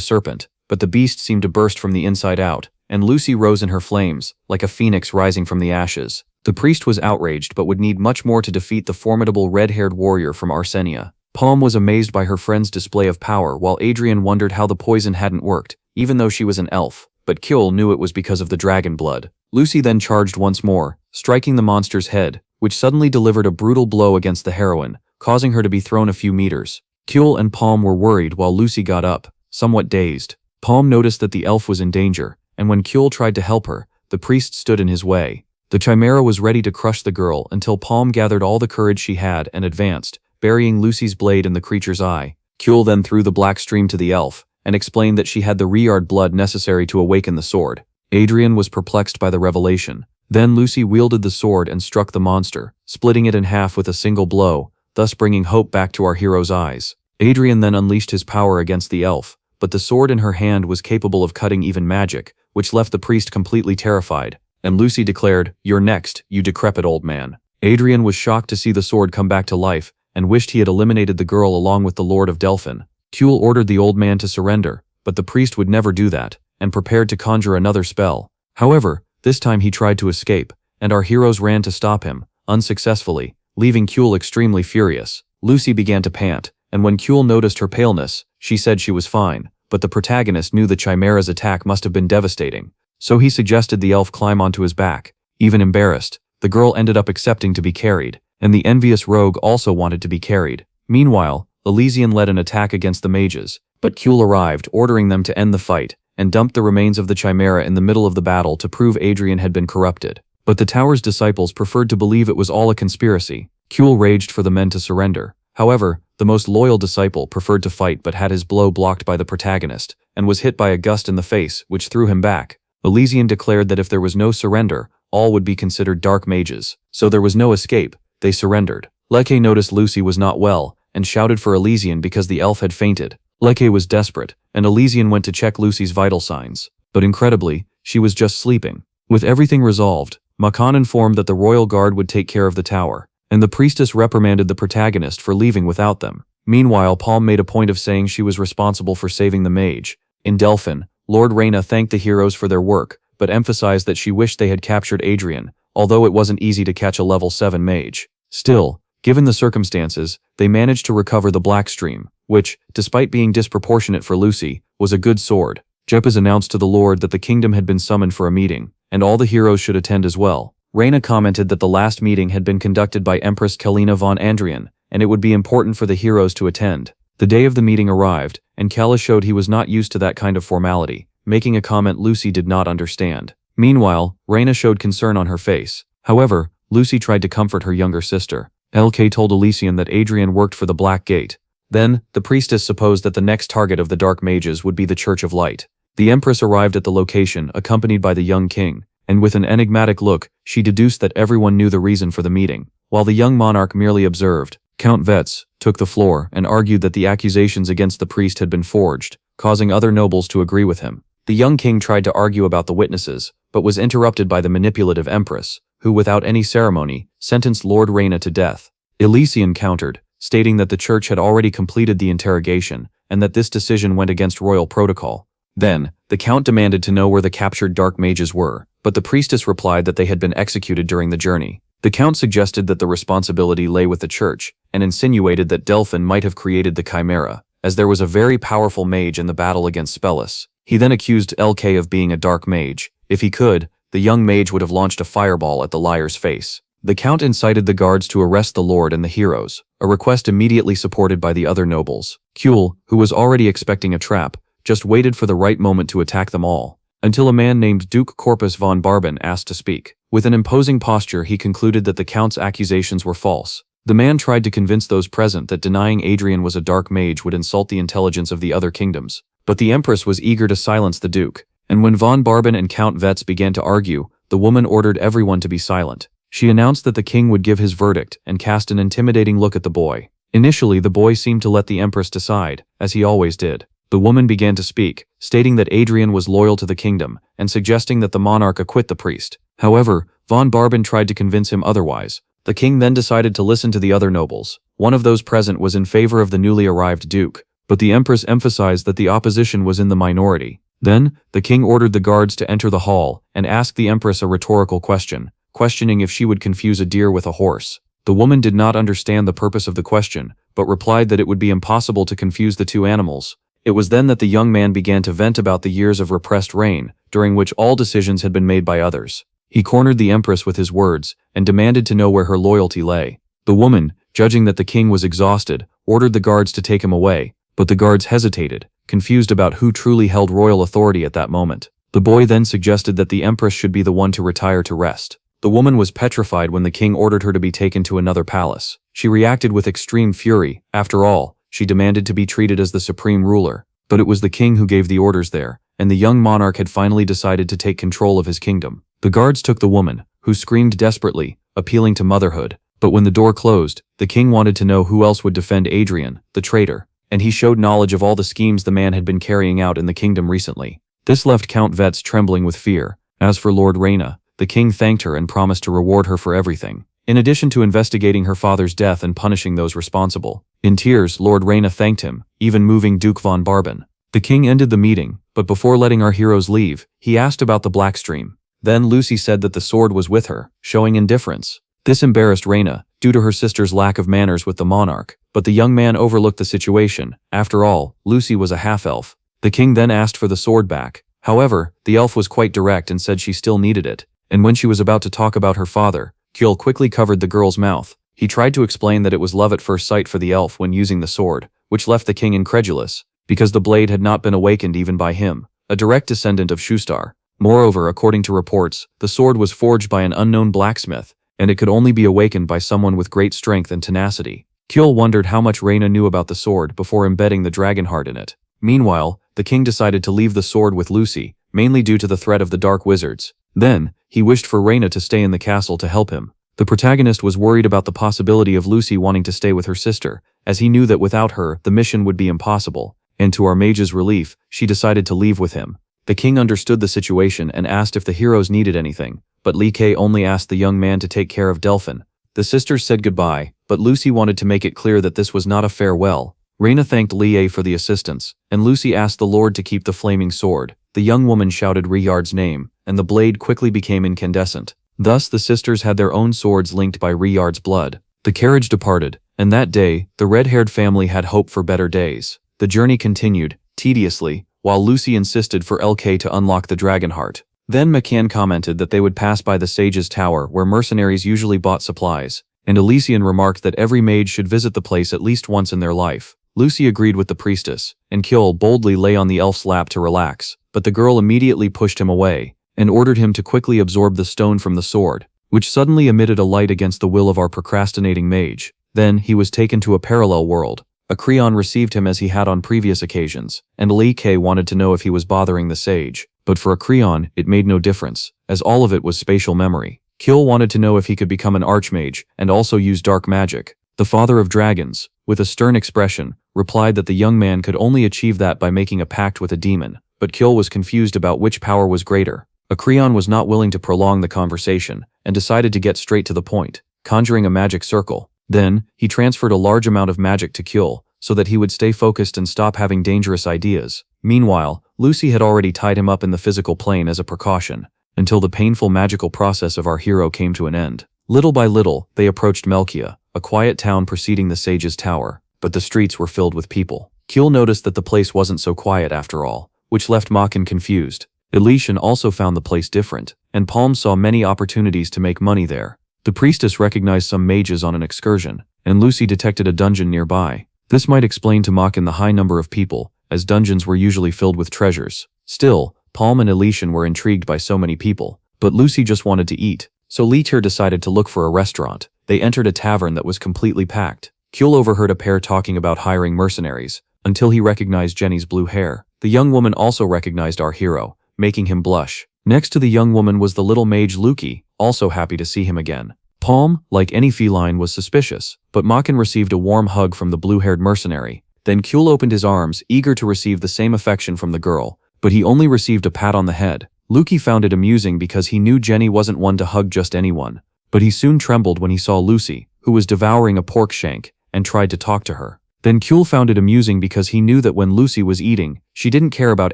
serpent, but the beast seemed to burst from the inside out, and Lucy rose in her flames, like a phoenix rising from the ashes. The priest was outraged but would need much more to defeat the formidable red-haired warrior from Arsenia. Palm was amazed by her friend's display of power while Adrian wondered how the poison hadn't worked, even though she was an elf, but Kuehl knew it was because of the dragon blood. Lucy then charged once more, striking the monster's head, which suddenly delivered a brutal blow against the heroine, causing her to be thrown a few meters. Kuehl and Palm were worried while Lucy got up, somewhat dazed. Palm noticed that the elf was in danger, and when Kuehl tried to help her, the priest stood in his way. The chimera was ready to crush the girl until Palm gathered all the courage she had and advanced, burying Lucy's blade in the creature's eye. Kuehl then threw the black stream to the elf, and explained that she had the Riyard blood necessary to awaken the sword. Adrian was perplexed by the revelation. Then Lucy wielded the sword and struck the monster, splitting it in half with a single blow, thus bringing hope back to our hero's eyes. Adrian then unleashed his power against the elf, but the sword in her hand was capable of cutting even magic, which left the priest completely terrified. And Lucy declared, "You're next, you decrepit old man." Adrian was shocked to see the sword come back to life, and wished he had eliminated the girl along with the Lord of Delphin. Kuehl ordered the old man to surrender, but the priest would never do that, and prepared to conjure another spell. However, this time he tried to escape, and our heroes ran to stop him, unsuccessfully, leaving Kuehl extremely furious. Lucy began to pant, and when Kuehl noticed her paleness, she said she was fine, but the protagonist knew the chimera's attack must have been devastating. So he suggested the elf climb onto his back. Even embarrassed, the girl ended up accepting to be carried, and the envious rogue also wanted to be carried. Meanwhile, Elysian led an attack against the mages, but Kuehl arrived, ordering them to end the fight, and dumped the remains of the chimera in the middle of the battle to prove Adrian had been corrupted. But the tower's disciples preferred to believe it was all a conspiracy. Kuehl raged for the men to surrender. However, the most loyal disciple preferred to fight but had his blow blocked by the protagonist, and was hit by a gust in the face, which threw him back. Elysian declared that if there was no surrender, all would be considered dark mages. So there was no escape, they surrendered. Leke noticed Lucy was not well, and shouted for Elysian because the elf had fainted. Leke was desperate, and Elysian went to check Lucy's vital signs. But incredibly, she was just sleeping. With everything resolved, Makan informed that the royal guard would take care of the tower, and the priestess reprimanded the protagonist for leaving without them. Meanwhile, Palm made a point of saying she was responsible for saving the mage. In Delphin, Lord Reyna thanked the heroes for their work, but emphasized that she wished they had captured Adrian, although it wasn't easy to catch a level 7 mage. Still, given the circumstances, they managed to recover the black stream, which, despite being disproportionate for Lucy, was a good sword. Jepes announced to the Lord that the kingdom had been summoned for a meeting, and all the heroes should attend as well. Reyna commented that the last meeting had been conducted by Empress Kalina von Andrian, and it would be important for the heroes to attend. The day of the meeting arrived, and Kala showed he was not used to that kind of formality, making a comment Lucy did not understand. Meanwhile, Reyna showed concern on her face. However, Lucy tried to comfort her younger sister. LK told Elysian that Adrian worked for the Black Gate. Then, the priestess supposed that the next target of the Dark Mages would be the Church of Light. The Empress arrived at the location, accompanied by the young king, and with an enigmatic look, she deduced that everyone knew the reason for the meeting. While the young monarch merely observed, Count Vetz took the floor and argued that the accusations against the priest had been forged, causing other nobles to agree with him. The young king tried to argue about the witnesses, but was interrupted by the manipulative empress, who without any ceremony, sentenced Lord Reyna to death. Elysian countered, stating that the church had already completed the interrogation, and that this decision went against royal protocol. Then, the count demanded to know where the captured dark mages were, but the priestess replied that they had been executed during the journey. The count suggested that the responsibility lay with the church, and insinuated that Delphin might have created the chimera, as there was a very powerful mage in the battle against Spellus. He then accused LK of being a dark mage. If he could, the young mage would have launched a fireball at the liar's face. The count incited the guards to arrest the lord and the heroes, a request immediately supported by the other nobles. Kuehl, who was already expecting a trap, just waited for the right moment to attack them all, until a man named Duke Corpus von Barben asked to speak. With an imposing posture, he concluded that the count's accusations were false. The man tried to convince those present that denying Adrian was a dark mage would insult the intelligence of the other kingdoms, But the Empress was eager to silence the Duke, and when von Barben and Count Vetz began to argue, the woman ordered everyone to be silent. She announced that the king would give his verdict and cast an intimidating look at the boy. Initially, the boy seemed to let the Empress decide, as he always did. The woman began to speak, stating that Adrian was loyal to the kingdom, and suggesting that the monarch acquit the priest. However, von Barben tried to convince him otherwise. The king then decided to listen to the other nobles. One of those present was in favor of the newly arrived duke, but the Empress emphasized that the opposition was in the minority. Then, the king ordered the guards to enter the hall and asked the Empress a rhetorical question, questioning if she would confuse a deer with a horse. The woman did not understand the purpose of the question, but replied that it would be impossible to confuse the two animals. It was then that the young man began to vent about the years of repressed reign, during which all decisions had been made by others. He cornered the Empress with his words, and demanded to know where her loyalty lay. The woman, judging that the king was exhausted, ordered the guards to take him away, but the guards hesitated, confused about who truly held royal authority at that moment. The boy then suggested that the Empress should be the one to retire to rest. The woman was petrified when the king ordered her to be taken to another palace. She reacted with extreme fury. After all, she demanded to be treated as the supreme ruler. But it was the king who gave the orders there, and the young monarch had finally decided to take control of his kingdom. The guards took the woman, who screamed desperately, appealing to motherhood. But when the door closed, the king wanted to know who else would defend Adrian, the traitor, and he showed knowledge of all the schemes the man had been carrying out in the kingdom recently. This left Count Vetz trembling with fear. As for Lord Reyna, the king thanked her and promised to reward her for everything, in addition to investigating her father's death and punishing those responsible. In tears, Lord Reyna thanked him, even moving Duke von Barben. The king ended the meeting, but before letting our heroes leave, he asked about the Black Stream. Then Lucy said that the sword was with her, showing indifference. This embarrassed Reyna, due to her sister's lack of manners with the monarch, but the young man overlooked the situation. After all, Lucy was a half-elf. The king then asked for the sword back. However, the elf was quite direct and said she still needed it, and when she was about to talk about her father, Kjol quickly covered the girl's mouth. He tried to explain that it was love at first sight for the elf when using the sword, which left the king incredulous, because the blade had not been awakened even by him, a direct descendant of Shustar. Moreover, according to reports, the sword was forged by an unknown blacksmith, and it could only be awakened by someone with great strength and tenacity. Kjol wondered how much Reyna knew about the sword before embedding the dragon heart in it. Meanwhile, the king decided to leave the sword with Lucy, mainly due to the threat of the dark wizards. Then, he wished for Reyna to stay in the castle to help him. The protagonist was worried about the possibility of Lucy wanting to stay with her sister, as he knew that without her, the mission would be impossible, and to our mage's relief, she decided to leave with him. The king understood the situation and asked if the heroes needed anything, but Li Ke only asked the young man to take care of Delphin. The sisters said goodbye, but Lucy wanted to make it clear that this was not a farewell. Reyna thanked Li for the assistance, and Lucy asked the lord to keep the flaming sword. The young woman shouted Riyard's name, and the blade quickly became incandescent. Thus the sisters had their own swords linked by Riyard's blood. The carriage departed, and that day, the red-haired family had hope for better days. The journey continued, tediously, while Lucy insisted for LK to unlock the dragon heart. Then McCann commented that they would pass by the Sage's Tower where mercenaries usually bought supplies, and Elysian remarked that every mage should visit the place at least once in their life. Lucy agreed with the priestess, and Kjol boldly lay on the elf's lap to relax, but the girl immediately pushed him away, and ordered him to quickly absorb the stone from the sword, which suddenly emitted a light against the will of our procrastinating mage. Then he was taken to a parallel world. Acreon received him as he had on previous occasions, and Li Ke wanted to know if he was bothering the sage. But for Acreon, it made no difference, as all of it was spatial memory. Kjol wanted to know if he could become an archmage, and also use dark magic. The father of dragons, with a stern expression, replied that the young man could only achieve that by making a pact with a demon, but Kjol was confused about which power was greater. Acreon was not willing to prolong the conversation, and decided to get straight to the point, conjuring a magic circle. Then, he transferred a large amount of magic to Kjol, so that he would stay focused and stop having dangerous ideas. Meanwhile, Lucy had already tied him up in the physical plane as a precaution, until the painful magical process of our hero came to an end. Little by little, they approached Melkia, a quiet town preceding the Sage's Tower, but the streets were filled with people. Kjol noticed that the place wasn't so quiet after all, which left Makin confused. Elysian also found the place different, and Palm saw many opportunities to make money there. The priestess recognized some mages on an excursion, and Lucy detected a dungeon nearby. This might explain to Makin the high number of people, as dungeons were usually filled with treasures. Still, Palm and Elysian were intrigued by so many people, but Lucy just wanted to eat, so Leetir decided to look for a restaurant. They entered a tavern that was completely packed. Kjol overheard a pair talking about hiring mercenaries, until he recognized Jenny's blue hair. The young woman also recognized our hero, making him blush. Next to the young woman was the little mage Luki, also happy to see him again. Palm, like any feline, was suspicious, but Makan received a warm hug from the blue-haired mercenary. Then Kyul opened his arms, eager to receive the same affection from the girl, but he only received a pat on the head. Luki found it amusing because he knew Jenny wasn't one to hug just anyone, but he soon trembled when he saw Lucy, who was devouring a pork shank, and tried to talk to her. Then Kyul found it amusing because he knew that when Lucy was eating, she didn't care about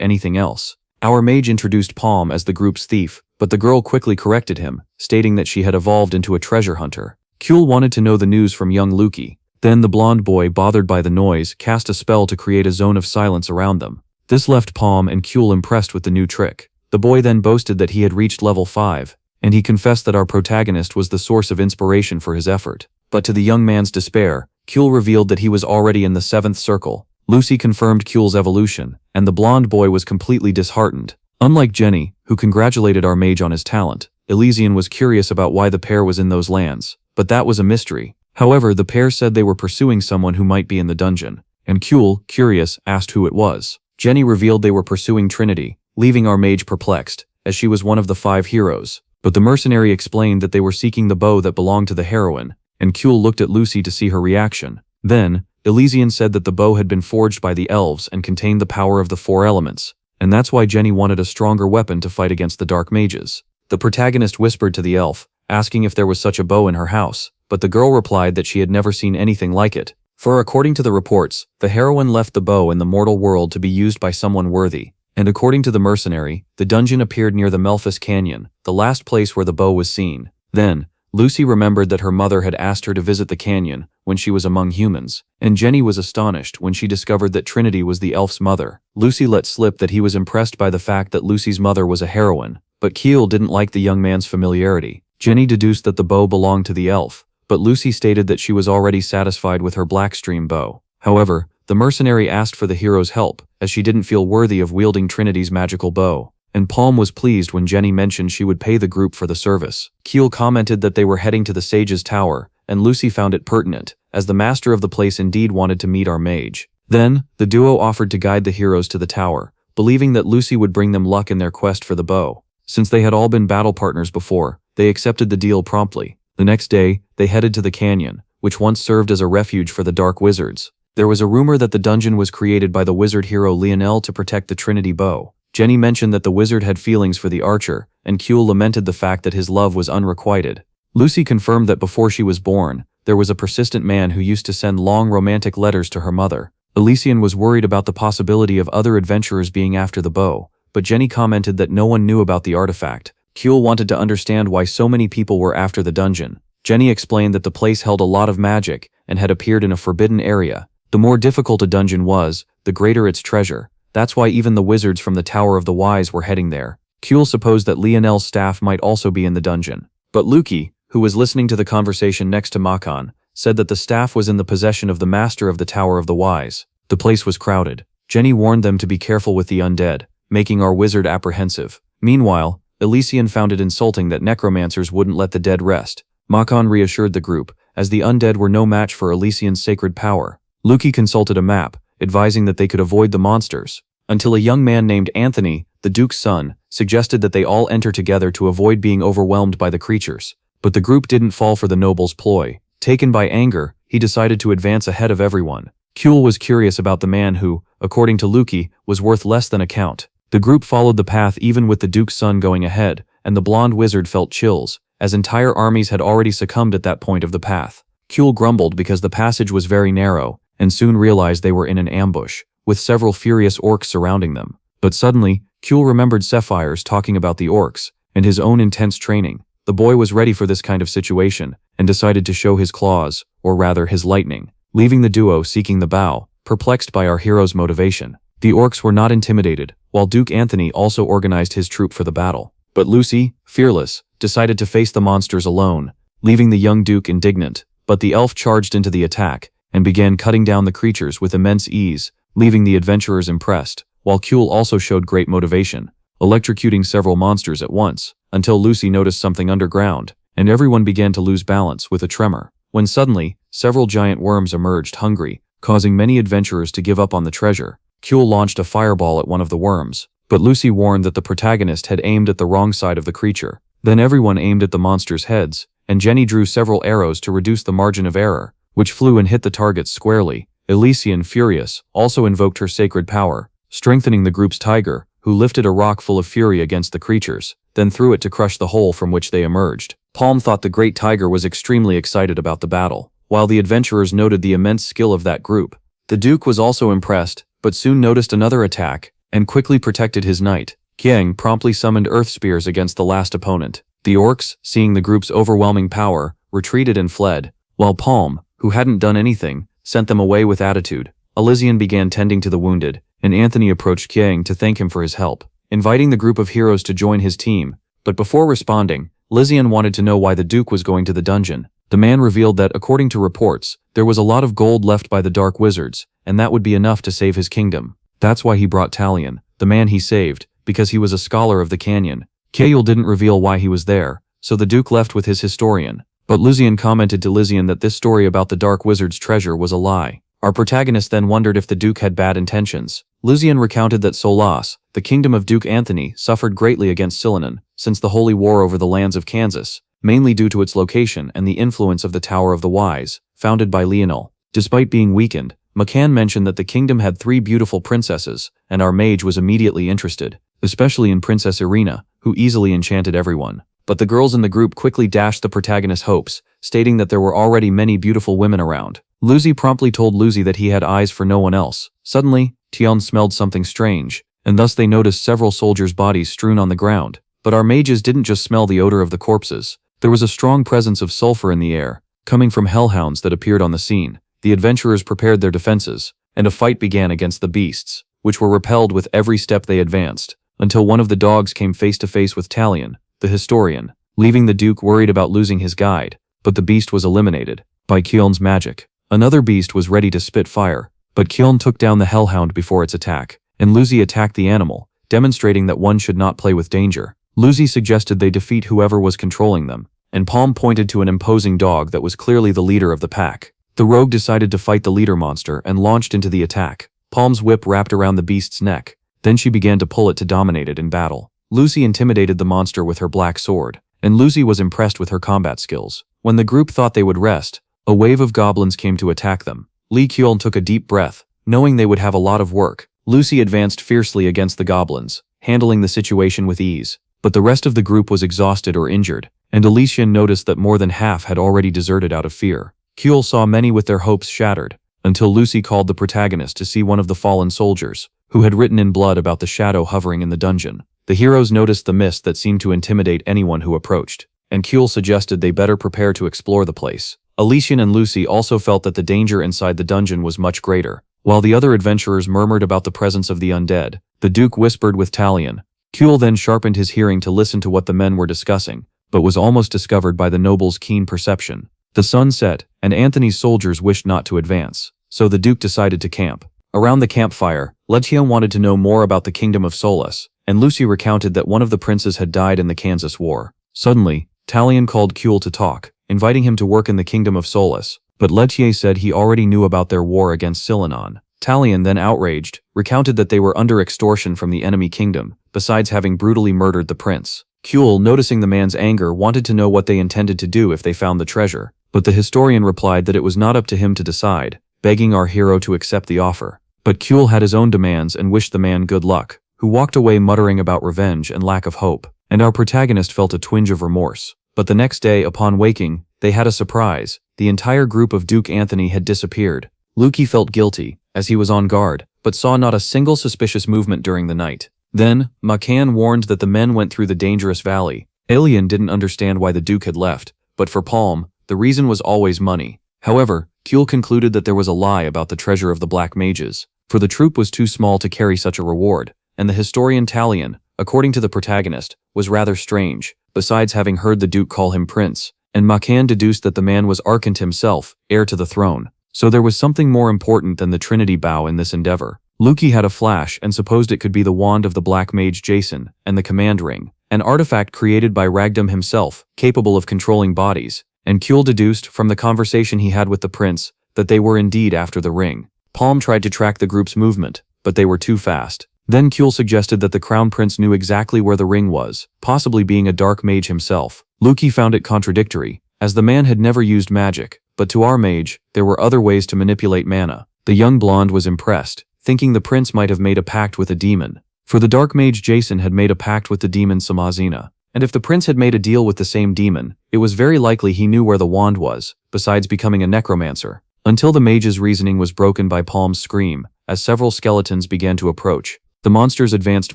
anything else. Our mage introduced Palm as the group's thief, but the girl quickly corrected him, stating that she had evolved into a treasure hunter. Kyul wanted to know the news from young Luki. Then the blonde boy, bothered by the noise, cast a spell to create a zone of silence around them. This left Palm and Kyul impressed with the new trick. The boy then boasted that he had reached level 5, and he confessed that our protagonist was the source of inspiration for his effort. But to the young man's despair, Kyul revealed that he was already in the 7th circle. Lucy confirmed Kyul's evolution, and the blonde boy was completely disheartened. Unlike Jenny, who congratulated our mage on his talent, Elysian was curious about why the pair was in those lands, but that was a mystery. However, the pair said they were pursuing someone who might be in the dungeon, and Kyul, curious, asked who it was. Jenny revealed they were pursuing Trinity, leaving our mage perplexed, as she was one of the 5 heroes. But the mercenary explained that they were seeking the bow that belonged to the heroine, and Kyul looked at Lucy to see her reaction. Then, Elysian said that the bow had been forged by the elves and contained the power of the 4 elements, and that's why Jenny wanted a stronger weapon to fight against the dark mages. The protagonist whispered to the elf, asking if there was such a bow in her house, but the girl replied that she had never seen anything like it. For according to the reports, the heroine left the bow in the mortal world to be used by someone worthy, and according to the mercenary, the dungeon appeared near the Melphus Canyon, the last place where the bow was seen. Then, Lucy remembered that her mother had asked her to visit the canyon when she was among humans, and Jenny was astonished when she discovered that Trinity was the elf's mother. Lucy let slip that he was impressed by the fact that Lucy's mother was a heroine, but Kyul didn't like the young man's familiarity. Jenny deduced that the bow belonged to the elf, but Lucy stated that she was already satisfied with her Blackstream bow. However, the mercenary asked for the hero's help, as she didn't feel worthy of wielding Trinity's magical bow. And Palm was pleased when Jenny mentioned she would pay the group for the service. Kyul commented that they were heading to the Sage's Tower, and Lucy found it pertinent, as the master of the place indeed wanted to meet our mage. Then, the duo offered to guide the heroes to the tower, believing that Lucy would bring them luck in their quest for the bow. Since they had all been battle partners before, they accepted the deal promptly. The next day, they headed to the canyon, which once served as a refuge for the dark wizards. There was a rumor that the dungeon was created by the wizard hero Lionel to protect the Trinity bow. Jenny mentioned that the wizard had feelings for the archer, and Kyul lamented the fact that his love was unrequited. Lucy confirmed that before she was born, there was a persistent man who used to send long romantic letters to her mother. Elysian was worried about the possibility of other adventurers being after the bow, but Jenny commented that no one knew about the artifact. Kyul wanted to understand why so many people were after the dungeon. Jenny explained that the place held a lot of magic and had appeared in a forbidden area. The more difficult a dungeon was, the greater its treasure. That's why even the wizards from the Tower of the Wise were heading there. Kyul supposed that Lionel's staff might also be in the dungeon. But Luki, who was listening to the conversation next to Makan, said that the staff was in the possession of the master of the Tower of the Wise. The place was crowded. Jenny warned them to be careful with the undead, making our wizard apprehensive. Meanwhile, Elysian found it insulting that necromancers wouldn't let the dead rest. Makan reassured the group, as the undead were no match for Elysian's sacred power. Luki consulted a map, advising that they could avoid the monsters, until a young man named Anthony, the Duke's son, suggested that they all enter together to avoid being overwhelmed by the creatures. But the group didn't fall for the noble's ploy. Taken by anger, he decided to advance ahead of everyone. Kyul was curious about the man who, according to Luki, was worth less than a count. The group followed the path even with the Duke's son going ahead, and the blonde wizard felt chills, as entire armies had already succumbed at that point of the path. Kyul grumbled because the passage was very narrow, and soon realized they were in an ambush, with several furious orcs surrounding them. But suddenly, Kyul remembered Sapphire's talking about the orcs, and his own intense training. The boy was ready for this kind of situation, and decided to show his claws, or rather his lightning, leaving the duo seeking the bow, perplexed by our hero's motivation. The orcs were not intimidated, while Duke Anthony also organized his troop for the battle. But Lucy, fearless, decided to face the monsters alone, leaving the young Duke indignant. But the elf charged into the attack, and began cutting down the creatures with immense ease, leaving the adventurers impressed, while Kyul also showed great motivation, electrocuting several monsters at once, until Lucy noticed something underground, and everyone began to lose balance with a tremor, when suddenly, several giant worms emerged hungry, causing many adventurers to give up on the treasure. Kuehl launched a fireball at one of the worms, but Lucy warned that the protagonist had aimed at the wrong side of the creature. Then everyone aimed at the monster's heads, and Jenny drew several arrows to reduce the margin of error, which flew and hit the targets squarely. Elysian, furious, also invoked her sacred power, strengthening the group's tiger, who lifted a rock full of fury against the creatures, then threw it to crush the hole from which they emerged. Palm thought the great tiger was extremely excited about the battle, while the adventurers noted the immense skill of that group. The Duke was also impressed, but soon noticed another attack, and quickly protected his knight. Kiang promptly summoned earth spears against the last opponent. The orcs, seeing the group's overwhelming power, retreated and fled, while Palm, who hadn't done anything, sent them away with attitude. Elysian began tending to the wounded, and Anthony approached Kiang to thank him for his help, inviting the group of heroes to join his team. But before responding, Elysian wanted to know why the Duke was going to the dungeon. The man revealed that, according to reports, there was a lot of gold left by the Dark Wizards, and that would be enough to save his kingdom. That's why he brought Talion, the man he saved, because he was a scholar of the canyon. Kael didn't reveal why he was there, so the Duke left with his historian. But Lucian commented to Lysian that this story about the Dark Wizard's treasure was a lie. Our protagonist then wondered if the Duke had bad intentions. Lucian recounted that Solas, the kingdom of Duke Anthony, suffered greatly against Silenon since the Holy War over the lands of Kansas, mainly due to its location and the influence of the Tower of the Wise, founded by Leonel. Despite being weakened, McCann mentioned that the kingdom had 3 beautiful princesses, and our mage was immediately interested, especially in Princess Irina, who easily enchanted everyone. But the girls in the group quickly dashed the protagonist's hopes, stating that there were already many beautiful women around. Lucy promptly told Lucy that he had eyes for no one else. Suddenly, Tion smelled something strange, and thus they noticed several soldiers' bodies strewn on the ground. But our mages didn't just smell the odor of the corpses. There was a strong presence of sulfur in the air, coming from hellhounds that appeared on the scene. The adventurers prepared their defenses, and a fight began against the beasts, which were repelled with every step they advanced, until one of the dogs came face to face with Talion, the historian, leaving the Duke worried about losing his guide. But the beast was eliminated by Kjoln's magic. Another beast was ready to spit fire, but Kjoln took down the hellhound before its attack, and Lucy attacked the animal, demonstrating that one should not play with danger. Lucy suggested they defeat whoever was controlling them, and Palm pointed to an imposing dog that was clearly the leader of the pack. The rogue decided to fight the leader monster and launched into the attack. Palm's whip wrapped around the beast's neck, then she began to pull it to dominate it in battle. Lucy intimidated the monster with her black sword, and Lucy was impressed with her combat skills. When the group thought they would rest, a wave of goblins came to attack them. Lee Kjoln took a deep breath, knowing they would have a lot of work. Lucy advanced fiercely against the goblins, handling the situation with ease. But the rest of the group was exhausted or injured, and Elysian noticed that more than half had already deserted out of fear. Kjol saw many with their hopes shattered, until Lucy called the protagonist to see one of the fallen soldiers, who had written in blood about the shadow hovering in the dungeon. The heroes noticed the mist that seemed to intimidate anyone who approached, and Kjol suggested they better prepare to explore the place. Elysian and Lucy also felt that the danger inside the dungeon was much greater. While the other adventurers murmured about the presence of the undead, the Duke whispered with Talion. Kjol then sharpened his hearing to listen to what the men were discussing, but was almost discovered by the noble's keen perception. The sun set, and Anthony's soldiers wished not to advance, so the Duke decided to camp. Around the campfire, Lechion wanted to know more about the Kingdom of Solas, and Lucy recounted that one of the princes had died in the Kansas War. Suddenly, Talion called Kjol to talk, inviting him to work in the Kingdom of Solas, but Lechier said he already knew about their war against Silenon. Talion, then outraged, recounted that they were under extortion from the enemy kingdom, besides having brutally murdered the prince. Kjol, noticing the man's anger, wanted to know what they intended to do if they found the treasure, but the historian replied that it was not up to him to decide, begging our hero to accept the offer. But Kjol had his own demands and wished the man good luck, who walked away muttering about revenge and lack of hope, and our protagonist felt a twinge of remorse. But the next day, upon waking, they had a surprise. The entire group of Duke Anthony had disappeared. Luki felt guilty, as he was on guard, but saw not a single suspicious movement during the night. Then, McCann warned that the men went through the dangerous valley. Alien didn't understand why the Duke had left, but for Palm, the reason was always money. However, Kjol concluded that there was a lie about the treasure of the Black Mages, for the troop was too small to carry such a reward, and the historian Talion, according to the protagonist, was rather strange, besides having heard the Duke call him prince, and McCann deduced that the man was Archant himself, heir to the throne. So there was something more important than the Trinity Bow in this endeavor. Luki had a flash and supposed it could be the wand of the Black Mage Jason, and the Command Ring, an artifact created by Ragdam himself, capable of controlling bodies, and Kjol deduced from the conversation he had with the prince that they were indeed after the ring. Palm tried to track the group's movement, but they were too fast. Then Kuehl suggested that the crown prince knew exactly where the ring was, possibly being a dark mage himself. Luki found it contradictory, as the man had never used magic, but to our mage, there were other ways to manipulate mana. The young blonde was impressed, thinking the prince might have made a pact with a demon. For the dark mage Jason had made a pact with the demon Samazina, and if the prince had made a deal with the same demon, it was very likely he knew where the wand was, besides becoming a necromancer. Until the mage's reasoning was broken by Palm's scream, as several skeletons began to approach. The monsters advanced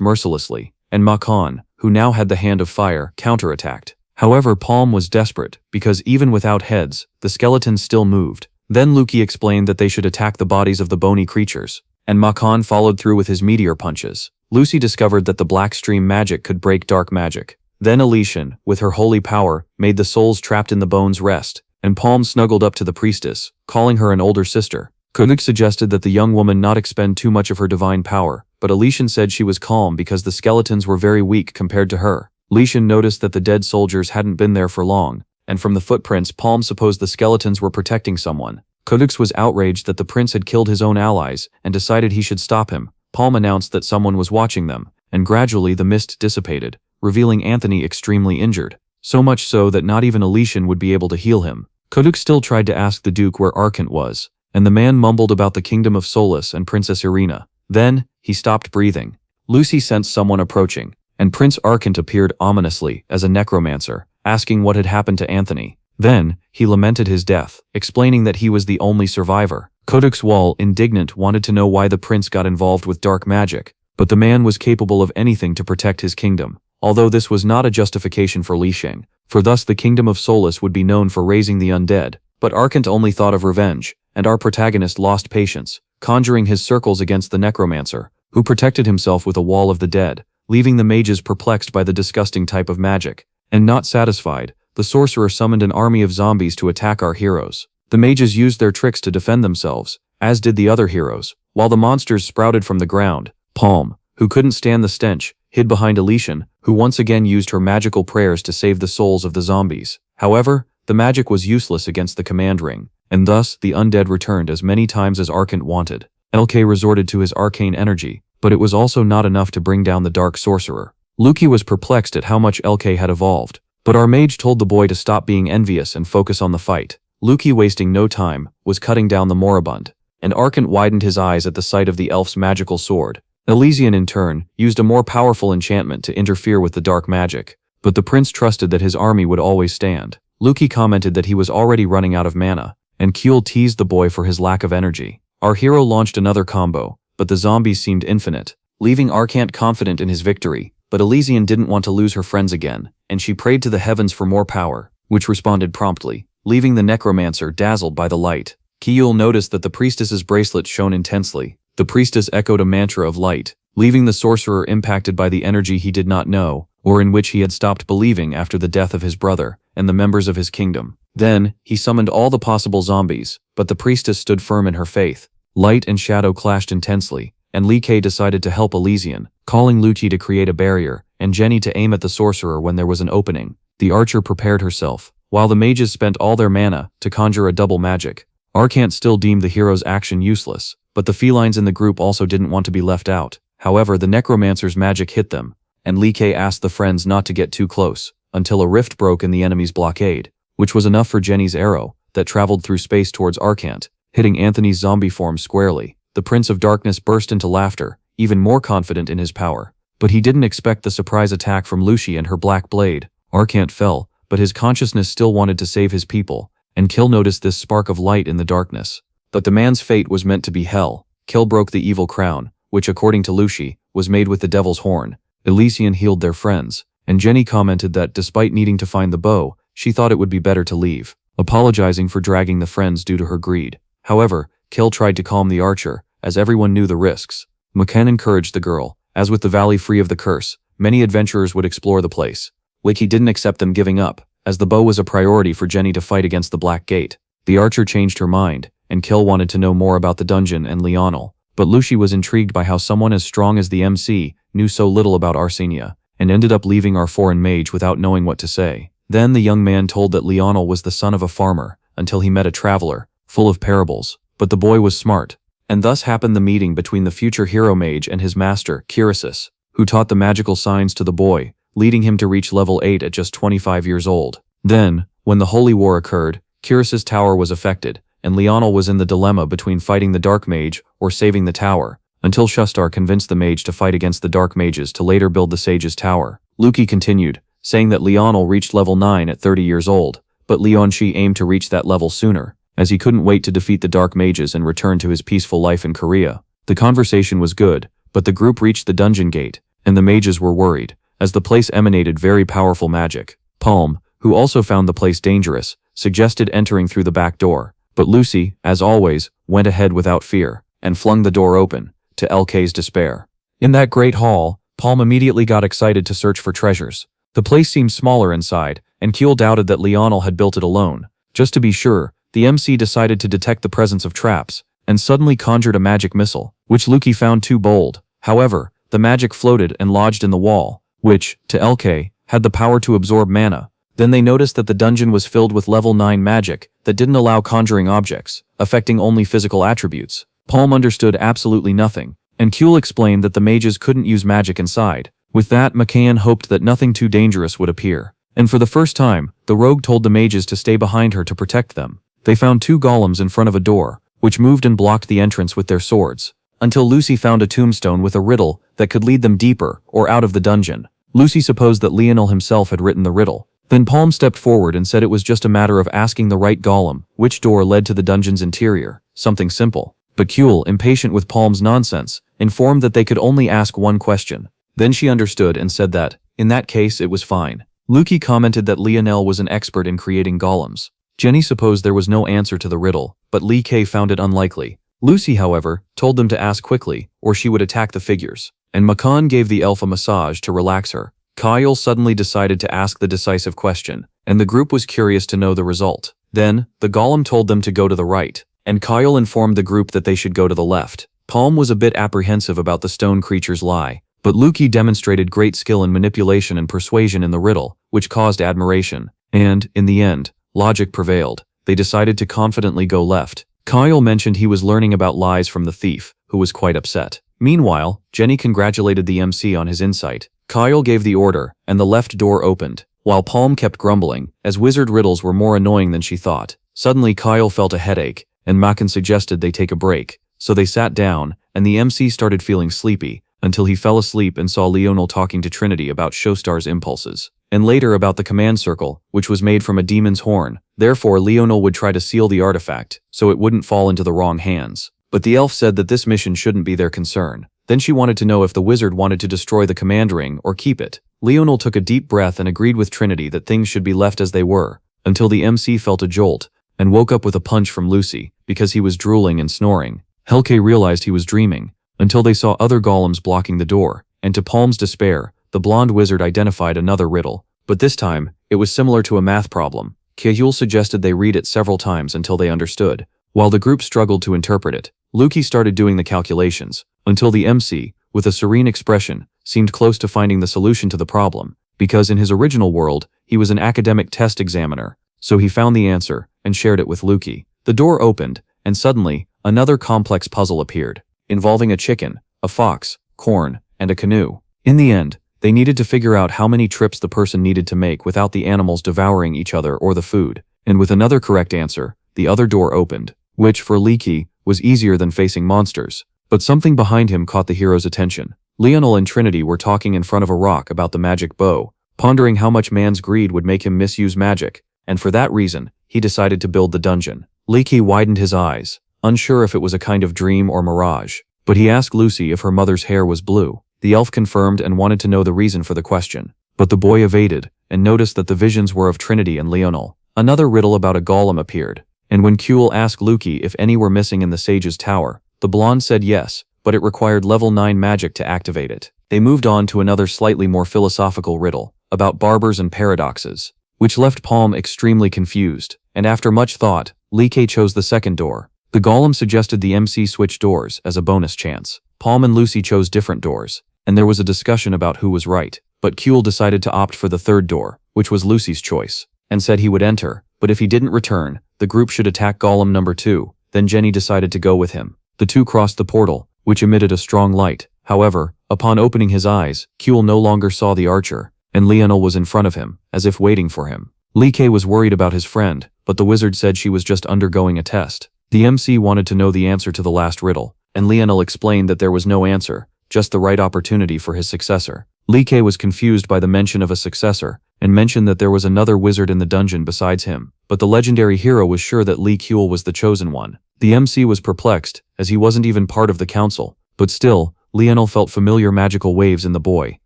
mercilessly, and Makan, who now had the hand of fire, counterattacked. However, Palm was desperate, because even without heads, the skeletons still moved. Then Luki explained that they should attack the bodies of the bony creatures, and Makan followed through with his meteor punches. Lucy discovered that the black stream magic could break dark magic. Then Elysian, with her holy power, made the souls trapped in the bones rest, and Palm snuggled up to the priestess, calling her an older sister. Kunik suggested that the young woman not expend too much of her divine power, but Elysian said she was calm because the skeletons were very weak compared to her. Elysian noticed that the dead soldiers hadn't been there for long, and from the footprints Palm supposed the skeletons were protecting someone. Codex was outraged that the prince had killed his own allies and decided he should stop him. Palm announced that someone was watching them, and gradually the mist dissipated, revealing Anthony extremely injured. So much so that not even Elysian would be able to heal him. Codex still tried to ask the Duke where Arcant was, and the man mumbled about the Kingdom of Solace and Princess Irina. Then, he stopped breathing. Lucy sensed someone approaching, and Prince Arcant appeared ominously as a necromancer, asking what had happened to Anthony. Then, he lamented his death, explaining that he was the only survivor. Codex Wall, indignant, wanted to know why the prince got involved with dark magic, but the man was capable of anything to protect his kingdom, although this was not a justification for Li Sheng, for thus the Kingdom of Solace would be known for raising the undead. But Arcant only thought of revenge, and our protagonist lost patience, conjuring his circles against the necromancer, who protected himself with a wall of the dead, leaving the mages perplexed by the disgusting type of magic. And not satisfied, the sorcerer summoned an army of zombies to attack our heroes. The mages used their tricks to defend themselves, as did the other heroes, while the monsters sprouted from the ground. Palm, who couldn't stand the stench, hid behind Elysian, who once again used her magical prayers to save the souls of the zombies. However, the magic was useless against the command ring, and thus the undead returned as many times as Arcant wanted. LK resorted to his arcane energy, but it was also not enough to bring down the dark sorcerer. Luki was perplexed at how much LK had evolved, but our mage told the boy to stop being envious and focus on the fight. Luki, wasting no time, was cutting down the moribund, and Arcant widened his eyes at the sight of the elf's magical sword. Elysian, in turn, used a more powerful enchantment to interfere with the dark magic, but the prince trusted that his army would always stand. Luki commented that he was already running out of mana, and Kuehl teased the boy for his lack of energy. Our hero launched another combo, but the zombies seemed infinite, leaving Arcant confident in his victory. But Elysian didn't want to lose her friends again, and she prayed to the heavens for more power, which responded promptly, leaving the necromancer dazzled by the light. Kuehl noticed that the priestess's bracelet shone intensely. The priestess echoed a mantra of light, leaving the sorcerer impacted by the energy he did not know, or in which he had stopped believing after the death of his brother and the members of his kingdom. Then, he summoned all the possible zombies, but the priestess stood firm in her faith. Light and shadow clashed intensely, and Li Ke decided to help Elysian, calling Luchi to create a barrier, and Jenny to aim at the sorcerer when there was an opening. The archer prepared herself, while the mages spent all their mana to conjure a double magic. Arcant still deemed the hero's action useless, but the felines in the group also didn't want to be left out. However, the necromancer's magic hit them, and Li Ke asked the friends not to get too close, until a rift broke in the enemy's blockade, which was enough for Jenny's arrow, that traveled through space towards Arcant, hitting Anthony's zombie form squarely. The Prince of Darkness burst into laughter, even more confident in his power. But he didn't expect the surprise attack from Lucy and her black blade. Arcant fell, but his consciousness still wanted to save his people, and Kill noticed this spark of light in the darkness. But the man's fate was meant to be hell. Kill broke the evil crown, which according to Lucy, was made with the devil's horn. Elysian healed their friends, and Jenny commented that despite needing to find the bow, she thought it would be better to leave, apologizing for dragging the friends due to her greed. However, Kill tried to calm the archer, as everyone knew the risks. McKen encouraged the girl. As with the valley free of the curse, many adventurers would explore the place. Wiki didn't accept them giving up, as the bow was a priority for Jenny to fight against the Black Gate. The archer changed her mind, and Kill wanted to know more about the dungeon and Lionel, but Lucy was intrigued by how someone as strong as the MC knew so little about Arsenia, and ended up leaving our foreign mage without knowing what to say. Then the young man told that Lionel was the son of a farmer, until he met a traveler, full of parables. But the boy was smart, And thus happened the meeting between the future hero mage and his master, Kirisis, who taught the magical signs to the boy, leading him to reach level 8 at just 25 years old. Then, when the Holy War occurred, Kirisis' tower was affected, and Lionel was in the dilemma between fighting the Dark Mage or saving the tower, until Shustar convinced the mage to fight against the Dark Mages to later build the Sage's tower. Luki continued, saying that Lionel reached level 9 at 30 years old, but Leonshi aimed to reach that level sooner, as he couldn't wait to defeat the Dark Mages and return to his peaceful life in Korea. The conversation was good, but the group reached the dungeon gate, and the mages were worried, as the place emanated very powerful magic. Palm, who also found the place dangerous, suggested entering through the back door, but Lucy, as always, went ahead without fear, and flung the door open, to LK's despair. In that great hall, Palm immediately got excited to search for treasures. The place seemed smaller inside, and Kuehl doubted that Lionel had built it alone. Just to be sure, the MC decided to detect the presence of traps, and suddenly conjured a magic missile, which Luki found too bold. However, the magic floated and lodged in the wall, which, to LK, had the power to absorb mana. Then they noticed that the dungeon was filled with level 9 magic that didn't allow conjuring objects, affecting only physical attributes. Palm understood absolutely nothing, and Kuehl explained that the mages couldn't use magic inside. With that, McCann hoped that nothing too dangerous would appear. And for the first time, the rogue told the mages to stay behind her to protect them. They found 2 golems in front of a door, which moved and blocked the entrance with their swords, until Lucy found a tombstone with a riddle that could lead them deeper or out of the dungeon. Lucy supposed that Lionel himself had written the riddle. Then Palm stepped forward and said it was just a matter of asking the right golem which door led to the dungeon's interior, something simple. But Kuehl, impatient with Palm's nonsense, informed that they could only ask one question. Then she understood and said that, in that case, it was fine. Luki commented that Lionel was an expert in creating golems. Jenny supposed there was no answer to the riddle, but Lee K found it unlikely. Lucy, however, told them to ask quickly, or she would attack the figures. And Makan gave the elf a massage to relax her. Kyle suddenly decided to ask the decisive question, and the group was curious to know the result. Then, the golem told them to go to the right, and Kyle informed the group that they should go to the left. Palm was a bit apprehensive about the stone creature's lie, but Luki demonstrated great skill in manipulation and persuasion in the riddle, which caused admiration. And, in the end, logic prevailed. They decided to confidently go left. Kyle mentioned he was learning about lies from the thief, who was quite upset. Meanwhile, Jenny congratulated the MC on his insight. Kyle gave the order, and the left door opened, while Palm kept grumbling, as wizard riddles were more annoying than she thought. Suddenly Kyle felt a headache, and Makan suggested they take a break. So they sat down, and the MC started feeling sleepy, until he fell asleep and saw Lionel talking to Trinity about Showstar's impulses, and later about the command circle, which was made from a demon's horn. Therefore, Lionel would try to seal the artifact, so it wouldn't fall into the wrong hands. But the elf said that this mission shouldn't be their concern. Then she wanted to know if the wizard wanted to destroy the command ring or keep it. Lionel took a deep breath and agreed with Trinity that things should be left as they were, until the MC felt a jolt, and woke up with a punch from Lucy, because he was drooling and snoring. Helke realized he was dreaming, until they saw other golems blocking the door, and to Palm's despair, the blonde wizard identified another riddle. But this time, it was similar to a math problem. Kehul suggested they read it several times until they understood. While the group struggled to interpret it, Luki started doing the calculations, until the MC, with a serene expression, seemed close to finding the solution to the problem, because in his original world, he was an academic test examiner, so he found the answer and shared it with Luki. The door opened, and suddenly, another complex puzzle appeared, involving a chicken, a fox, corn, and a canoe. In the end, they needed to figure out how many trips the person needed to make without the animals devouring each other or the food, and with another correct answer, the other door opened, which, for Leaky, was easier than facing monsters. But something behind him caught the hero's attention. Lionel and Trinity were talking in front of a rock about the magic bow, pondering how much man's greed would make him misuse magic, and for that reason, he decided to build the dungeon. Leaky widened his eyes, unsure if it was a kind of dream or mirage, but he asked Lucy if her mother's hair was blue. The elf confirmed and wanted to know the reason for the question, but the boy evaded, and noticed that the visions were of Trinity and Lionel. Another riddle about a golem appeared, and when Kuehl asked Luki if any were missing in the sage's tower, the blonde said yes, but it required level 9 magic to activate it. They moved on to another slightly more philosophical riddle, about barbers and paradoxes, which left Palm extremely confused, and after much thought, Lee K chose the second door. The golem suggested the MC switch doors as a bonus chance. Palm and Lucy chose different doors, and there was a discussion about who was right, but Kuehl decided to opt for the third door, which was Lucy's choice, and said he would enter, but if he didn't return, the group should attack golem number 2. Then Jenny decided to go with him. The two crossed the portal, which emitted a strong light. However, upon opening his eyes, Kuehl no longer saw the archer, and Lionel was in front of him, as if waiting for him. Lee K was worried about his friend, but the wizard said she was just undergoing a test. The MC wanted to know the answer to the last riddle, and Lionel explained that there was no answer, just the right opportunity for his successor. Lee K was confused by the mention of a successor, and mentioned that there was another wizard in the dungeon besides him, but the legendary hero was sure that Lee Kuehl was the chosen one. The MC was perplexed, as he wasn't even part of the council, but still, Lionel felt familiar magical waves in the boy,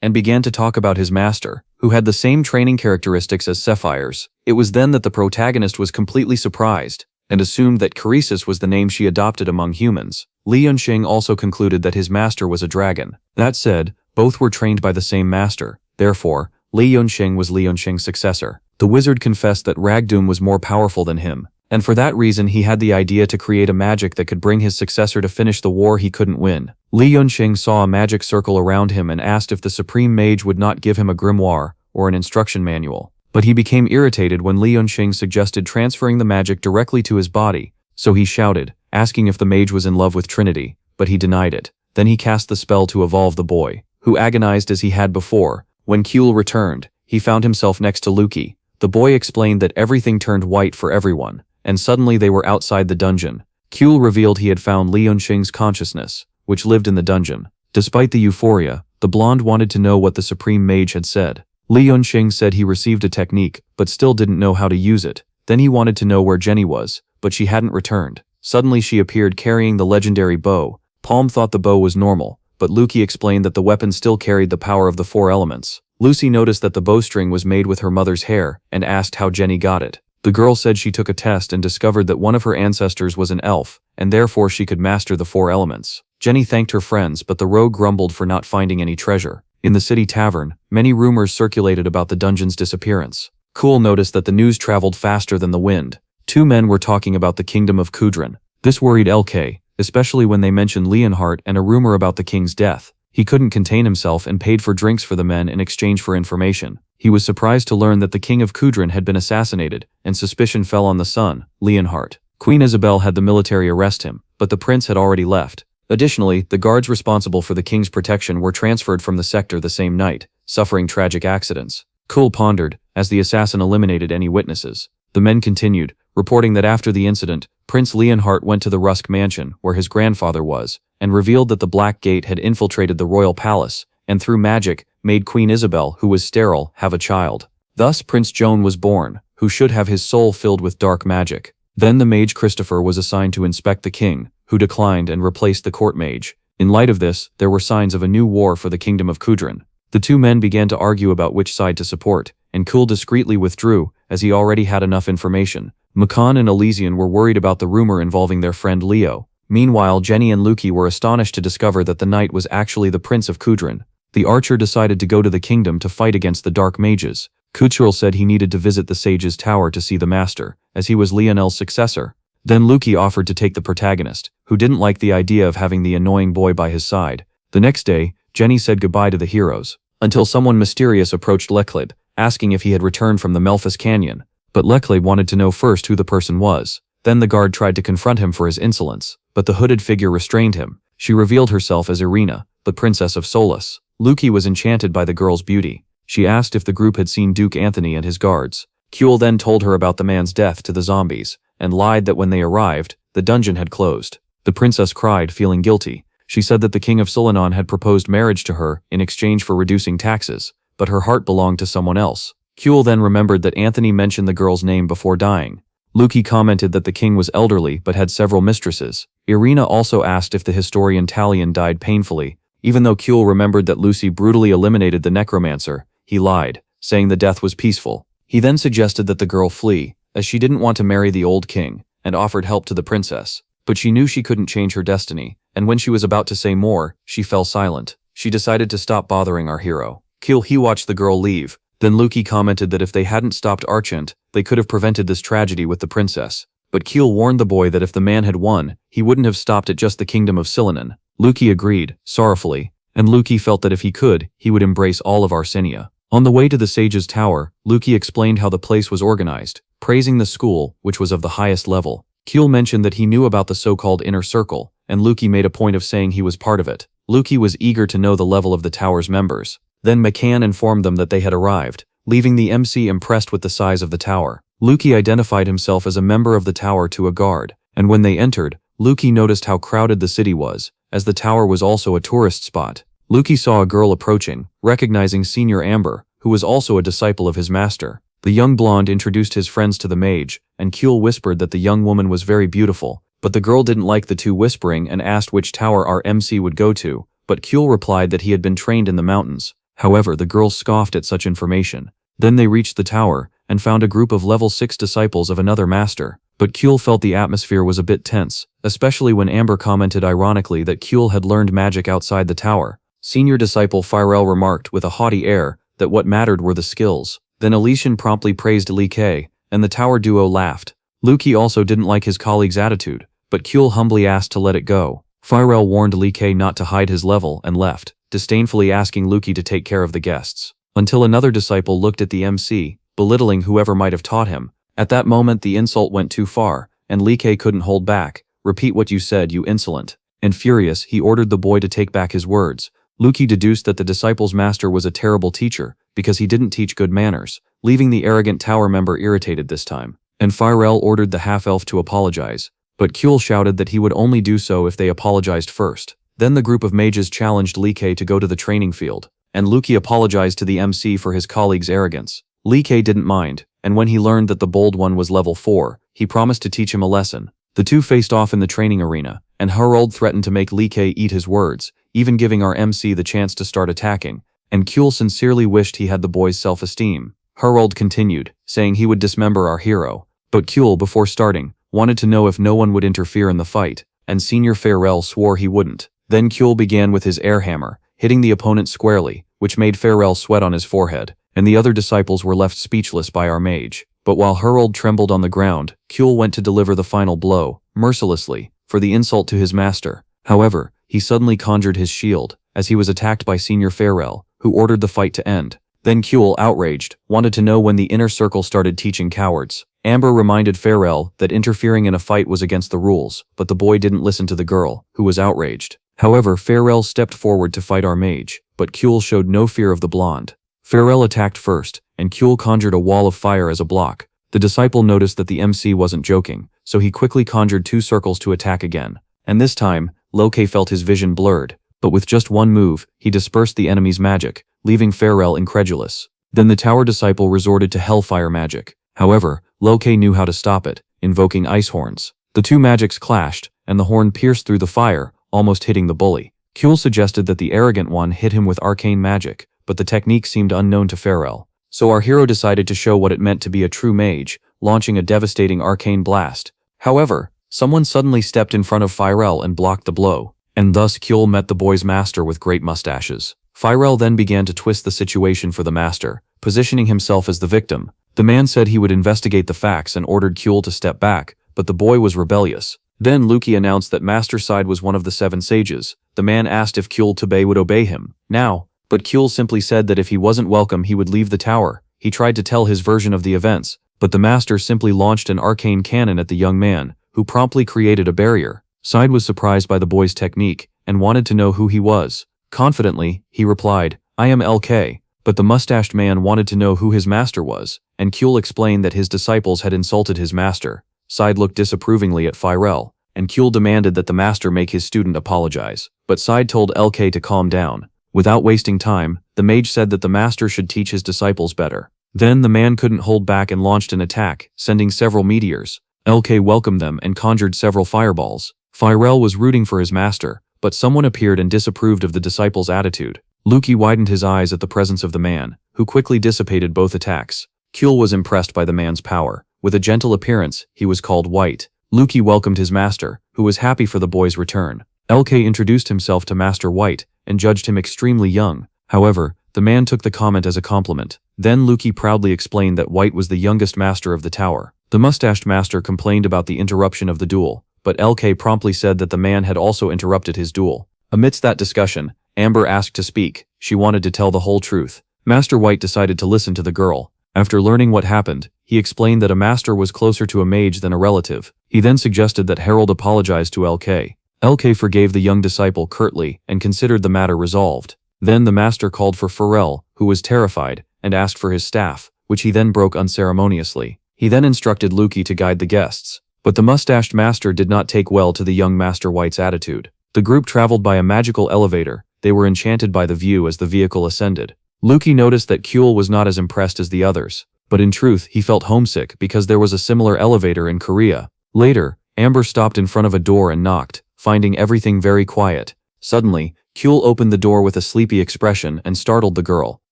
and began to talk about his master, who had the same training characteristics as Sapphire's. It was then that the protagonist was completely surprised, and assumed that Caresis was the name she adopted among humans. Li Yunxing also concluded that his master was a dragon. That said, both were trained by the same master, therefore, Li Yunxing was Li Yunxing's successor. The wizard confessed that Ragdoom was more powerful than him, and for that reason he had the idea to create a magic that could bring his successor to finish the war he couldn't win. Li Yunxing saw a magic circle around him and asked if the supreme mage would not give him a grimoire or an instruction manual. But he became irritated when Li Yunxing suggested transferring the magic directly to his body, so he shouted, asking if the mage was in love with Trinity, but he denied it. Then he cast the spell to evolve the boy, who agonized as he had before. When Kuehl returned, he found himself next to Luki. The boy explained that everything turned white for everyone, and suddenly they were outside the dungeon. Kuehl revealed he had found Li Yunxing's consciousness, which lived in the dungeon. Despite the euphoria, the blonde wanted to know what the supreme mage had said. Li Yunxing said he received a technique, but still didn't know how to use it. Then he wanted to know where Jenny was, but she hadn't returned. Suddenly she appeared carrying the legendary bow. Palm thought the bow was normal, but Luki explained that the weapon still carried the power of the 4 elements. Lucy noticed that the bowstring was made with her mother's hair, and asked how Jenny got it. The girl said she took a test and discovered that one of her ancestors was an elf, and therefore she could master the 4 elements. Jenny thanked her friends, but the rogue grumbled for not finding any treasure. In the city tavern, many rumors circulated about the dungeon's disappearance. Kuehl noticed that the news traveled faster than the wind. 2 men were talking about the kingdom of Kudrin. This worried LK, especially when they mentioned Leonhardt and a rumor about the king's death. He couldn't contain himself and paid for drinks for the men in exchange for information. He was surprised to learn that the king of Kudrin had been assassinated, and suspicion fell on the son, Leonhardt. Queen Isabel had the military arrest him, but the prince had already left. Additionally, the guards responsible for the king's protection were transferred from the sector the same night, suffering tragic accidents. Kuehl pondered, as the assassin eliminated any witnesses. The men continued, reporting that after the incident, Prince Leonhardt went to the Rusk mansion, where his grandfather was, and revealed that the Black Gate had infiltrated the royal palace, and through magic, made Queen Isabel, who was sterile, have a child. Thus Prince Joan was born, who should have his soul filled with dark magic. Then the mage Christopher was assigned to inspect the king, who declined and replaced the court mage. In light of this, there were signs of a new war for the kingdom of Kudrin. The 2 men began to argue about which side to support, and Kuehl discreetly withdrew, as he already had enough information. Makan and Elysian were worried about the rumor involving their friend Leo. Meanwhile, Jenny and Luki were astonished to discover that the knight was actually the prince of Kudrin. The archer decided to go to the kingdom to fight against the dark mages. Kucherl said he needed to visit the sage's tower to see the master, as he was Lionel's successor. Then Luki offered to take the protagonist, who didn't like the idea of having the annoying boy by his side. The next day, Jenny said goodbye to the heroes, until someone mysterious approached Lechlib, asking if he had returned from the Melphus Canyon. But Lechlib wanted to know first who the person was. Then the guard tried to confront him for his insolence, but the hooded figure restrained him. She revealed herself as Irina, the princess of Solus. Luki was enchanted by the girl's beauty. She asked if the group had seen Duke Anthony and his guards. Kuehl then told her about the man's death to the zombies, and lied that when they arrived, the dungeon had closed. The princess cried, feeling guilty. She said that the king of Sulanon had proposed marriage to her in exchange for reducing taxes, but her heart belonged to someone else. Kuehl then remembered that Anthony mentioned the girl's name before dying. Luki commented that the king was elderly but had several mistresses. Irina also asked if the historian Talion died painfully. Even though Kuehl remembered that Lucy brutally eliminated the necromancer, he lied, saying the death was peaceful. He then suggested that the girl flee, as she didn't want to marry the old king, and offered help to the princess. But she knew she couldn't change her destiny, and when she was about to say more, she fell silent. She decided to stop bothering our hero. He watched the girl leave. Then Luki commented that if they hadn't stopped Archant, they could have prevented this tragedy with the princess. But Kuehl warned the boy that if the man had won, he wouldn't have stopped at just the kingdom of Silanon. Luki agreed, sorrowfully, and Luki felt that if he could, he would embrace all of Arsenia. On the way to the sage's tower, Luki explained how the place was organized, praising the school, which was of the highest level. Kuehl mentioned that he knew about the so-called inner circle, and Luki made a point of saying he was part of it. Luki was eager to know the level of the tower's members. Then McCann informed them that they had arrived, leaving the MC impressed with the size of the tower. Luki identified himself as a member of the tower to a guard, and when they entered, Luki noticed how crowded the city was, as the tower was also a tourist spot. Luki saw a girl approaching, recognizing Senior Amber, who was also a disciple of his master. The young blonde introduced his friends to the mage, and Kuehl whispered that the young woman was very beautiful, but the girl didn't like the two whispering and asked which tower our MC would go to, but Kuehl replied that he had been trained in the mountains. However, the girl scoffed at such information. Then they reached the tower, and found a group of level 6 disciples of another master, but Kuehl felt the atmosphere was a bit tense, especially when Amber commented ironically that Kuehl had learned magic outside the tower. Senior disciple Firel remarked with a haughty air that what mattered were the skills. Then Elysian promptly praised Li Kei, and the tower duo laughed. Luki also didn't like his colleague's attitude, but Kuehl humbly asked to let it go. Firel warned Li Kei not to hide his level and left, disdainfully asking Luki to take care of the guests. Until another disciple looked at the MC, belittling whoever might have taught him. At that moment the insult went too far, and Li Kei couldn't hold back. "Repeat what you said, you insolent." And furious, he ordered the boy to take back his words. Luki deduced that the disciple's master was a terrible teacher, because he didn't teach good manners, leaving the arrogant tower member irritated this time. And Firel ordered the half-elf to apologize, but Kuehl shouted that he would only do so if they apologized first. Then the group of mages challenged Li Kei to go to the training field, and Luki apologized to the MC for his colleague's arrogance. Li Kei didn't mind, and when he learned that the bold one was level 4, he promised to teach him a lesson. The two faced off in the training arena, and Harold threatened to make Li Kei eat his words, even giving our MC the chance to start attacking, and Kuehl sincerely wished he had the boy's self-esteem. Harold continued, saying he would dismember our hero, but Kuehl, before starting, wanted to know if no one would interfere in the fight, and Senior Farrell swore he wouldn't. Then Kuehl began with his air hammer, hitting the opponent squarely, which made Farrell sweat on his forehead, and the other disciples were left speechless by our mage. But while Harold trembled on the ground, Kuehl went to deliver the final blow, mercilessly, for the insult to his master. However, he suddenly conjured his shield, as he was attacked by Senior Farrell, who ordered the fight to end. Then Kuehl, outraged, wanted to know when the inner circle started teaching cowards. Amber reminded Farrell that interfering in a fight was against the rules, but the boy didn't listen to the girl, who was outraged. However, Farrell stepped forward to fight our mage, but Kuehl showed no fear of the blonde. Farrell attacked first, and Kuehl conjured a wall of fire as a block. The disciple noticed that the MC wasn't joking, so he quickly conjured 2 circles to attack again. And this time, Loke felt his vision blurred, but with just one move, he dispersed the enemy's magic, leaving Farrell incredulous. Then the tower disciple resorted to hellfire magic. However, Loke knew how to stop it, invoking ice horns. The two magics clashed, and the horn pierced through the fire, almost hitting the bully. Kuehl suggested that the arrogant one hit him with arcane magic, but the technique seemed unknown to Farrell. So our hero decided to show what it meant to be a true mage, launching a devastating arcane blast. However, someone suddenly stepped in front of Farrell and blocked the blow, and thus Kuehl met the boy's master with great mustaches. Farrell then began to twist the situation for the master, positioning himself as the victim. The man said he would investigate the facts and ordered Kuehl to step back, but the boy was rebellious. Then Luki announced that Master's side was one of the 7 sages. The man asked if Kuehl Tobey would obey him. Now, but Kuehl simply said that if he wasn't welcome he would leave the tower. He tried to tell his version of the events, but the master simply launched an arcane cannon at the young man, who promptly created a barrier. Side was surprised by the boy's technique, and wanted to know who he was. Confidently, he replied, "I am LK." But the mustached man wanted to know who his master was, and Kuehl explained that his disciples had insulted his master. Side looked disapprovingly at Farrell, and Kuehl demanded that the master make his student apologize. But Side told LK to calm down. Without wasting time, the mage said that the master should teach his disciples better. Then the man couldn't hold back and launched an attack, sending several meteors. LK welcomed them and conjured several fireballs. Farrell was rooting for his master, but someone appeared and disapproved of the disciples' attitude. Luki widened his eyes at the presence of the man, who quickly dissipated both attacks. Kuehl was impressed by the man's power. With a gentle appearance, he was called White. Luki welcomed his master, who was happy for the boy's return. LK introduced himself to Master White, and judged him extremely young. However, the man took the comment as a compliment. Then Luki proudly explained that White was the youngest master of the tower. The mustached master complained about the interruption of the duel, but LK promptly said that the man had also interrupted his duel. Amidst that discussion, Amber asked to speak. She wanted to tell the whole truth. Master White decided to listen to the girl. After learning what happened, he explained that a master was closer to a mage than a relative. He then suggested that Harold apologize to LK. LK forgave the young disciple curtly and considered the matter resolved. Then the master called for Pharrell, who was terrified, and asked for his staff, which he then broke unceremoniously. He then instructed Luki to guide the guests. But the mustached master did not take well to the young Master White's attitude. The group traveled by a magical elevator. They were enchanted by the view as the vehicle ascended. Luki noticed that Kuehl was not as impressed as the others, but in truth he felt homesick because there was a similar elevator in Korea. Later, Amber stopped in front of a door and knocked, finding everything very quiet. Suddenly, Kuehl opened the door with a sleepy expression and startled the girl.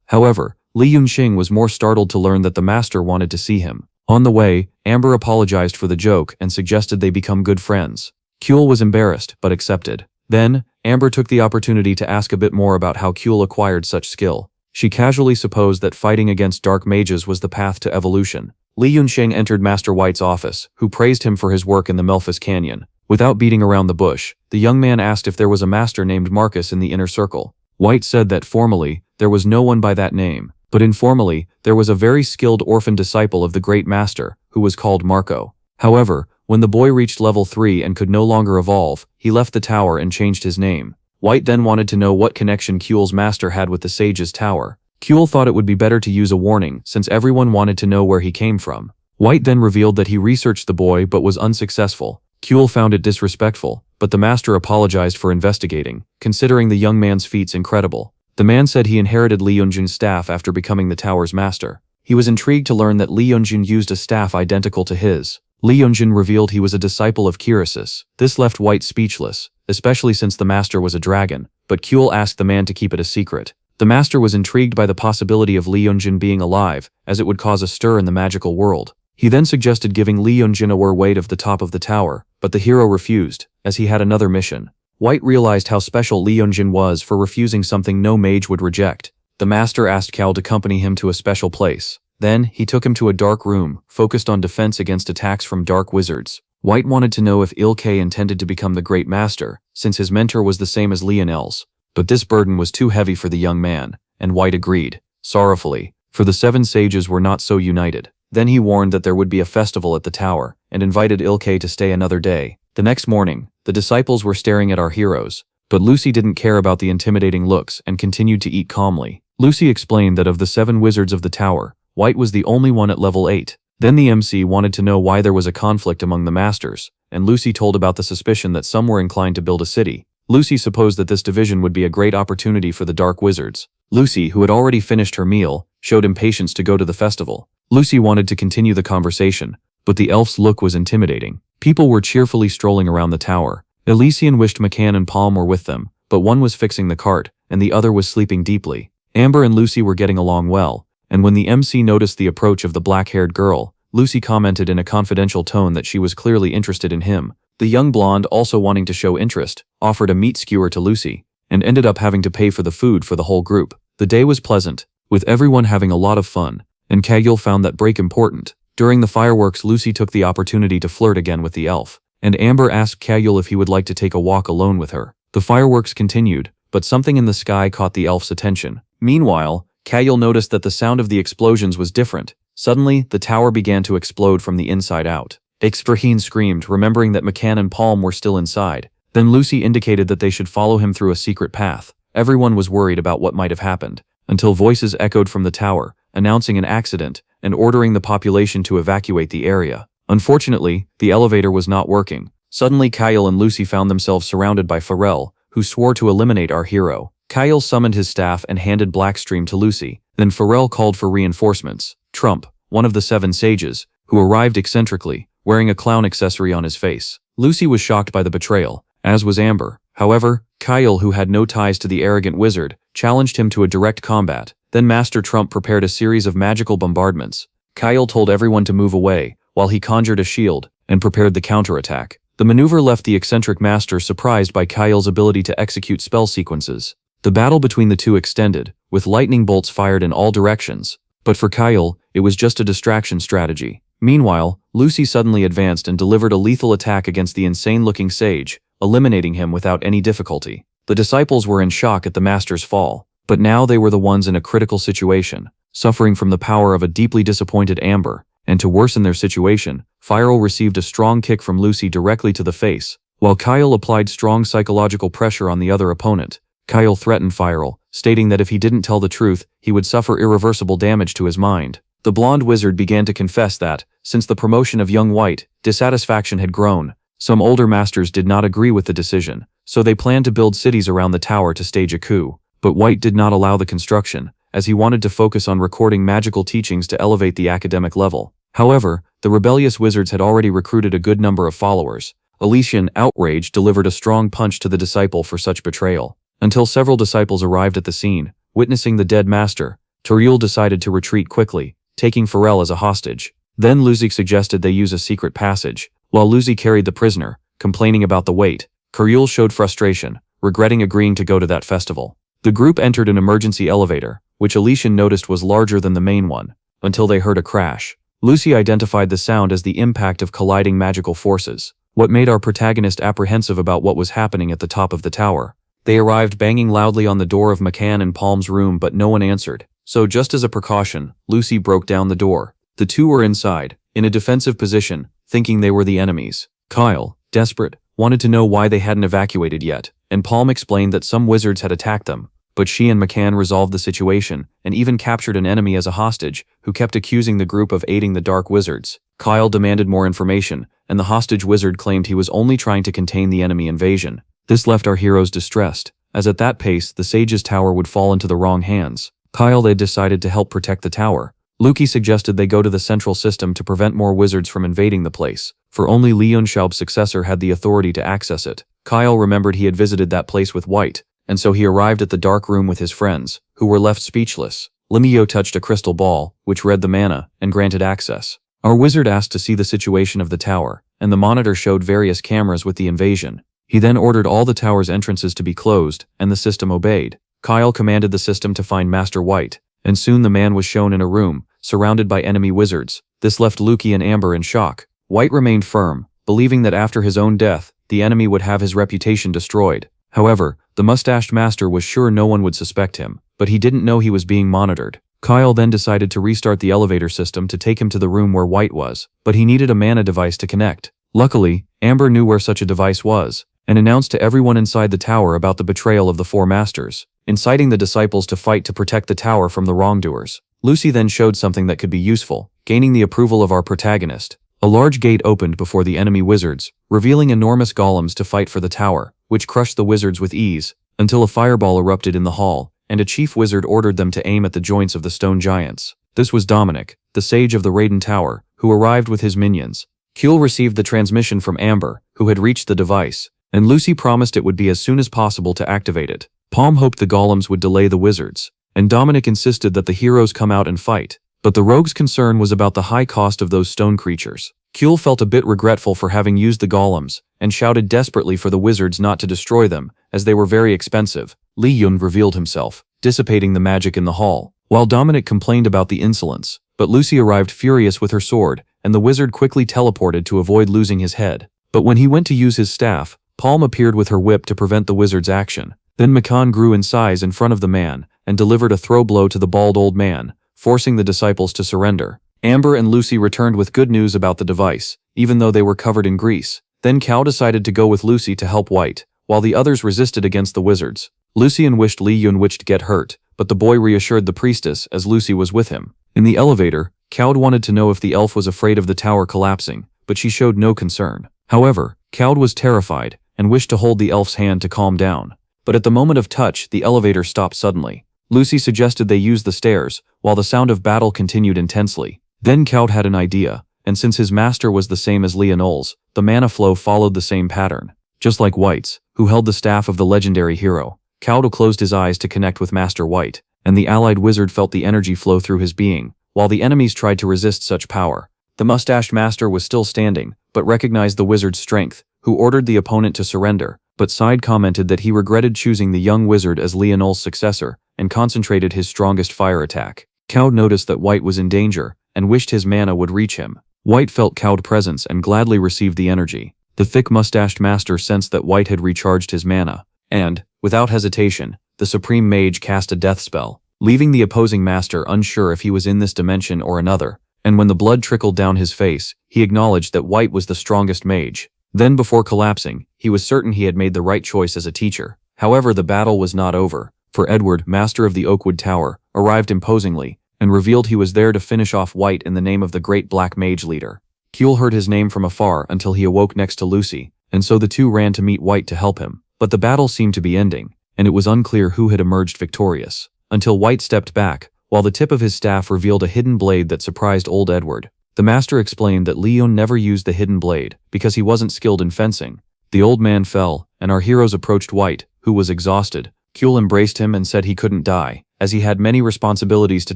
However, Li Yunxing was more startled to learn that the master wanted to see him. On the way, Amber apologized for the joke and suggested they become good friends. Kuehl was embarrassed, but accepted. Then, Amber took the opportunity to ask a bit more about how Kuehl acquired such skill. She casually supposed that fighting against dark mages was the path to evolution. Li Yunxing entered Master White's office, who praised him for his work in the Melphus Canyon. Without beating around the bush, the young man asked if there was a master named Marcus in the inner circle. White said that formally, there was no one by that name, but informally, there was a very skilled orphan disciple of the great master, who was called Marco. However, when the boy reached level 3 and could no longer evolve, he left the tower and changed his name. White then wanted to know what connection Kuehl's master had with the sage's tower. Kuehl thought it would be better to use a warning since everyone wanted to know where he came from. White then revealed that he researched the boy but was unsuccessful. Kuehl found it disrespectful, but the master apologized for investigating, considering the young man's feats incredible. The man said he inherited Li Yunjin's staff after becoming the tower's master. He was intrigued to learn that Li Yunjin used a staff identical to his. Li Yunjin revealed he was a disciple of Kirisis. This left White speechless, especially since the master was a dragon, but Kuehl asked the man to keep it a secret. The master was intrigued by the possibility of Li Yunjin being alive, as it would cause a stir in the magical world. He then suggested giving Li Yunjin a weight of the top of the tower, but the hero refused, as he had another mission. White realized how special Li Yunjin was for refusing something no mage would reject. The master asked Cal to accompany him to a special place. Then, he took him to a dark room, focused on defense against attacks from dark wizards. White wanted to know if Ilke intended to become the great master, since his mentor was the same as Lionel's. But this burden was too heavy for the young man, and White agreed, sorrowfully, for the 7 sages were not so united. Then he warned that there would be a festival at the tower, and invited Ilke to stay another day. The next morning, the disciples were staring at our heroes, but Lucy didn't care about the intimidating looks and continued to eat calmly. Lucy explained that of the 7 wizards of the tower, White was the only one at level 8. Then the MC wanted to know why there was a conflict among the masters, and Lucy told about the suspicion that some were inclined to build a city. Lucy supposed that this division would be a great opportunity for the dark wizards. Lucy, who had already finished her meal, showed impatience to go to the festival. Lucy wanted to continue the conversation, but the elf's look was intimidating. People were cheerfully strolling around the tower. Elysian wished McCann and Palm were with them, but one was fixing the cart, and the other was sleeping deeply. Amber and Lucy were getting along well, and when the MC noticed the approach of the black-haired girl, Lucy commented in a confidential tone that she was clearly interested in him. The young blonde, also wanting to show interest, offered a meat skewer to Lucy, and ended up having to pay for the food for the whole group. The day was pleasant, with everyone having a lot of fun, and Kagul found that break important. During the fireworks, Lucy took the opportunity to flirt again with the elf, and Amber asked Kagul if he would like to take a walk alone with her. The fireworks continued, but something in the sky caught the elf's attention. Meanwhile, Kagul noticed that the sound of the explosions was different. Suddenly, the tower began to explode from the inside out. Experheen screamed, remembering that McCann and Palm were still inside. Then Lucy indicated that they should follow him through a secret path. Everyone was worried about what might have happened, until voices echoed from the tower, announcing an accident and ordering the population to evacuate the area. Unfortunately, the elevator was not working. Suddenly Kyle and Lucy found themselves surrounded by Pharrell, who swore to eliminate our hero. Kyle summoned his staff and handed Blackstream to Lucy. Then Pharrell called for reinforcements. Trump, one of the 7 sages, who arrived eccentrically, wearing a clown accessory on his face. Lucy was shocked by the betrayal, as was Amber. However, Kyle, who had no ties to the arrogant wizard, challenged him to a direct combat. Then Master Trump prepared a series of magical bombardments. Kyle told everyone to move away, while he conjured a shield and prepared the counterattack. The maneuver left the eccentric master surprised by Kyle's ability to execute spell sequences. The battle between the two extended, with lightning bolts fired in all directions. But for Kyle, it was just a distraction strategy. Meanwhile, Lucy suddenly advanced and delivered a lethal attack against the insane-looking sage, eliminating him without any difficulty. The disciples were in shock at the master's fall, but now they were the ones in a critical situation, suffering from the power of a deeply disappointed Amber. And to worsen their situation, Firel received a strong kick from Lucy directly to the face. while Kyle applied strong psychological pressure on the other opponent. Kyle threatened Firel, stating that if he didn't tell the truth, he would suffer irreversible damage to his mind. The blonde wizard began to confess that, since the promotion of young White, dissatisfaction had grown. Some older masters did not agree with the decision, so they planned to build cities around the tower to stage a coup. But White did not allow the construction, as he wanted to focus on recording magical teachings to elevate the academic level. However, the rebellious wizards had already recruited a good number of followers. Elysian, outraged, delivered a strong punch to the disciple for such betrayal. Until several disciples arrived at the scene, witnessing the dead master, Toriel decided to retreat quickly, taking Firel as a hostage. Then Lucy suggested they use a secret passage. While Lucy carried the prisoner, complaining about the wait, Toriel showed frustration, regretting agreeing to go to that festival. The group entered an emergency elevator, which Elysian noticed was larger than the main one, until they heard a crash. Lucy identified the sound as the impact of colliding magical forces, what made our protagonist apprehensive about what was happening at the top of the tower. They arrived banging loudly on the door of McCann and Palm's room, but no one answered. So just as a precaution, Lucy broke down the door. The two were inside, in a defensive position, thinking they were the enemies. Kyle, desperate, wanted to know why they hadn't evacuated yet, and Palm explained that some wizards had attacked them. But she and McCann resolved the situation, and even captured an enemy as a hostage, who kept accusing the group of aiding the dark wizards. Kyle demanded more information, and the hostage wizard claimed he was only trying to contain the enemy invasion. This left our heroes distressed, as at that pace the sage's tower would fall into the wrong hands. Kyle they decided to help protect the tower. Luki suggested they go to the central system to prevent more wizards from invading the place, for only Li Yunshao's successor had the authority to access it. Kyle remembered he had visited that place with White, and so he arrived at the dark room with his friends, who were left speechless. Limio touched a crystal ball, which read the mana, and granted access. Our wizard asked to see the situation of the tower, and the monitor showed various cameras with the invasion. He then ordered all the tower's entrances to be closed, and the system obeyed. Kyle commanded the system to find Master White, and soon the man was shown in a room, surrounded by enemy wizards. This left Luki and Amber in shock. White remained firm, believing that after his own death, the enemy would have his reputation destroyed. However, the mustached master was sure no one would suspect him, but he didn't know he was being monitored. Kyle then decided to restart the elevator system to take him to the room where White was, but he needed a mana device to connect. Luckily, Amber knew where such a device was, and announced to everyone inside the tower about the betrayal of the four masters, inciting the disciples to fight to protect the tower from the wrongdoers. Lucy then showed something that could be useful, gaining the approval of our protagonist. A large gate opened before the enemy wizards, revealing enormous golems to fight for the tower, which crushed the wizards with ease, until a fireball erupted in the hall, and a chief wizard ordered them to aim at the joints of the stone giants. This was Dominic, the sage of the Raiden Tower, who arrived with his minions. Kuehl received the transmission from Amber, who had reached the device, and Lucy promised it would be as soon as possible to activate it. Palm hoped the golems would delay the wizards, and Dominic insisted that the heroes come out and fight. But the rogue's concern was about the high cost of those stone creatures. Kuehl felt a bit regretful for having used the golems, and shouted desperately for the wizards not to destroy them, as they were very expensive. Li Yun revealed himself, dissipating the magic in the hall, while Dominic complained about the insolence. But Lucy arrived furious with her sword, and the wizard quickly teleported to avoid losing his head. But when he went to use his staff, Palm appeared with her whip to prevent the wizard's action. Then Makan grew in size in front of the man, and delivered a throw blow to the bald old man, forcing the disciples to surrender. Amber and Lucy returned with good news about the device, even though they were covered in grease. Then Cal decided to go with Lucy to help White, while the others resisted against the wizards. Lucian wished Li Yun to get hurt, but the boy reassured the priestess as Lucy was with him. In the elevator, Cowd wanted to know if the elf was afraid of the tower collapsing, but she showed no concern. However, Cowd was terrified, and wished to hold the elf's hand to calm down. But at the moment of touch, the elevator stopped suddenly. Lucy suggested they use the stairs, while the sound of battle continued intensely. Then Cowd had an idea, and since his master was the same as Leonol's, the mana flow followed the same pattern. Just like White's, who held the staff of the legendary hero, Cowd closed his eyes to connect with Master White, and the allied wizard felt the energy flow through his being, while the enemies tried to resist such power. The mustached master was still standing, but recognized the wizard's strength, who ordered the opponent to surrender, but Side commented that he regretted choosing the young wizard as Leonol's successor, and concentrated his strongest fire attack. Cowd noticed that White was in danger, and wished his mana would reach him. White felt Cowd's presence and gladly received the energy. The thick mustached master sensed that White had recharged his mana, and, without hesitation, the supreme mage cast a death spell, leaving the opposing master unsure if he was in this dimension or another. And when the blood trickled down his face, he acknowledged that White was the strongest mage. Then before collapsing, he was certain he had made the right choice as a teacher. However, the battle was not over, for Edward, master of the Oakwood Tower, arrived imposingly, and revealed he was there to finish off White in the name of the great Black Mage leader. Kuehl heard his name from afar until he awoke next to Lucy, and so the two ran to meet White to help him. But the battle seemed to be ending, and it was unclear who had emerged victorious, until White stepped back, while the tip of his staff revealed a hidden blade that surprised old Edward. The master explained that Leon never used the hidden blade, because he wasn't skilled in fencing. The old man fell, and our heroes approached White, who was exhausted. Kuehl embraced him and said he couldn't die, as he had many responsibilities to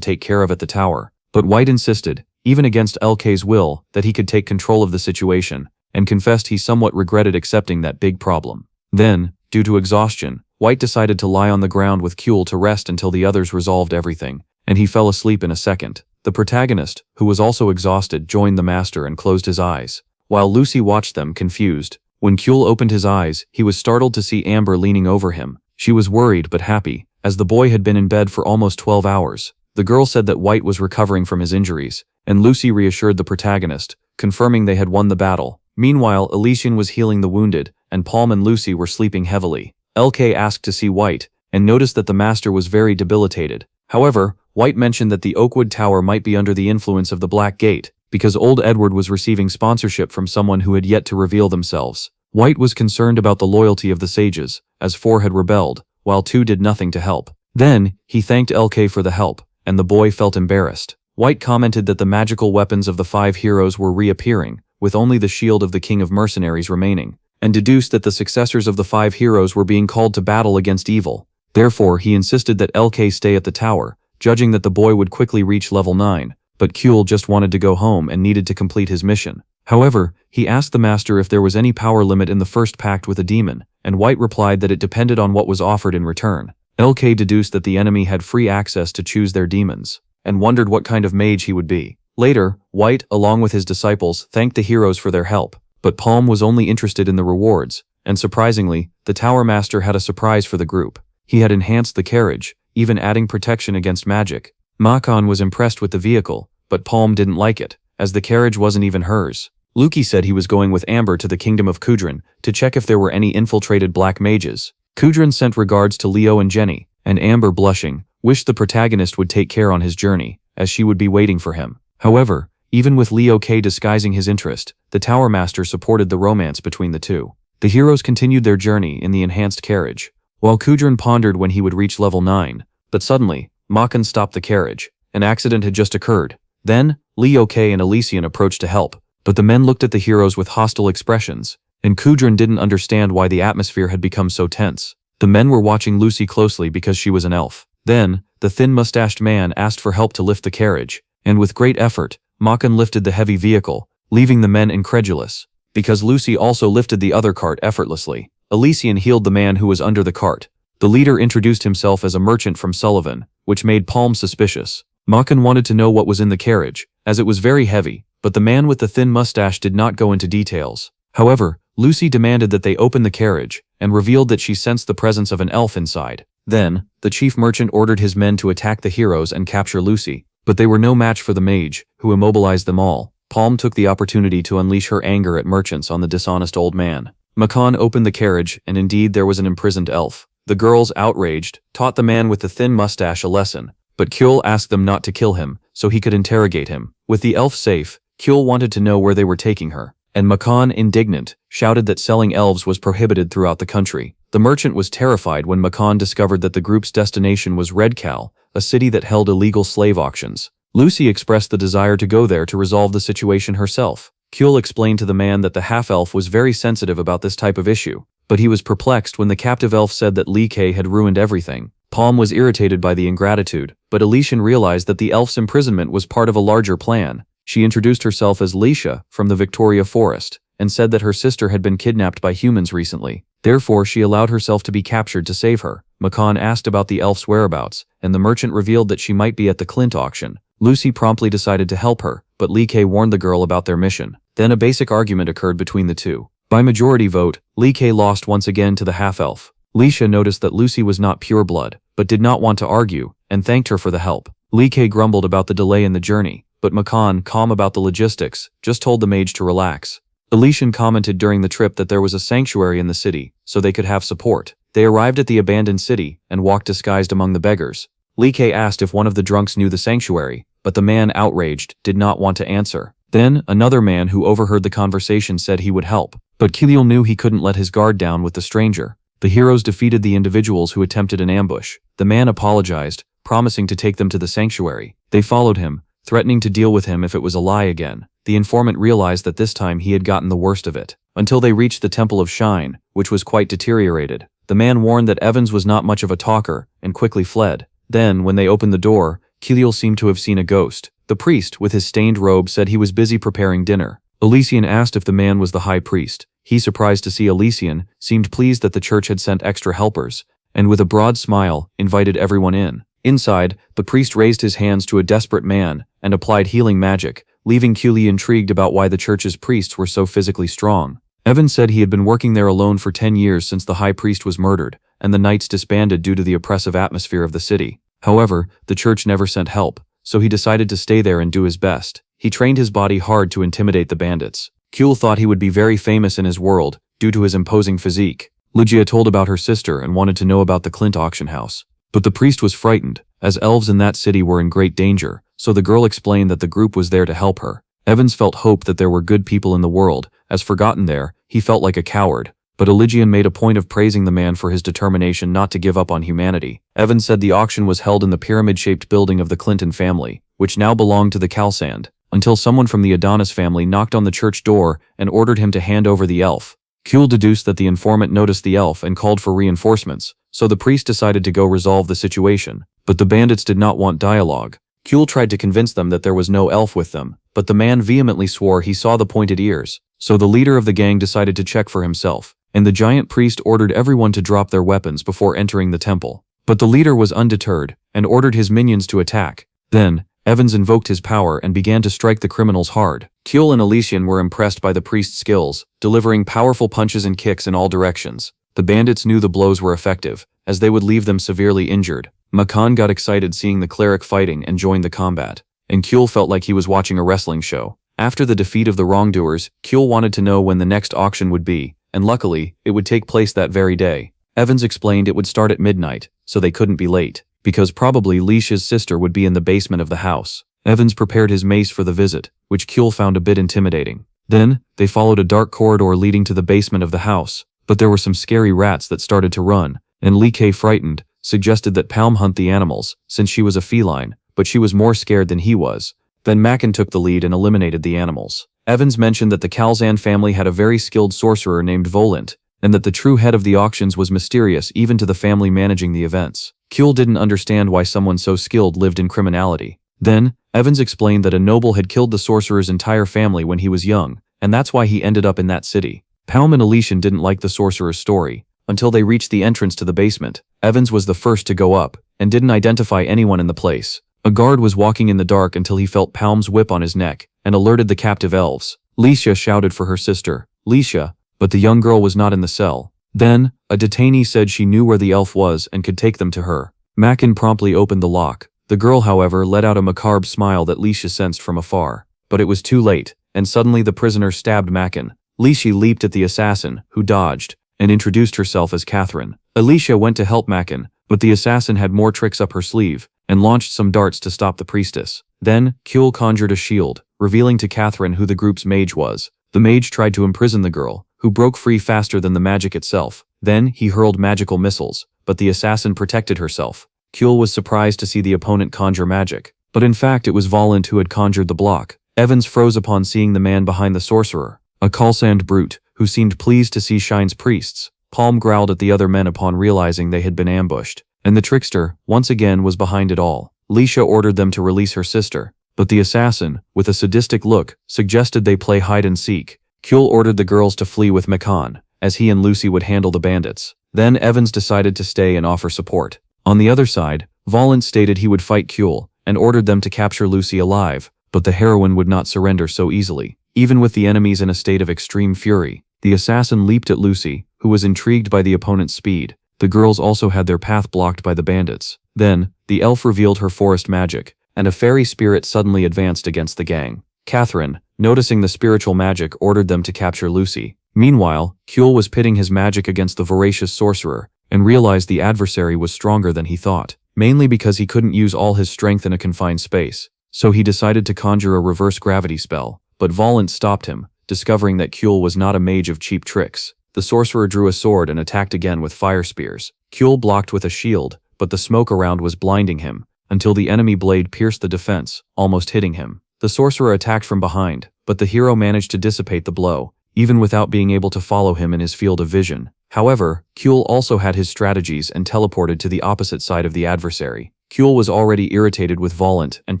take care of at the tower. But White insisted, even against LK's will, that he could take control of the situation, and confessed he somewhat regretted accepting that big problem. Then, due to exhaustion, White decided to lie on the ground with Kuehl to rest until the others resolved everything, and he fell asleep in a second. The protagonist, who was also exhausted, joined the master and closed his eyes, while Lucy watched them confused. When Kuehl opened his eyes, he was startled to see Amber leaning over him. She was worried but happy, as the boy had been in bed for almost 12 hours. The girl said that White was recovering from his injuries, and Lucy reassured the protagonist, confirming they had won the battle. Meanwhile, Elysian was healing the wounded, and Palm and Lucy were sleeping heavily. LK asked to see White, and noticed that the master was very debilitated. However, White mentioned that the Oakwood Tower might be under the influence of the Black Gate, because old Edward was receiving sponsorship from someone who had yet to reveal themselves. White was concerned about the loyalty of the sages, as 4 had rebelled, while 2 did nothing to help. Then, he thanked LK for the help, and the boy felt embarrassed. White commented that the magical weapons of the 5 heroes were reappearing, with only the shield of the king of mercenaries remaining, and deduced that the successors of the 5 heroes were being called to battle against evil. Therefore, he insisted that LK stay at the tower, judging that the boy would quickly reach level 9, but Kuehl just wanted to go home and needed to complete his mission. However, he asked the master if there was any power limit in the first pact with a demon, and White replied that it depended on what was offered in return. LK deduced that the enemy had free access to choose their demons, and wondered what kind of mage he would be. Later, White, along with his disciples, thanked the heroes for their help, but Palm was only interested in the rewards, and surprisingly, the Tower Master had a surprise for the group. He had enhanced the carriage, even adding protection against magic. Makan was impressed with the vehicle, but Palm didn't like it, as the carriage wasn't even hers. Luki said he was going with Amber to the kingdom of Kudran to check if there were any infiltrated black mages. Kudran sent regards to Leo and Jenny, and Amber, blushing, wished the protagonist would take care on his journey, as she would be waiting for him. However, even with Leo K disguising his interest, the Tower Master supported the romance between the two. The heroes continued their journey in the enhanced carriage, while Kudran pondered when he would reach level 9, but suddenly, Makan stopped the carriage. An accident had just occurred. Then, Leo K and Elysian approached to help, but the men looked at the heroes with hostile expressions, and Kudran didn't understand why the atmosphere had become so tense. The men were watching Lucy closely because she was an elf. Then, the thin-mustached man asked for help to lift the carriage, and with great effort, Makan lifted the heavy vehicle, leaving the men incredulous, because Lucy also lifted the other cart effortlessly. Elysian healed the man who was under the cart. The leader introduced himself as a merchant from Sullivan, which made Palm suspicious. Makan wanted to know what was in the carriage, as it was very heavy, but the man with the thin mustache did not go into details. However, Lucy demanded that they open the carriage, and revealed that she sensed the presence of an elf inside. Then, the chief merchant ordered his men to attack the heroes and capture Lucy, but they were no match for the mage, who immobilized them all. Palm took the opportunity to unleash her anger at merchants on the dishonest old man. Makan opened the carriage, and indeed there was an imprisoned elf. The girls, outraged, taught the man with the thin mustache a lesson, but Kuehl asked them not to kill him, so he could interrogate him. With the elf safe, Kuehl wanted to know where they were taking her, and Makan, indignant, shouted that selling elves was prohibited throughout the country. The merchant was terrified when Makan discovered that the group's destination was Redcal, a city that held illegal slave auctions. Lucy expressed the desire to go there to resolve the situation herself. Kuehl explained to the man that the half-elf was very sensitive about this type of issue, but he was perplexed when the captive elf said that Lee K had ruined everything. Palm was irritated by the ingratitude, but Elysian realized that the elf's imprisonment was part of a larger plan. She introduced herself as Leisha from the Victoria Forest, and said that her sister had been kidnapped by humans recently. Therefore, she allowed herself to be captured to save her. Makan asked about the elf's whereabouts, and the merchant revealed that she might be at the Clint auction. Lucy promptly decided to help her, but Lee K warned the girl about their mission. Then a basic argument occurred between the two. By majority vote, Lee K lost once again to the half-elf. Leisha noticed that Lucy was not pure blood, but did not want to argue, and thanked her for the help. Lee K grumbled about the delay in the journey, but Makan, calm about the logistics, just told the mage to relax. Elysian commented during the trip that there was a sanctuary in the city, so they could have support. They arrived at the abandoned city and walked disguised among the beggars. Lee K asked if one of the drunks knew the sanctuary, but the man, outraged, did not want to answer. Then, another man who overheard the conversation said he would help, but Kiliel knew he couldn't let his guard down with the stranger. The heroes defeated the individuals who attempted an ambush. The man apologized, promising to take them to the sanctuary. They followed him, threatening to deal with him if it was a lie again. The informant realized that this time he had gotten the worst of it. Until they reached the Temple of Shine, which was quite deteriorated. The man warned that Evans was not much of a talker, and quickly fled. Then, when they opened the door, Kiliel seemed to have seen a ghost. The priest, with his stained robe, said he was busy preparing dinner. Elysian asked if the man was the high priest. He, surprised to see Elysian, seemed pleased that the church had sent extra helpers, and with a broad smile, invited everyone in. Inside, the priest raised his hands to a desperate man and applied healing magic, leaving Kiliel intrigued about why the church's priests were so physically strong. Evans said he had been working there alone for 10 years since the high priest was murdered, and the knights disbanded due to the oppressive atmosphere of the city. However, the church never sent help, so he decided to stay there and do his best. He trained his body hard to intimidate the bandits. Kiliel thought he would be very famous in his world, due to his imposing physique. Lugia told about her sister and wanted to know about the Clint auction house. But the priest was frightened, as elves in that city were in great danger, so the girl explained that the group was there to help her. Evans felt hope that there were good people in the world. As forgotten there, he felt like a coward. But Elysian made a point of praising the man for his determination not to give up on humanity. Evans said the auction was held in the pyramid-shaped building of the Clinton family, which now belonged to the Calsand, until someone from the Adonis family knocked on the church door and ordered him to hand over the elf. Kiliel deduced that the informant noticed the elf and called for reinforcements, so the priest decided to go resolve the situation. But the bandits did not want dialogue. Kiliel tried to convince them that there was no elf with them, but the man vehemently swore he saw the pointed ears, so the leader of the gang decided to check for himself, and the giant priest ordered everyone to drop their weapons before entering the temple. But the leader was undeterred, and ordered his minions to attack. Then, Evans invoked his power and began to strike the criminals hard. Kiliel and Elysian were impressed by the priest's skills, delivering powerful punches and kicks in all directions. The bandits knew the blows were effective, as they would leave them severely injured. Makan got excited seeing the cleric fighting and joined the combat, and Kiliel felt like he was watching a wrestling show. After the defeat of the wrongdoers, Kiliel wanted to know when the next auction would be, and luckily, it would take place that very day. Evans explained it would start at midnight, so they couldn't be late, because probably Leisha's sister would be in the basement of the house. Evans prepared his mace for the visit, which Kiliel found a bit intimidating. Then, they followed a dark corridor leading to the basement of the house, but there were some scary rats that started to run, and Lee K, frightened, suggested that Palm hunt the animals, since she was a feline, but she was more scared than he was. Then Makan took the lead and eliminated the animals. Evans mentioned that the Calzan family had a very skilled sorcerer named Volent, and that the true head of the auctions was mysterious even to the family managing the events. Kiliel didn't understand why someone so skilled lived in criminality. Then, Evans explained that a noble had killed the sorcerer's entire family when he was young, and that's why he ended up in that city. Palm and Elysian didn't like the sorcerer's story, until they reached the entrance to the basement. Evans was the first to go up, and didn't identify anyone in the place. A guard was walking in the dark until he felt Palm's whip on his neck, and alerted the captive elves. Leisha shouted for her sister, Leisha, but the young girl was not in the cell. Then, a detainee said she knew where the elf was and could take them to her. Makan promptly opened the lock. The girl, however, let out a macabre smile that Leisha sensed from afar. But it was too late, and suddenly the prisoner stabbed Makan. Leisha leaped at the assassin, who dodged, and introduced herself as Catherine. Alicia went to help Makan, but the assassin had more tricks up her sleeve, and launched some darts to stop the priestess. Then, Kiliel conjured a shield, revealing to Catherine who the group's mage was. The mage tried to imprison the girl, who broke free faster than the magic itself. Then, he hurled magical missiles, but the assassin protected herself. Kiliel was surprised to see the opponent conjure magic, but in fact it was Volent who had conjured the block. Evans froze upon seeing the man behind the sorcerer, a Kalsand brute, who seemed pleased to see Shine's priests. Palm growled at the other men upon realizing they had been ambushed, and the trickster, once again, was behind it all. Leisha ordered them to release her sister, but the assassin, with a sadistic look, suggested they play hide-and-seek. Kiliel ordered the girls to flee with Makan, as he and Lucy would handle the bandits. Then Evans decided to stay and offer support. On the other side, Volent stated he would fight Kiliel, and ordered them to capture Lucy alive, but the heroine would not surrender so easily. Even with the enemies in a state of extreme fury, the assassin leaped at Lucy, who was intrigued by the opponent's speed. The girls also had their path blocked by the bandits. Then, the elf revealed her forest magic, and a fairy spirit suddenly advanced against the gang. Catherine, noticing the spiritual magic, ordered them to capture Lucy. Meanwhile, Kuehl was pitting his magic against the voracious sorcerer, and realized the adversary was stronger than he thought, mainly because he couldn't use all his strength in a confined space. So he decided to conjure a reverse gravity spell, but Volant stopped him, discovering that Kuehl was not a mage of cheap tricks. The sorcerer drew a sword and attacked again with fire spears. Kuehl blocked with a shield, but the smoke around was blinding him, until the enemy blade pierced the defense, almost hitting him. The sorcerer attacked from behind, but the hero managed to dissipate the blow, even without being able to follow him in his field of vision. However, Kuehl also had his strategies and teleported to the opposite side of the adversary. Kuehl was already irritated with Volant and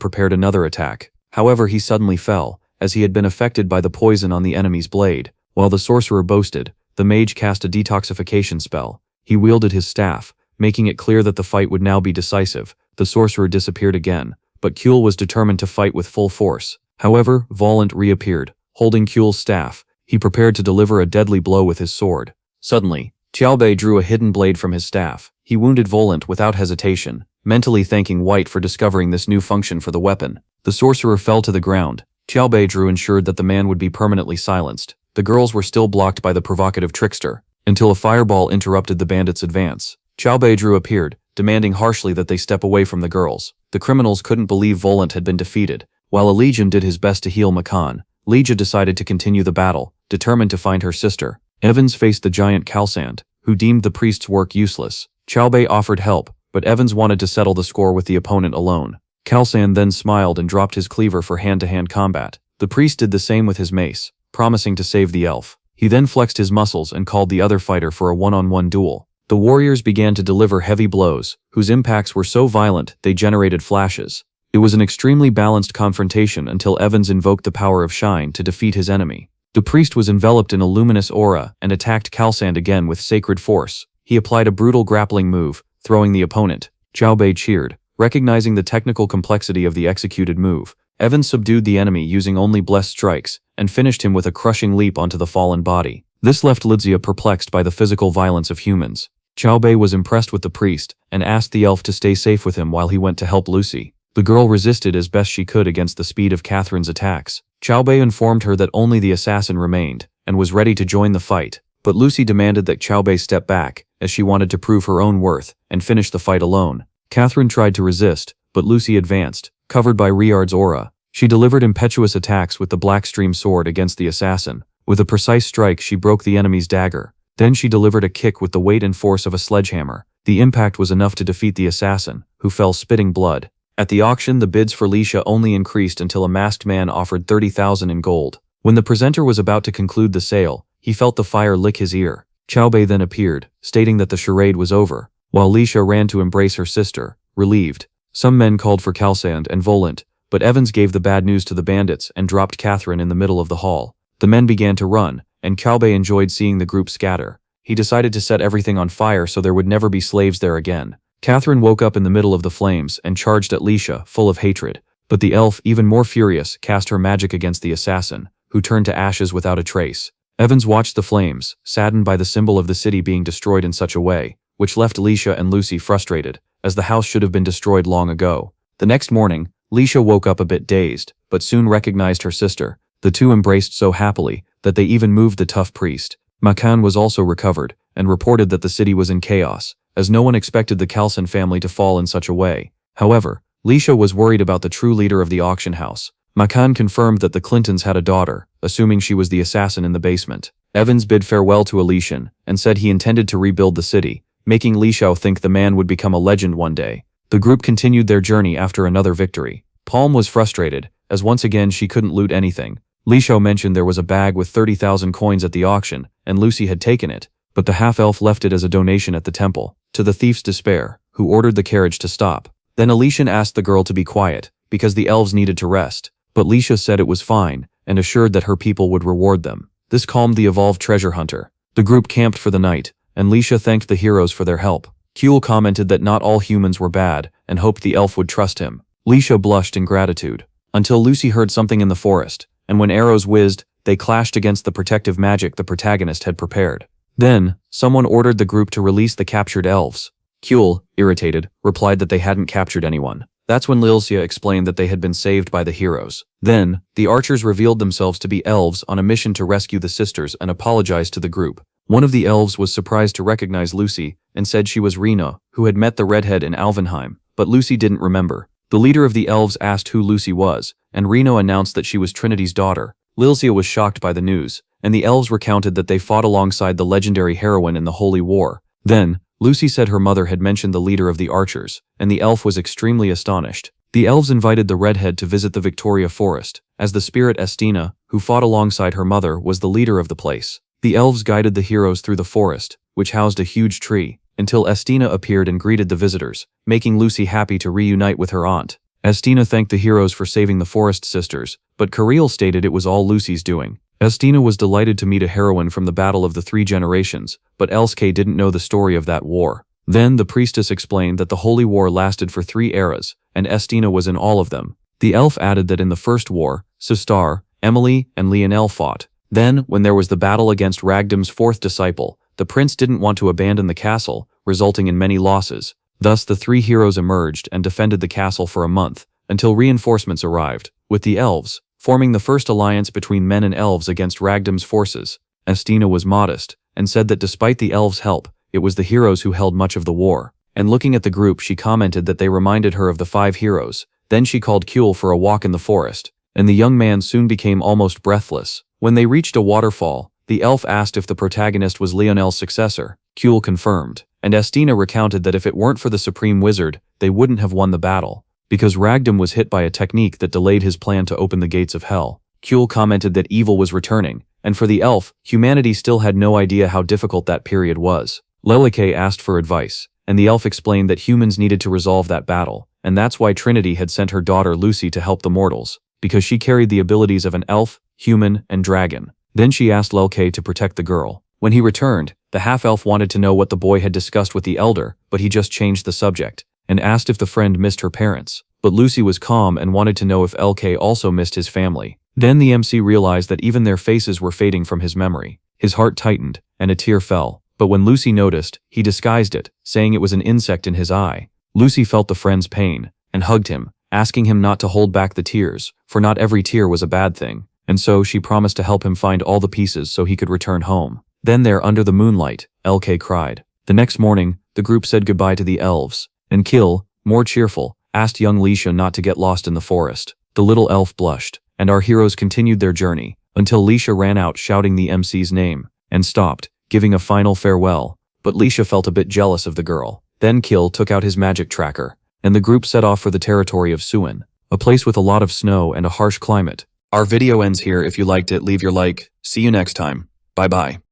prepared another attack. However, he suddenly fell, as he had been affected by the poison on the enemy's blade. While the sorcerer boasted, the mage cast a detoxification spell. He wielded his staff, making it clear that the fight would now be decisive. The sorcerer disappeared again, but Kuehl was determined to fight with full force. However, Volant reappeared, holding Kuehl's staff. He prepared to deliver a deadly blow with his sword. Suddenly, Qiaobei drew a hidden blade from his staff. He wounded Volant without hesitation, mentally thanking White for discovering this new function for the weapon. The sorcerer fell to the ground. Qiaobei drew ensured that the man would be permanently silenced. The girls were still blocked by the provocative trickster, until a fireball interrupted the bandits' advance. Qiaobei drew appeared, demanding harshly that they step away from the girls. The criminals couldn't believe Volant had been defeated. While Elijah did his best to heal Makan, Lijah decided to continue the battle, determined to find her sister. Evans faced the giant Kalsand, who deemed the priest's work useless. Qiaobei offered help, but Evans wanted to settle the score with the opponent alone. Kalsand then smiled and dropped his cleaver for hand-to-hand combat. The priest did the same with his mace, promising to save the elf. He then flexed his muscles and called the other fighter for a one-on-one duel. The warriors began to deliver heavy blows, whose impacts were so violent they generated flashes. It was an extremely balanced confrontation until Evans invoked the power of Shine to defeat his enemy. The priest was enveloped in a luminous aura and attacked Kalsand again with sacred force. He applied a brutal grappling move, throwing the opponent. Qiaobei cheered, recognizing the technical complexity of the executed move. Evans subdued the enemy using only blessed strikes, and finished him with a crushing leap onto the fallen body. This left Lidzia perplexed by the physical violence of humans. Qiaobei was impressed with the priest, and asked the elf to stay safe with him while he went to help Lucy. The girl resisted as best she could against the speed of Catherine's attacks. Qiaobei informed her that only the assassin remained, and was ready to join the fight. But Lucy demanded that Qiaobei step back, as she wanted to prove her own worth, and finish the fight alone. Catherine tried to resist, but Lucy advanced, covered by Riard's aura. She delivered impetuous attacks with the Blackstream sword against the assassin. With a precise strike, she broke the enemy's dagger. Then she delivered a kick with the weight and force of a sledgehammer. The impact was enough to defeat the assassin, who fell spitting blood. At the auction, the bids for Lisha only increased until a masked man offered 30,000 in gold. When the presenter was about to conclude the sale, he felt the fire lick his ear. Qiaobei then appeared, stating that the charade was over, while Lisha ran to embrace her sister, relieved. Some men called for Kalsand and Volant, but Evans gave the bad news to the bandits and dropped Catherine in the middle of the hall. The men began to run, and Qiaobei enjoyed seeing the group scatter. He decided to set everything on fire so there would never be slaves there again. Catherine woke up in the middle of the flames and charged at Lisha, full of hatred. But the elf, even more furious, cast her magic against the assassin, who turned to ashes without a trace. Evans watched the flames, saddened by the symbol of the city being destroyed in such a way, which left Lisha and Lucy frustrated, as the house should have been destroyed long ago. The next morning, Lisha woke up a bit dazed, but soon recognized her sister. The two embraced so happily that they even moved the tough priest. Makan was also recovered, and reported that the city was in chaos, as no one expected the Kalson family to fall in such a way. However, Lisha was worried about the true leader of the auction house. Makan confirmed that the Clintons had a daughter, assuming she was the assassin in the basement. Evans bid farewell to Alishan, and said he intended to rebuild the city, making Lisha think the man would become a legend one day. The group continued their journey after another victory. Palm was frustrated, as once again she couldn't loot anything. Lisha mentioned there was a bag with 30,000 coins at the auction, and Lucy had taken it, but the half-elf left it as a donation at the temple, to the thief's despair, who ordered the carriage to stop. Then Alishan asked the girl to be quiet, because the elves needed to rest, but Lisha said it was fine, and assured that her people would reward them. This calmed the evolved treasure hunter. The group camped for the night, and Lisha thanked the heroes for their help. Kuehl commented that not all humans were bad, and hoped the elf would trust him. Lisha blushed in gratitude, until Lucy heard something in the forest, and when arrows whizzed, they clashed against the protective magic the protagonist had prepared. Then, someone ordered the group to release the captured elves. Kuehl, irritated, replied that they hadn't captured anyone. That's when Lilcia explained that they had been saved by the heroes. Then, the archers revealed themselves to be elves on a mission to rescue the sisters and apologize to the group. One of the elves was surprised to recognize Lucy and said she was Rena, who had met the redhead in Alvenheim, but Lucy didn't remember. The leader of the elves asked who Lucy was, and Reno announced that she was Trinity's daughter. Lilcia was shocked by the news, and the elves recounted that they fought alongside the legendary heroine in the Holy War. Then, Lucy said her mother had mentioned the leader of the archers, and the elf was extremely astonished. The elves invited the redhead to visit the Victoria Forest, as the spirit Estina, who fought alongside her mother, was the leader of the place. The elves guided the heroes through the forest, which housed a huge tree, until Estina appeared and greeted the visitors, making Lucy happy to reunite with her aunt. Estina thanked the heroes for saving the Forest Sisters, but Kirill stated it was all Lucy's doing. Estina was delighted to meet a heroine from the Battle of the Three Generations, but Elske didn't know the story of that war. Then the priestess explained that the Holy War lasted for 3 eras, and Estina was in all of them. The elf added that in the first war, Sistar, Emily, and Lionel fought. Then, when there was the battle against Ragdam's 4th disciple, the prince didn't want to abandon the castle, resulting in many losses. Thus the 3 heroes emerged and defended the castle for a month, until reinforcements arrived, with the elves forming the first alliance between men and elves against Ragdam's forces. Estina was modest, and said that despite the elves' help, it was the heroes who held much of the war. And looking at the group, she commented that they reminded her of the 5 heroes. Then she called Kuel for a walk in the forest, and the young man soon became almost breathless. When they reached a waterfall, the elf asked if the protagonist was Lionel's successor. Kuel confirmed, and Estina recounted that if it weren't for the Supreme Wizard, they wouldn't have won the battle, because Ragdam was hit by a technique that delayed his plan to open the gates of hell. Kuel commented that evil was returning, and for the elf, humanity still had no idea how difficult that period was. Lelike asked for advice, and the elf explained that humans needed to resolve that battle, and that's why Trinity had sent her daughter Lucy to help the mortals, because she carried the abilities of an elf, human, and dragon. Then she asked Lelke to protect the girl. When he returned, the half-elf wanted to know what the boy had discussed with the elder, but he just changed the subject, and asked if the friend missed her parents. But Lucy was calm and wanted to know if LK also missed his family. Then the MC realized that even their faces were fading from his memory. His heart tightened, and a tear fell. But when Lucy noticed, he disguised it, saying it was an insect in his eye. Lucy felt the friend's pain, and hugged him, asking him not to hold back the tears, for not every tear was a bad thing. And so she promised to help him find all the pieces so he could return home. Then there under the moonlight, LK cried. The next morning, the group said goodbye to the elves, and Kil, more cheerful, asked young Lisha not to get lost in the forest. The little elf blushed, and our heroes continued their journey, until Lisha ran out shouting the MC's name, and stopped, giving a final farewell. But Lisha felt a bit jealous of the girl. Then Kil took out his magic tracker, and the group set off for the territory of Suin, a place with a lot of snow and a harsh climate. Our video ends here. If you liked it, leave your like. See you next time. Bye bye.